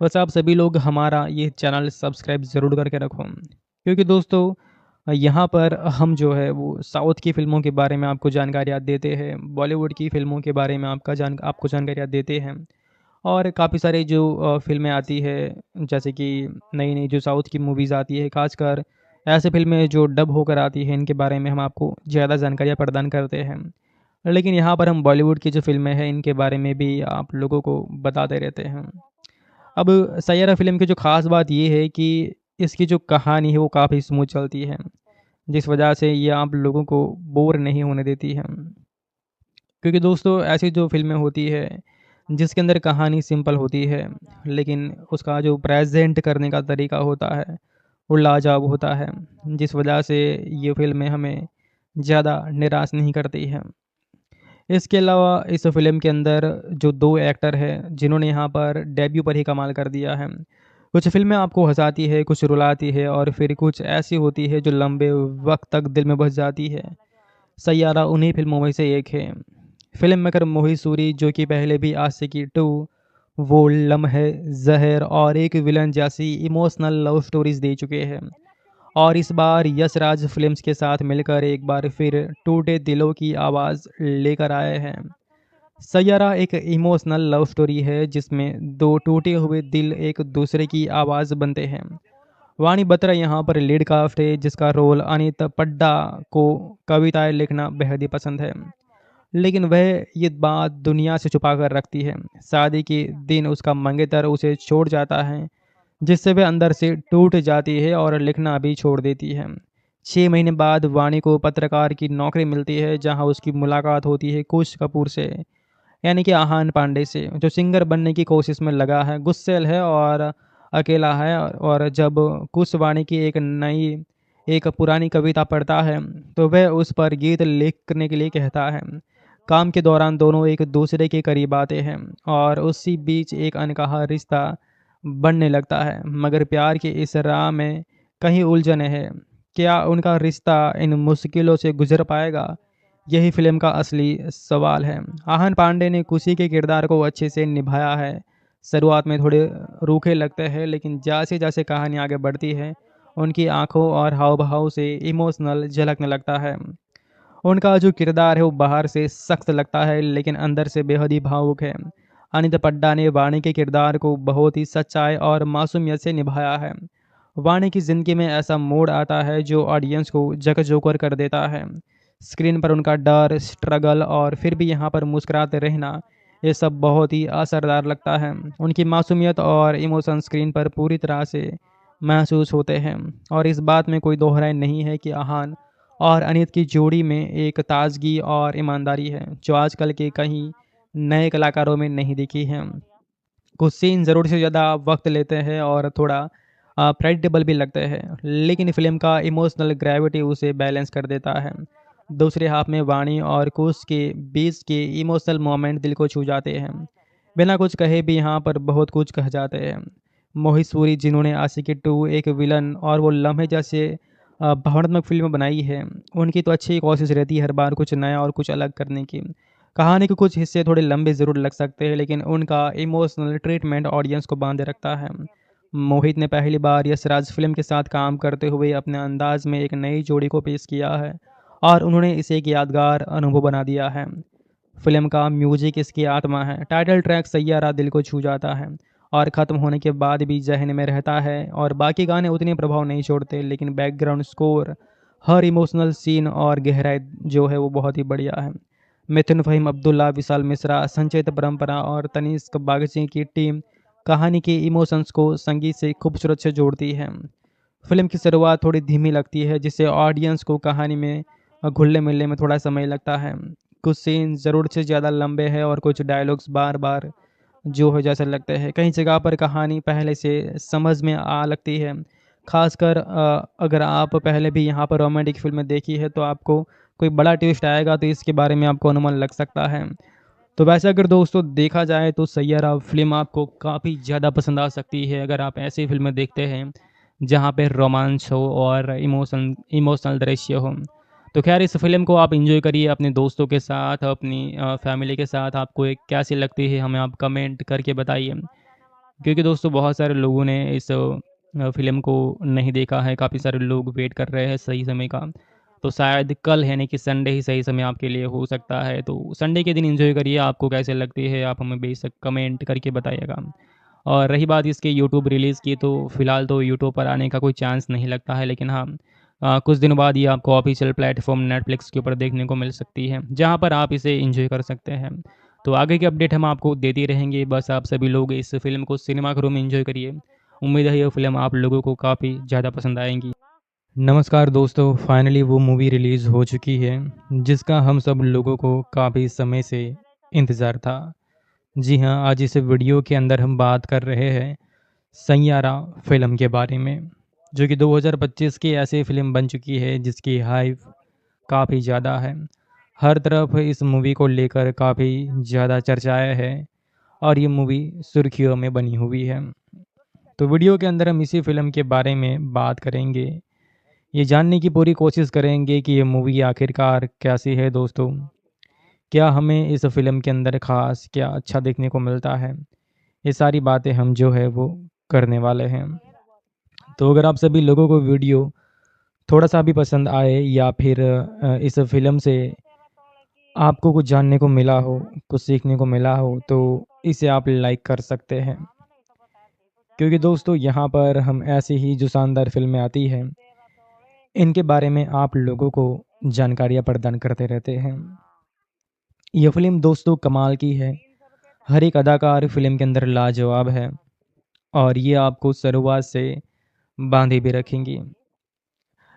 बस आप सभी लोग हमारा ये चैनल सब्सक्राइब ज़रूर करके रखो, क्योंकि दोस्तों यहाँ पर हम जो है वो साउथ की फ़िल्मों के बारे में आपको जानकारियाँ देते हैं, बॉलीवुड की फ़िल्मों के बारे में आपको जानकारियाँ देते हैं और काफ़ी सारे जो फ़िल्में आती है, जैसे कि नई नई जो साउथ की मूवीज़ आती है, खासकर ऐसे फिल्में जो डब होकर आती हैं, इनके बारे में हम आपको ज़्यादा जानकारियाँ प्रदान करते हैं। लेकिन यहाँ पर हम बॉलीवुड की जो फ़िल्में हैं इनके बारे में भी आप लोगों को बताते रहते हैं। अब सैयारा फ़िल्म की जो ख़ास बात ये है कि इसकी जो कहानी है वो काफ़ी स्मूथ चलती है, जिस वजह से ये आप लोगों को बोर नहीं होने देती है। क्योंकि दोस्तों ऐसी जो फ़िल्में होती है जिसके अंदर कहानी सिंपल होती है, लेकिन उसका जो प्रेजेंट करने का तरीका होता है वो लाजवाब होता है, जिस वजह से ये फ़िल्में हमें ज़्यादा निराश नहीं करती हैं। इसके अलावा इस फिल्म के अंदर जो 2 एक्टर हैं जिन्होंने यहाँ पर डेब्यू पर ही कमाल कर दिया है। कुछ फिल्में आपको हँसाती है, कुछ रुलाती है और फिर कुछ ऐसी होती है जो लंबे वक्त तक दिल में बस जाती है। सैयारा उन्हीं फिल्मों में से एक है। फिल्म मेकर मोहित सूरी, जो कि पहले भी आशिकी 2, वो लम्हे, जहर और एक विलन जैसी इमोशनल लव स्टोरीज दे चुके हैं। और इस बार यश राज फिल्म्स के साथ मिलकर एक बार फिर टूटे दिलों की आवाज़ लेकर आए हैं। सैयारा एक इमोशनल लव स्टोरी है जिसमें दो टूटे हुए दिल एक दूसरे की आवाज़ बनते हैं। वाणी बत्रा यहाँ पर लीड कास्ट है जिसका रोल अनित पड्डा को कविताएं लिखना बेहद ही पसंद है, लेकिन वह ये बात दुनिया से छुपा कर रखती है। शादी के दिन उसका मंगेतर उसे छोड़ जाता है, जिससे वह अंदर से टूट जाती है और लिखना भी छोड़ देती है। 6 महीने बाद वाणी को पत्रकार की नौकरी मिलती है जहां उसकी मुलाकात होती है कुश कपूर से, यानी कि आहान पांडे से, जो सिंगर बनने की कोशिश में लगा है, गुस्सैल है और अकेला है। और जब कुश वाणी की एक पुरानी कविता पढ़ता है तो वह उस पर गीत लिखने के लिए कहता है। काम के दौरान दोनों एक दूसरे के करीब आते हैं और उसी बीच एक अनकहा रिश्ता बनने लगता है, मगर प्यार की इस राह में कहीं उलझन है। क्या उनका रिश्ता इन मुश्किलों से गुजर पाएगा? यही फिल्म का असली सवाल है। आहन पांडे ने खुशी के किरदार को अच्छे से निभाया है। शुरुआत में थोड़े रूखे लगते हैं, लेकिन जैसे जैसे कहानी आगे बढ़ती है उनकी आंखों और हाव भाव से इमोशनल झलकने लगता है। उनका जो किरदार है वो बाहर से सख्त लगता है लेकिन अंदर से बेहद ही भावुक है। अनित पड्डा ने वाणी के किरदार को बहुत ही सच्चाई और मासूमियत से निभाया है। वाणी की जिंदगी में ऐसा मोड़ आता है जो ऑडियंस को झकझोर कर देता है। स्क्रीन पर उनका डर, स्ट्रगल और फिर भी यहाँ पर मुस्कुराते रहना, ये सब बहुत ही असरदार लगता है। उनकी मासूमियत और इमोशन स्क्रीन पर पूरी तरह से महसूस होते हैं और इस बात में कोई दोहराई नहीं है कि आहान और अनित की जोड़ी में एक ताजगी और ईमानदारी है जो आजकल के कहीं नए कलाकारों में नहीं दिखी है। कुछ सीन ज़रूर से ज़्यादा वक्त लेते हैं और थोड़ा प्रेडिक्टेबल भी लगते हैं, लेकिन फिल्म का इमोशनल ग्रेविटी उसे बैलेंस कर देता है। दूसरे हाफ में वाणी और कुश के बीच के इमोशनल मोमेंट दिल को छू जाते हैं। बिना कुछ कहे भी यहाँ पर बहुत कुछ कह जाते हैं। मोहित सूरी जिन्होंने आशिकी 2 एक विलन और वो लम्हे जैसे भावनात्मक फिल्म बनाई है, उनकी तो अच्छी कोशिश रहती है हर बार कुछ नया और कुछ अलग करने की। कहानी के कुछ हिस्से थोड़े लंबे ज़रूर लग सकते हैं, लेकिन उनका इमोशनल ट्रीटमेंट ऑडियंस को बांधे रखता है। मोहित ने पहली बार यश राज फिल्म के साथ काम करते हुए अपने अंदाज में एक नई जोड़ी को पेश किया है और उन्होंने इसे एक यादगार अनुभव बना दिया है। फिल्म का म्यूजिक इसकी आत्मा है। टाइटल ट्रैक सैयारा दिल को छू जाता है और ख़त्म होने के बाद भी जहन में रहता है, और बाकी गाने उतने प्रभाव नहीं छोड़ते, लेकिन बैकग्राउंड स्कोर, हर इमोशनल सीन और गहराई जो है वो बहुत ही बढ़िया है। मिथुन फ़हीम अब्दुल्ला, विशाल मिश्रा, संचेत परंपरा और तनिष्क बागची की टीम कहानी के इमोशंस को संगीत से खूबसूरत से जोड़ती है। फिल्म की शुरुआत थोड़ी धीमी लगती है जिससे ऑडियंस को कहानी में घुलने मिलने में थोड़ा समय लगता है। कुछ सीन ज़रूरत से ज़्यादा लंबे हैं और कुछ डायलॉग्स बार बार जो है जैसे लगते हैं। कई जगह पर कहानी पहले से समझ में आ लगती है, खासकर अगर आप पहले भी यहाँ पर रोमांटिक फिल्में देखी है तो आपको कोई बड़ा ट्विस्ट आएगा तो इसके बारे में आपको अनुमान लग सकता है। तो वैसे अगर दोस्तों देखा जाए तो सैयारा फिल्म आपको काफ़ी ज़्यादा पसंद आ सकती है अगर आप ऐसी फिल्में देखते हैं जहाँ पे रोमांच हो और इमोशनल दृश्य हो। तो खैर इस फिल्म को आप एंजॉय करिए अपने दोस्तों के साथ, अपनी फैमिली के साथ। आपको एक कैसी लगती है हमें आप कमेंट करके बताइए, क्योंकि दोस्तों बहुत सारे लोगों ने इस फिल्म को नहीं देखा है। काफ़ी सारे लोग वेट कर रहे हैं सही समय का, तो शायद कल यानी कि संडे ही सही समय आपके लिए हो सकता है। तो संडे के दिन एंजॉय करिए। आपको कैसे लगती है आप हमें बेशक कमेंट करके बताइएगा। और रही बात इसके यूट्यूब रिलीज़ की, तो फ़िलहाल तो यूट्यूब पर आने का कोई चांस नहीं लगता है, लेकिन हाँ कुछ दिनों बाद ये आपको ऑफिशियल प्लेटफॉर्म नेटफ्लिक्स के ऊपर देखने को मिल सकती है, जहाँ पर आप इसे एंजॉय कर सकते हैं। तो आगे की अपडेट हम आपको देते रहेंगे। बस आप सभी लोग इस फिल्म को सिनेमा घरों में एंजॉय करिए। उम्मीद है ये फिल्म आप लोगों को काफ़ी ज़्यादा पसंद आएगी। नमस्कार दोस्तों, फाइनली वो मूवी रिलीज़ हो चुकी है जिसका हम सब लोगों को काफ़ी समय से इंतज़ार था। जी हाँ, आज इस वीडियो के अंदर हम बात कर रहे हैं सैयारा फिल्म के बारे में, जो कि 2025 की ऐसी फिल्म बन चुकी है जिसकी हाइप काफ़ी ज़्यादा है। हर तरफ इस मूवी को लेकर काफ़ी ज़्यादा चर्चाएं हैं और ये मूवी सुर्खियों में बनी हुई है। तो वीडियो के अंदर हम इसी फिल्म के बारे में बात करेंगे, ये जानने की पूरी कोशिश करेंगे कि ये मूवी आखिरकार कैसी है दोस्तों। क्या हमें इस फिल्म के अंदर ख़ास क्या अच्छा देखने को मिलता है, ये सारी बातें हम जो है वो करने वाले हैं। तो अगर आप सभी लोगों को वीडियो थोड़ा सा भी पसंद आए या फिर इस फिल्म से आपको कुछ जानने को मिला हो, कुछ सीखने को मिला हो, तो इसे आप लाइक कर सकते हैं। क्योंकि दोस्तों यहाँ पर हम ऐसी ही जो शानदार फिल्में आती हैं इनके बारे में आप लोगों को जानकारियाँ प्रदान करते रहते हैं। यह फिल्म दोस्तों कमाल की है। हर एक अदाकार फिल्म के अंदर लाजवाब है और ये आपको शुरुआत से बांधे भी रखेंगी।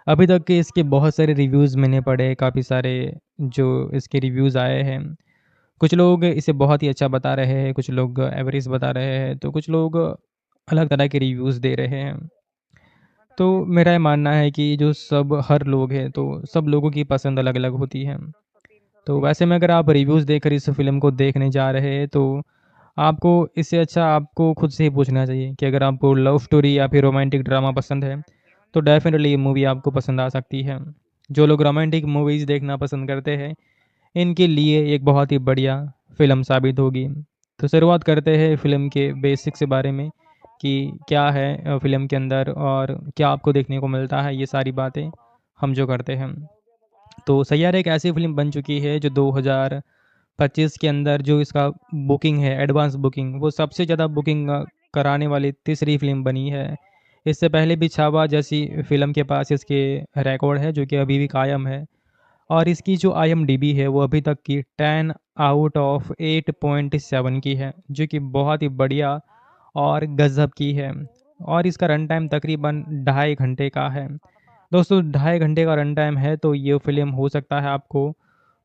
अभी तक के इसके बहुत सारे रिव्यूज़ मैंने पढ़े, काफ़ी सारे जो इसके रिव्यूज़ आए हैं। कुछ लोग इसे बहुत ही अच्छा बता रहे हैं, कुछ लोग एवरेज बता रहे हैं, तो कुछ लोग अलग तरह के रिव्यूज़ दे रहे हैं। तो मेरा ये मानना है कि जो सब हर लोग हैं तो सब लोगों की पसंद अलग-अलग होती है। तो वैसे में अगर आप रिव्यूज़ देखकर इस फ़िल्म को देखने जा रहे हैं तो आपको इससे अच्छा आपको खुद से ही पूछना चाहिए कि अगर आपको लव स्टोरी या फिर रोमांटिक ड्रामा पसंद है तो डेफ़िनेटली ये मूवी आपको पसंद आ सकती है। जो लोग रोमांटिक मूवीज़ देखना पसंद करते हैं इनके लिए एक बहुत ही बढ़िया फ़िल्म साबित होगी। तो शुरुआत करते हैं फ़िल्म के बेसिक्स के बारे में कि क्या है फ़िल्म के अंदर और क्या आपको देखने को मिलता है, ये सारी बातें हम जो करते हैं। तो सैयारा एक ऐसी फ़िल्म बन चुकी है जो 2025 के अंदर जो इसका बुकिंग है, एडवांस बुकिंग, वो सबसे ज़्यादा बुकिंग कराने वाली तीसरी फ़िल्म बनी है। इससे पहले भी छावा जैसी फ़िल्म के पास इसके रिकॉर्ड है जो कि अभी भी कायम है। और इसकी जो IMDb है वो अभी तक की 10 आउट ऑफ 8.7 की है, जो कि बहुत ही बढ़िया और गज़ब की है। और इसका रन टाइम तकरीबन 2.5 घंटे का है। दोस्तों 2.5 घंटे का रन टाइम है तो ये फ़िल्म हो सकता है आपको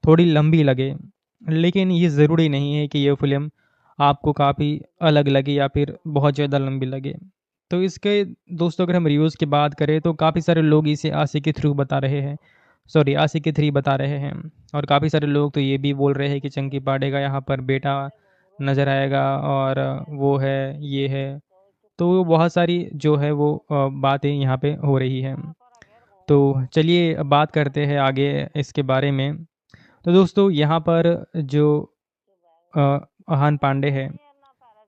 थोड़ी लंबी लगे, लेकिन ये ज़रूरी नहीं है कि ये फ़िल्म आपको काफ़ी अलग लगे या फिर बहुत ज़्यादा लंबी लगे। तो इसके दोस्तों अगर हम रिव्यूज़ की बात करें तो काफ़ी सारे लोग इसे आशिकी थ्रू बता रहे हैं, सॉरी आशिकी 3 बता रहे हैं। और काफ़ी सारे लोग तो ये भी बोल रहे हैं कि चंकी पांडे का यहाँ पर बेटा नज़र आएगा और वो है, ये है। तो बहुत सारी जो है वो बातें यहाँ पे हो रही हैं। तो चलिए अब बात करते हैं आगे इसके बारे में। तो दोस्तों यहाँ पर जो अ, अहान पांडे हैं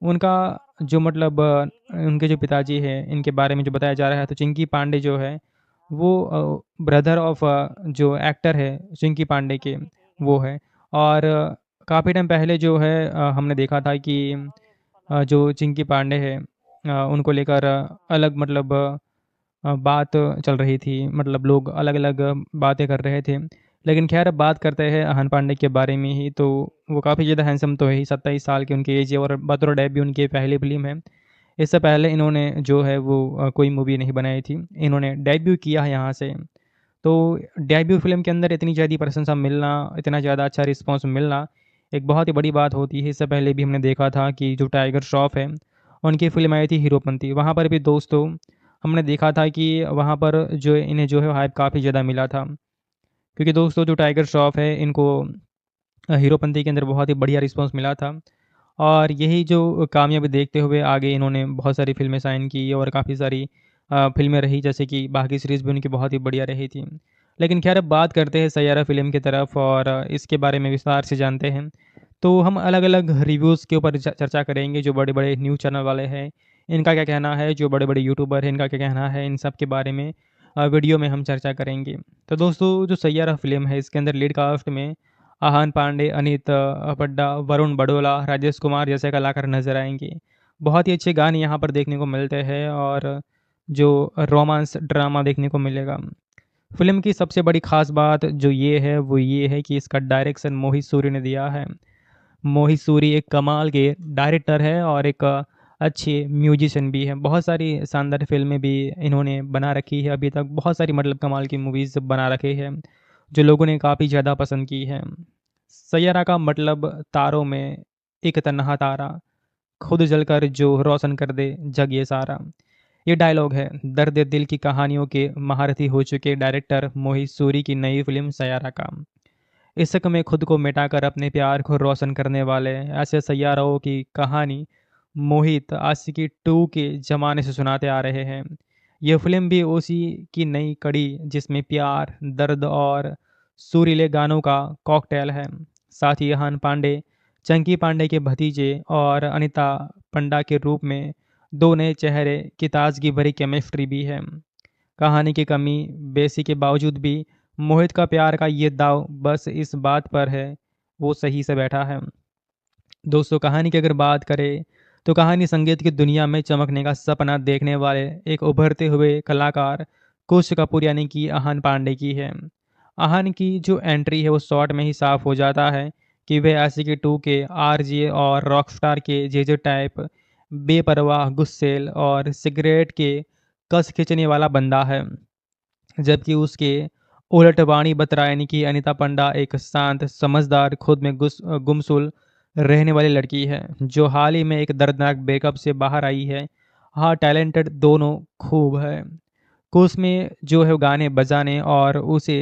उनका जो मतलब उनके जो पिताजी हैं इनके बारे में जो बताया जा रहा है तो चिंकी पांडे जो है वो ब्रदर ऑफ जो एक्टर है चिंकी पांडे के वो है। और काफ़ी टाइम पहले जो है हमने देखा था कि जो चिंकी पांडे है उनको लेकर अलग मतलब बात चल रही थी, मतलब लोग अलग-अलग बातें कर रहे थे। लेकिन ख़ैर अब बात करते हैं अहान पांडे के बारे में ही, तो वो काफ़ी ज़्यादा हैंडसम तो है ही, 27 साल की उनकी एज है और बतौर डेब्यू उनकी पहली फ़िल्म है। इससे पहले इन्होंने जो है वो कोई मूवी नहीं बनाई थी, इन्होंने डेब्यू किया है यहाँ से। तो डेब्यू फ़िल्म के अंदर इतनी ज़्यादा प्रशंसा मिलना, इतना ज़्यादा अच्छा रिस्पॉन्स मिलना, एक बहुत ही बड़ी बात होती है। इससे पहले भी हमने देखा था कि जो टाइगर श्रॉफ है, उनकी फ़िल्म आई थी हीरोपंती, वहाँ पर भी दोस्तों हमने देखा था कि वहाँ पर जो इन्हें जो है हाइप काफ़ी ज़्यादा मिला था। क्योंकि दोस्तों जो टाइगर श्रॉफ है इनको हीरोपंती के अंदर बहुत ही बढ़िया रिस्पॉन्स मिला था। और यही जो कामयाबी देखते हुए आगे इन्होंने बहुत सारी फ़िल्में साइन की और काफ़ी सारी फ़िल्में रही, जैसे कि बाकी सीरीज़ भी उनकी बहुत ही बढ़िया रही थी। लेकिन ख़ैर अब बात करते हैं सैयारा फ़िल्म की तरफ और इसके बारे में विस्तार से जानते हैं। तो हम अलग-अलग रिव्यूज़ के ऊपर चर्चा करेंगे, जो बड़े-बड़े न्यूज़ चैनल वाले हैं, इनका क्या कहना है, जो बड़े-बड़े यूट्यूबर हैं, इनका क्या कहना है, इन सब के बारे में वीडियो में हम चर्चा करेंगे। तो दोस्तों जो सैयारा फ़िल्म है इसके अंदर लीड कास्ट में आहान पांडे, अनीत पड्डा, वरुण बड़ोला, राजेश कुमार जैसे कलाकार नज़र आएँगे। बहुत ही अच्छे गाने यहाँ पर देखने को मिलते हैं और जो रोमांस ड्रामा देखने को मिलेगा। फ़िल्म की सबसे बड़ी ख़ास बात जो ये है वो ये है कि इसका डायरेक्शन मोहित सूरी ने दिया है। मोहित सूरी एक कमाल के डायरेक्टर है और एक अच्छे म्यूजिशियन भी हैं। बहुत सारी शानदार फ़िल्में भी इन्होंने बना रखी है अभी तक, बहुत सारी मतलब कमाल की मूवीज़ बना रखे हैं, जो लोगों ने काफ़ी ज़्यादा पसंद की हैं। सैयारा का मतलब तारों में एक तन्हा तारा, खुद जलकर जो रोशन कर दे जग ये सारा। ये डायलॉग है दर्द दिल की कहानियों के महारथी हो चुके डायरेक्टर मोहित सूरी की नई फ़िल्म सैयारा का। इश्क में खुद को मिटाकर अपने प्यार को रोशन करने वाले ऐसे सैयारों की कहानी मोहित आशिकी 2 के ज़माने से सुनाते आ रहे हैं। यह फ़िल्म भी उसी की नई कड़ी जिसमें प्यार, दर्द और सुरीले गानों का कॉकटेल है। साथ ही अहान पांडे, चंकी पांडे के भतीजे और अनीता पंडा के रूप में दो नए चेहरे की ताजगी भरी केमिस्ट्री भी है। कहानी की कमी बेसी के बावजूद भी मोहित का प्यार का ये दाव बस इस बात पर है वो सही से बैठा है। दोस्तों, कहानी की अगर बात करें तो कहानी संगीत की दुनिया में चमकने का सपना देखने वाले एक उभरते हुए कलाकार कुश कपूर यानी कि आहान पांडे की है। आहान की जो एंट्री है वो शॉर्ट में ही साफ हो जाता है कि वे आशिकी 2 के आरजे और रॉकस्टार के जे टाइप बेपरवाह, गुस्सेल और सिगरेट के कस खींचने वाला बंदा है। जबकि उसके उलट वाणी बत्रा यानी कि अनीता पंडा एक शांत, समझदार, खुद में गुमसुल रहने वाली लड़की है जो हाल ही में एक दर्दनाक ब्रेकअप से बाहर आई है। हाँ, टैलेंटेड दोनों खूब है। कुछ में जो है वो गाने बजाने और उसे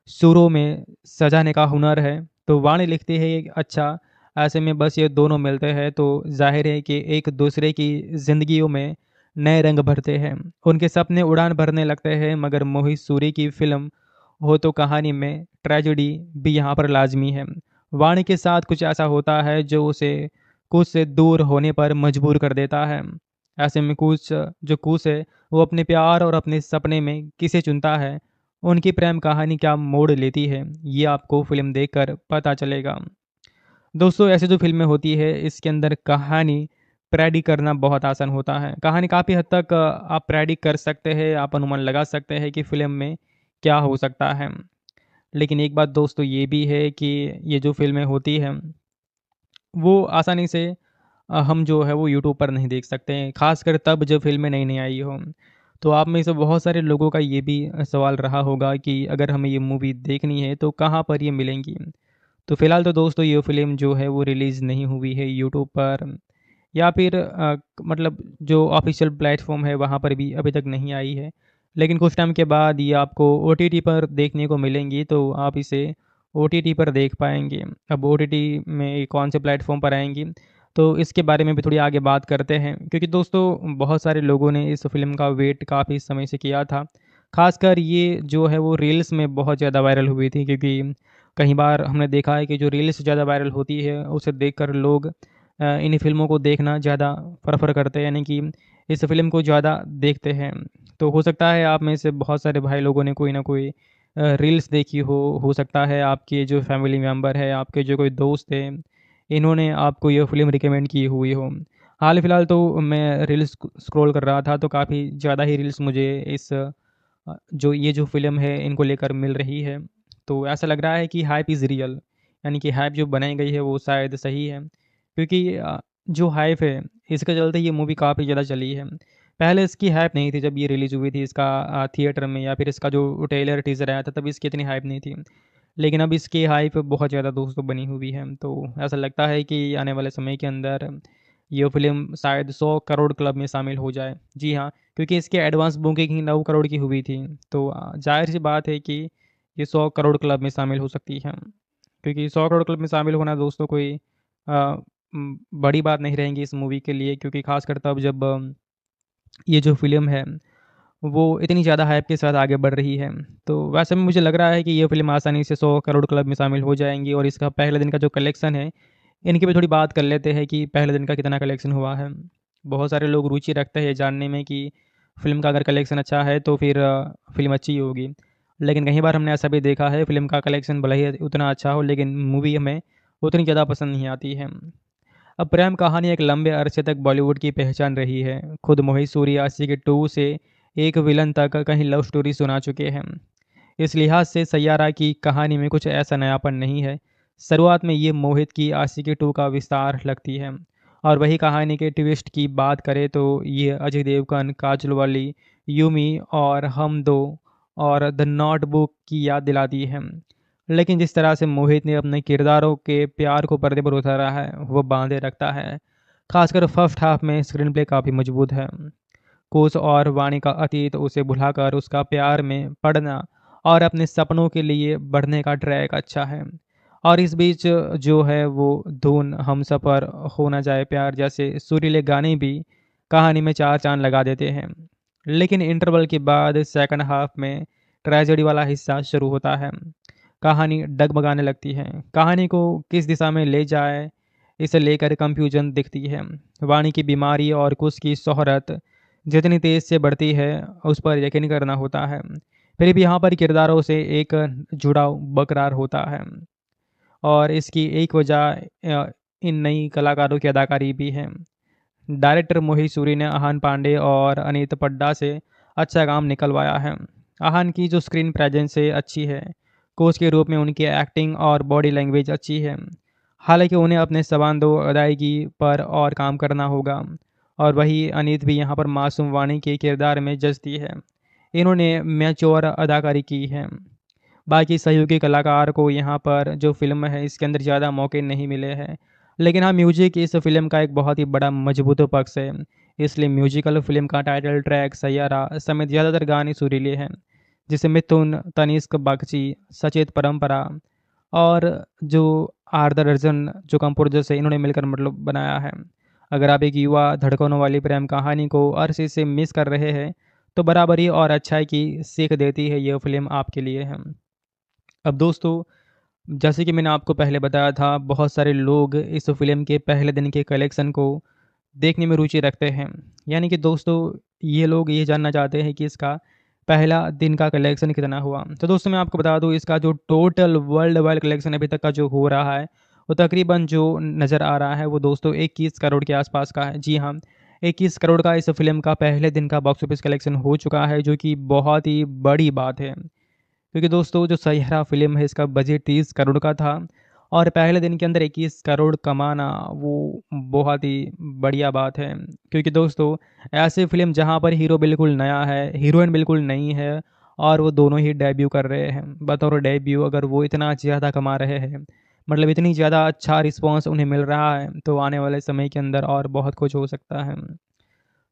सुरों में सजाने का हुनर है, तो वाणी लिखती है एक अच्छा। ऐसे में बस ये दोनों मिलते हैं तो जाहिर है कि एक दूसरे की जिंदगियों में नए रंग भरते हैं, उनके सपने उड़ान भरने लगते हैं। मगर मोहित सूरी की फिल्म हो तो कहानी में ट्रेजेडी भी यहाँ पर लाजमी है। वाणी के साथ कुछ ऐसा होता है जो उसे कुछ से दूर होने पर मजबूर कर देता है। ऐसे में कुछ है वो अपने प्यार और अपने सपने में किसे चुनता है, उनकी प्रेम कहानी क्या मोड़ लेती है, ये आपको फिल्म देखकर पता चलेगा। दोस्तों, ऐसे जो फिल्में होती है इसके अंदर कहानी प्रेडिक्ट करना बहुत आसान होता है। कहानी काफ़ी हद तक आप प्रेडिक्ट कर सकते हैं, आप अनुमान लगा सकते हैं कि फिल्म में क्या हो सकता है। लेकिन एक बात दोस्तों ये भी है कि ये जो फिल्में होती हैं वो आसानी से हम जो है वो यूट्यूब पर नहीं देख सकते हैं, खासकर तब जब फिल्में नई नई आई हो। तो आप में से बहुत सारे लोगों का ये भी सवाल रहा होगा कि अगर हमें ये मूवी देखनी है तो कहाँ पर ये मिलेंगी। तो फिलहाल तो दोस्तों ये फिल्म जो है वो रिलीज़ नहीं हुई है यूट्यूब पर, या फिर मतलब जो ऑफिशियल प्लेटफॉर्म है वहाँ पर भी अभी तक नहीं आई है। लेकिन कुछ टाइम के बाद ये आपको ओटीटी पर देखने को मिलेंगी, तो आप इसे ओटीटी पर देख पाएंगे। अब ओटीटी में ये कौन से प्लेटफॉर्म पर आएंगी तो इसके बारे में भी थोड़ी आगे बात करते हैं, क्योंकि दोस्तों बहुत सारे लोगों ने इस फिल्म का वेट काफ़ी समय से किया था। खासकर ये जो है वो रील्स में बहुत ज़्यादा वायरल हुई थी, क्योंकि कई बार हमने देखा है कि जो रील्स ज़्यादा वायरल होती है उसे देखकर लोग इन्हीं फ़िल्मों को देखना ज़्यादा प्रेफ़र करते हैं, यानी कि इस फ़िल्म को ज़्यादा देखते हैं। तो हो सकता है आप में से बहुत सारे भाई लोगों ने कोई ना कोई रील्स देखी हो सकता है आपके जो फैमिली मेम्बर है, आपके जो कोई दोस्त हैं, इन्होंने आपको ये फ़िल्म रिकमेंड की हुई हो। हाल फिलहाल तो मैं रील्स स्क्रॉल कर रहा था तो काफ़ी ज़्यादा ही रील्स मुझे इस जो फ़िल्म है इनको लेकर मिल रही है। तो ऐसा लग रहा है कि हाइप इज़ रियल, यानी कि हाइप जो बनाई गई है वो शायद सही है, क्योंकि जो हाइप है इसके चलते ये मूवी काफ़ी ज़्यादा चली है। पहले इसकी हाइप नहीं थी जब ये रिलीज़ हुई थी, इसका थिएटर में या फिर इसका जो ट्रेलर टीज़र आया था तब इसकी इतनी हाइप नहीं थी। लेकिन अब इसकी हाइप बहुत ज़्यादा दोस्तों बनी हुई है, तो ऐसा लगता है कि आने वाले समय के अंदर ये फ़िल्म शायद 100 करोड़ क्लब में शामिल हो जाए। जी हाँ, क्योंकि इसकी एडवांस बुकिंग ही 9 करोड़ की हुई थी, तो ज़ाहिर-सी बात है कि ये 100 करोड़ क्लब में शामिल हो सकती है। क्योंकि 100 करोड़ क्लब में शामिल होना दोस्तों कोई बड़ी बात नहीं रहेगी इस मूवी के लिए, क्योंकि ख़ासकर तब जब ये जो फ़िल्म है वो इतनी ज़्यादा हाइप के साथ आगे बढ़ रही है। तो वैसे में मुझे लग रहा है कि ये फ़िल्म आसानी से 100 करोड़ क्लब में शामिल हो जाएँगी, और इसका पहले दिन का जो कलेक्शन है, इनकी भी थोड़ी बात कर लेते हैं कि पहले दिन का कितना कलेक्शन हुआ है। बहुत सारे लोग रुचि रखते हैं जानने में कि फ़िल्म का अगर कलेक्शन अच्छा है तो फिर फ़िल्म अच्छी ही होगी। लेकिन कई बार हमने ऐसा भी देखा है फ़िल्म का कलेक्शन भले ही उतना अच्छा हो लेकिन मूवी हमें उतनी ज़्यादा पसंद नहीं आती है। अब प्रेम कहानी एक लंबे अरसे तक बॉलीवुड की पहचान रही है। खुद मोहित सूरी आशिकी 2 से एक विलन तक कहीं लव स्टोरी सुना चुके हैं। इस लिहाज से सैयारा की कहानी में कुछ ऐसा नयापन नहीं है। शुरुआत में ये मोहित की आशिकी 2 का विस्तार लगती है, और वही कहानी के ट्विस्ट की बात करें तो ये अजय देवगन, काजल वाली, यूमी और हम दो और द नोटबुक की याद दिलाती है। लेकिन जिस तरह से मोहित ने अपने किरदारों के प्यार को पर्दे पर उतारा है वो बांधे रखता है। खासकर फर्स्ट हाफ में स्क्रीन प्ले काफ़ी मजबूत है। कुश और वाणी का अतीत उसे भुलाकर उसका प्यार में पड़ना और अपने सपनों के लिए बढ़ने का ट्रैक अच्छा है। और इस बीच जो है वो धुन, हम सफ़र, हो ना जाए प्यार जैसे सुरीले गाने भी कहानी में चार चांद लगा देते हैं। लेकिन इंटरवल के बाद सेकंड हाफ में ट्रेजेडी वाला हिस्सा शुरू होता है। कहानी डगमगाने लगती है। कहानी को किस दिशा में ले जाए इसे लेकर कंफ्यूजन दिखती है। वाणी की बीमारी और कुश की शोहरत जितनी तेज से बढ़ती है उस पर यकीन करना होता है। फिर भी यहाँ पर किरदारों से एक जुड़ाव बरकरार होता है और इसकी एक वजह इन नई कलाकारों की अदाकारी भी है। डायरेक्टर मोहित सूरी ने आहान पांडे और अनीत पड्डा से अच्छा काम निकलवाया है। आहान की जो स्क्रीन प्रेजेंस है अच्छी है, कोच के रूप में उनकी एक्टिंग और बॉडी लैंग्वेज अच्छी है। हालांकि उन्हें अपने सवांदो अदायगी पर और काम करना होगा। और वही अनीत भी यहाँ पर मासूम वाणी के किरदार में जचती है। इन्होंने मैच्योर अदाकारी की है। बाकी सहयोगी कलाकार को यहाँ पर जो फिल्म है इसके अंदर ज़्यादा मौके नहीं मिले हैं, लेकिन हाँ म्यूजिक इस फिल्म का एक बहुत ही बड़ा मजबूत पक्ष है। इसलिए म्यूजिकल फिल्म का टाइटल ट्रैक सैयारा समेत ज़्यादातर गाने सुरीले हैं, जिसे मिथुन, तनिष्क बागची, सचेत परंपरा और जो आर्दर अर्जुन जो कंपोजर्स है इन्होंने मिलकर मतलब बनाया है। अगर आप एक युवा धड़कनों वाली प्रेम कहानी को अरसे से मिस कर रहे हैं तो बराबरी और अच्छाई की सीख देती है यह फिल्म आपके लिए है। अब दोस्तों, जैसे कि मैंने आपको पहले बताया था, बहुत सारे लोग इस फिल्म के पहले दिन के कलेक्शन को देखने में रुचि रखते हैं। यानी कि दोस्तों, ये लोग ये जानना चाहते हैं कि इसका पहला दिन का कलेक्शन कितना हुआ। तो दोस्तों मैं आपको बता दूं, इसका जो टोटल वर्ल्ड वाइड कलेक्शन अभी तक का जो हो रहा है वो तकरीबन जो नज़र आ रहा है वो दोस्तों 21 करोड़ के आसपास का है। जी हाँ, 21 करोड़ का इस फिल्म का पहले दिन का बॉक्स ऑफिस कलेक्शन हो चुका है, जो कि बहुत ही बड़ी बात है। क्योंकि दोस्तों जो सैयारा फिल्म है इसका बजट 30 करोड़ का था और पहले दिन के अंदर 21 करोड़ कमाना वो बहुत ही बढ़िया बात है। क्योंकि दोस्तों ऐसे फिल्म जहाँ पर हीरो बिल्कुल नया है, हीरोइन बिल्कुल नई है और वो दोनों ही डेब्यू कर रहे हैं, बतौर डेब्यू अगर वो इतना ज़्यादा कमा रहे हैं, मतलब इतनी ज़्यादा अच्छा रिस्पॉन्स उन्हें मिल रहा है, तो आने वाले समय के अंदर और बहुत कुछ हो सकता है।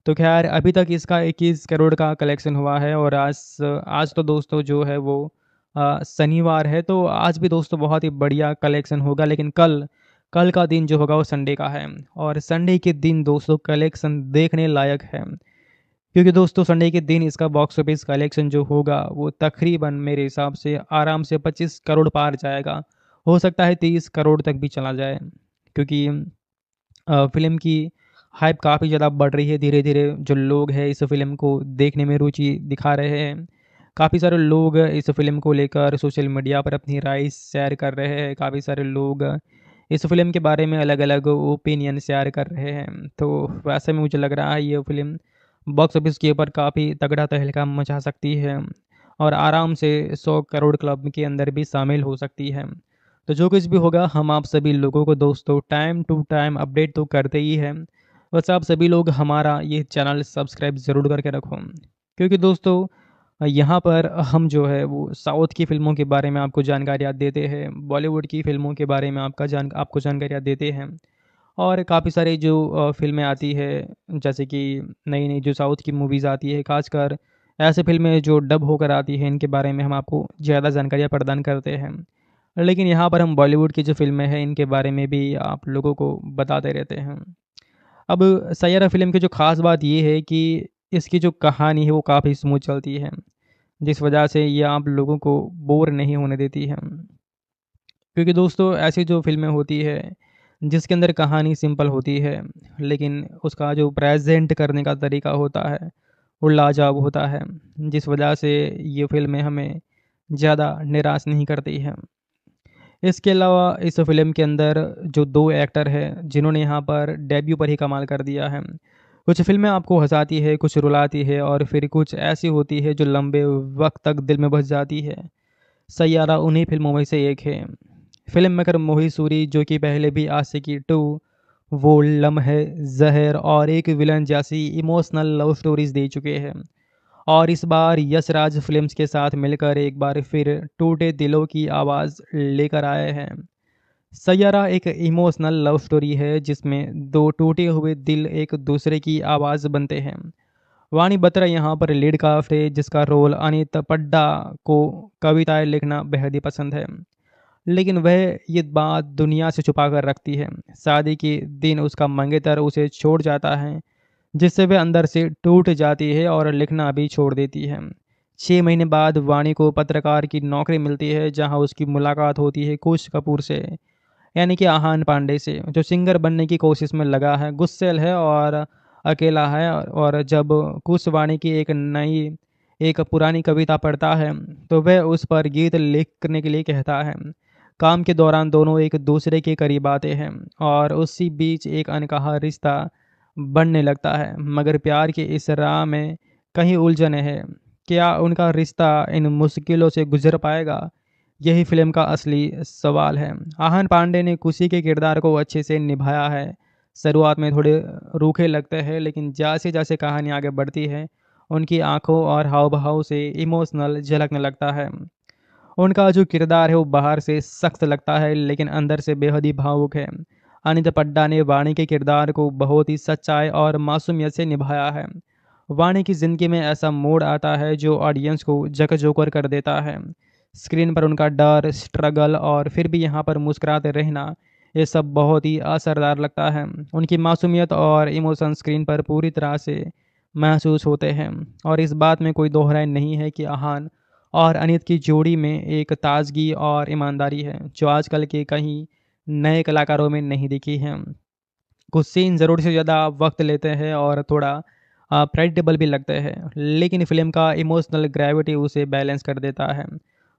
तो खैर अभी तक इसका 21 करोड़ का कलेक्शन हुआ है और आज तो दोस्तों जो है वो शनिवार है, तो आज भी दोस्तों बहुत ही बढ़िया कलेक्शन होगा। लेकिन कल कल का दिन जो होगा वो संडे का है और संडे के दिन दोस्तों कलेक्शन देखने लायक है। क्योंकि दोस्तों संडे के दिन इसका बॉक्स ऑफिस कलेक्शन जो होगा वो तकरीबन मेरे हिसाब से आराम से 25 करोड़ पार जाएगा। हो सकता है 30 करोड़ तक भी चला जाए, क्योंकि फिल्म की हाइप काफ़ी ज़्यादा बढ़ रही है। धीरे धीरे जो लोग हैं इस फिल्म को देखने में रुचि दिखा रहे हैं। काफ़ी सारे लोग इस फिल्म को लेकर सोशल मीडिया पर अपनी राय शेयर कर रहे हैं। काफ़ी सारे लोग इस फिल्म के बारे में अलग अलग ओपिनियन शेयर कर रहे हैं। तो वैसे में मुझे लग रहा है ये फिल्म बॉक्स ऑफिस के ऊपर काफ़ी तगड़ा तहलका मचा सकती है और आराम से 100 करोड़ क्लब के अंदर भी शामिल हो सकती है। तो जो कुछ भी होगा हम आप सभी लोगों को दोस्तों टाइम टू टाइम अपडेट तो करते ही हैं। बस आप सभी लोग हमारा ये चैनल सब्सक्राइब ज़रूर करके रखो, क्योंकि दोस्तों यहाँ पर हम जो है वो साउथ की फ़िल्मों के बारे में आपको जानकारियाँ देते हैं, बॉलीवुड की फ़िल्मों के बारे में आपको जानकारियाँ देते हैं और काफ़ी सारी जो फ़िल्में आती है, जैसे कि नई नई जो साउथ की मूवीज़ आती है, खासकर ऐसे फिल्में जो डब होकर आती हैं, इनके बारे में हम आपको ज़्यादा जानकारियाँ प्रदान करते हैं। लेकिन यहाँ पर हम बॉलीवुड की जो फ़िल्में हैं इनके बारे में भी आप लोगों को बताते रहते हैं। अब सैयारा फ़िल्म की जो ख़ास बात ये है कि इसकी जो कहानी है वो काफ़ी स्मूथ चलती है, जिस वजह से ये आप लोगों को बोर नहीं होने देती है। क्योंकि दोस्तों ऐसी जो फ़िल्में होती है जिसके अंदर कहानी सिंपल होती है, लेकिन उसका जो प्रेज़ेंट करने का तरीका होता है वो लाजवाब होता है, जिस वजह से ये फ़िल्में हमें ज़्यादा निराश नहीं करती हैं। इसके अलावा इस फ़िल्म के अंदर जो 2 एक्टर हैं जिन्होंने यहाँ पर डेब्यू पर ही कमाल कर दिया है। कुछ फ़िल्में आपको हँसाती है, कुछ रुलाती है और फिर कुछ ऐसी होती है जो लंबे वक्त तक दिल में बस जाती है। सैयारा उन्हीं फ़िल्मों में से एक है। फ़िल्म मेकर मोहित सूरी, जो कि पहले भी आशिकी 2, वो लम्हे, ज़हर और एक विलन जैसी इमोशनल लव स्टोरीज़ दे चुके हैं और इस बार यश राज फिल्म्स के साथ मिलकर एक बार फिर टूटे दिलों की आवाज़ लेकर आए हैं। सैयारा एक इमोशनल लव स्टोरी है जिसमें 2 टूटे हुए दिल एक दूसरे की आवाज़ बनते हैं। वाणी बत्रा यहाँ पर लीड कास्ट है, जिसका रोल अनीत पड्डा को कविताएं लिखना बेहद ही पसंद है, लेकिन वह ये बात दुनिया से छुपा कर रखती है। शादी के दिन उसका मंगेतर उसे छोड़ जाता है, जिससे वह अंदर से टूट जाती है और लिखना भी छोड़ देती है। 6 महीने बाद वाणी को पत्रकार की नौकरी मिलती है, जहां उसकी मुलाकात होती है कुश कपूर से। यानी कि आहान पांडे से, जो सिंगर बनने की कोशिश में लगा है, गुस्सैल है और अकेला है। और जब कुश वाणी की एक पुरानी कविता पढ़ता है तो वह उस पर गीत लिखने के लिए कहता है। काम के दौरान दोनों एक दूसरे के करीब आते हैं और उसी बीच एक अनकहा रिश्ता बनने लगता है, मगर प्यार की इस राह में कहीं उलझन है। क्या उनका रिश्ता इन मुश्किलों से गुजर पाएगा? यही फिल्म का असली सवाल है। आहान पांडे ने खुशी के किरदार को अच्छे से निभाया है। शुरुआत में थोड़े रूखे लगते हैं, लेकिन जैसे जैसे कहानी आगे बढ़ती है उनकी आंखों और हाव भाव से इमोशनल झलकने लगता है। उनका जो किरदार है वो बाहर से सख्त लगता है लेकिन अंदर से बेहद ही भावुक है। अनित पड्डा ने वाणी के किरदार को बहुत ही सच्चाई और मासूमियत से निभाया है। वाणी की जिंदगी में ऐसा मोड़ आता है जो ऑडियंस को झकझोर कर देता है। स्क्रीन पर उनका डर, स्ट्रगल और फिर भी यहाँ पर मुस्कुराते रहना, ये सब बहुत ही असरदार लगता है। उनकी मासूमियत और इमोशन स्क्रीन पर पूरी तरह से महसूस होते हैं और इस बात में कोई दोहराई नहीं है कि आहान और अनित की जोड़ी में एक ताजगी और ईमानदारी है जो आजकल के कहीं नए कलाकारों में नहीं दिखी है। कुछ सीन ज़रूर से ज़्यादा वक्त लेते हैं और थोड़ा प्रेडिक्टेबल भी लगते हैं, लेकिन फिल्म का इमोशनल ग्रेविटी उसे बैलेंस कर देता है।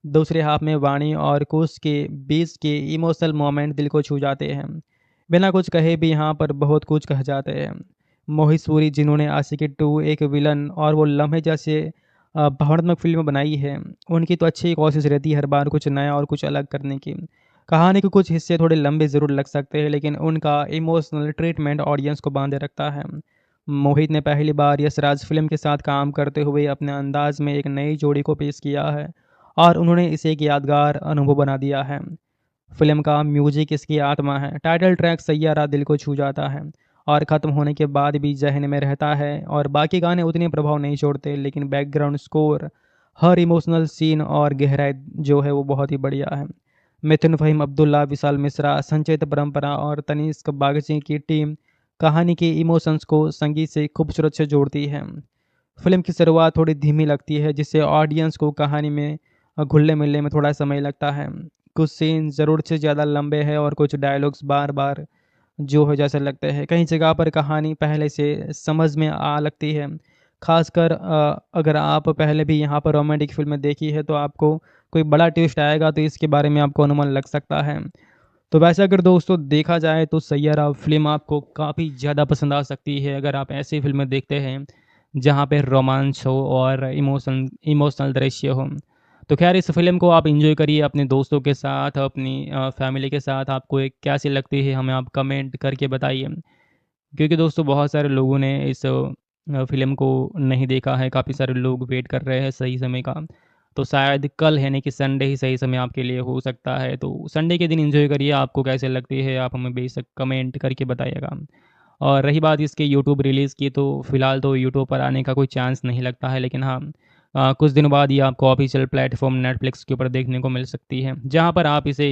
दूसरे हाफ में वाणी और कुश के बीच के इमोशनल मोमेंट दिल को छू जाते हैं। बिना कुछ कहे भी यहाँ पर बहुत कुछ कह जाते हैं। मोहित सूरी, जिन्होंने आशिकी 2 एक विलन और वो लम्हे जैसे भावनात्मक फिल्म बनाई है, उनकी तो अच्छी कोशिश रहती है हर बार कुछ नया और कुछ अलग करने की। कहानी के कुछ हिस्से थोड़े लंबे ज़रूर लग सकते हैं, लेकिन उनका इमोशनल ट्रीटमेंट ऑडियंस को बांधे रखता है। मोहित ने पहली बार यशराज फिल्म के साथ काम करते हुए अपने अंदाज में एक नई जोड़ी को पेश किया है और उन्होंने इसे एक यादगार अनुभव बना दिया है। फिल्म का म्यूजिक इसकी आत्मा है। टाइटल ट्रैक सैयारा दिल को छू जाता है और ख़त्म होने के बाद भी जहन में रहता है, और बाकी गाने उतने प्रभाव नहीं छोड़ते, लेकिन बैकग्राउंड स्कोर, हर इमोशनल सीन और गहराई जो है वो बहुत ही बढ़िया है। मिथुन फ़हीम अब्दुल्ला, विशाल मिश्रा, संचेत परंपरा और तनिष्क बागची की टीम कहानी के इमोशंस को संगीत से खूबसूरत से जोड़ती है। फिल्म की शुरुआत थोड़ी धीमी लगती है, जिससे ऑडियंस को कहानी में घुलने मिलने में थोड़ा समय लगता है। कुछ सीन ज़रूरत से ज़्यादा लंबे हैं और कुछ डायलॉग्स बार बार जो है जैसे लगते हैं। कई जगह पर कहानी पहले से समझ में आ लगती है, खासकर अगर आप पहले भी यहाँ पर रोमांटिक फिल्में देखी है तो आपको कोई बड़ा ट्विस्ट आएगा तो इसके बारे में आपको अनुमान लग सकता है। तो वैसे अगर दोस्तों देखा जाए तो सैयारा फिल्म आपको काफ़ी ज़्यादा पसंद आ सकती है अगर आप ऐसी फिल्में देखते हैं जहाँ पे रोमांच हो और इमोशनल दृश्य हो। तो खैर इस फिल्म को आप एंजॉय करिए अपने दोस्तों के साथ, अपनी फैमिली के साथ। आपको एक कैसी लगती है हमें आप कमेंट करके बताइए, क्योंकि दोस्तों बहुत सारे लोगों ने इस फिल्म को नहीं देखा है। काफ़ी सारे लोग वेट कर रहे हैं सही समय का, तो शायद कल यानी कि संडे ही सही समय आपके लिए हो सकता है। तो संडे के दिन एंजॉय करिए। आपको कैसे लगती है आप हमें बेशक कमेंट करके बताइएगा। और रही बात इसके यूट्यूब रिलीज़ की, तो फ़िलहाल तो यूट्यूब पर आने का कोई चांस नहीं लगता है, लेकिन हाँ कुछ दिनों बाद ये आपको ऑफिशियल प्लेटफॉर्म नेटफ्लिक्स के ऊपर देखने को मिल सकती है, जहाँ पर आप इसे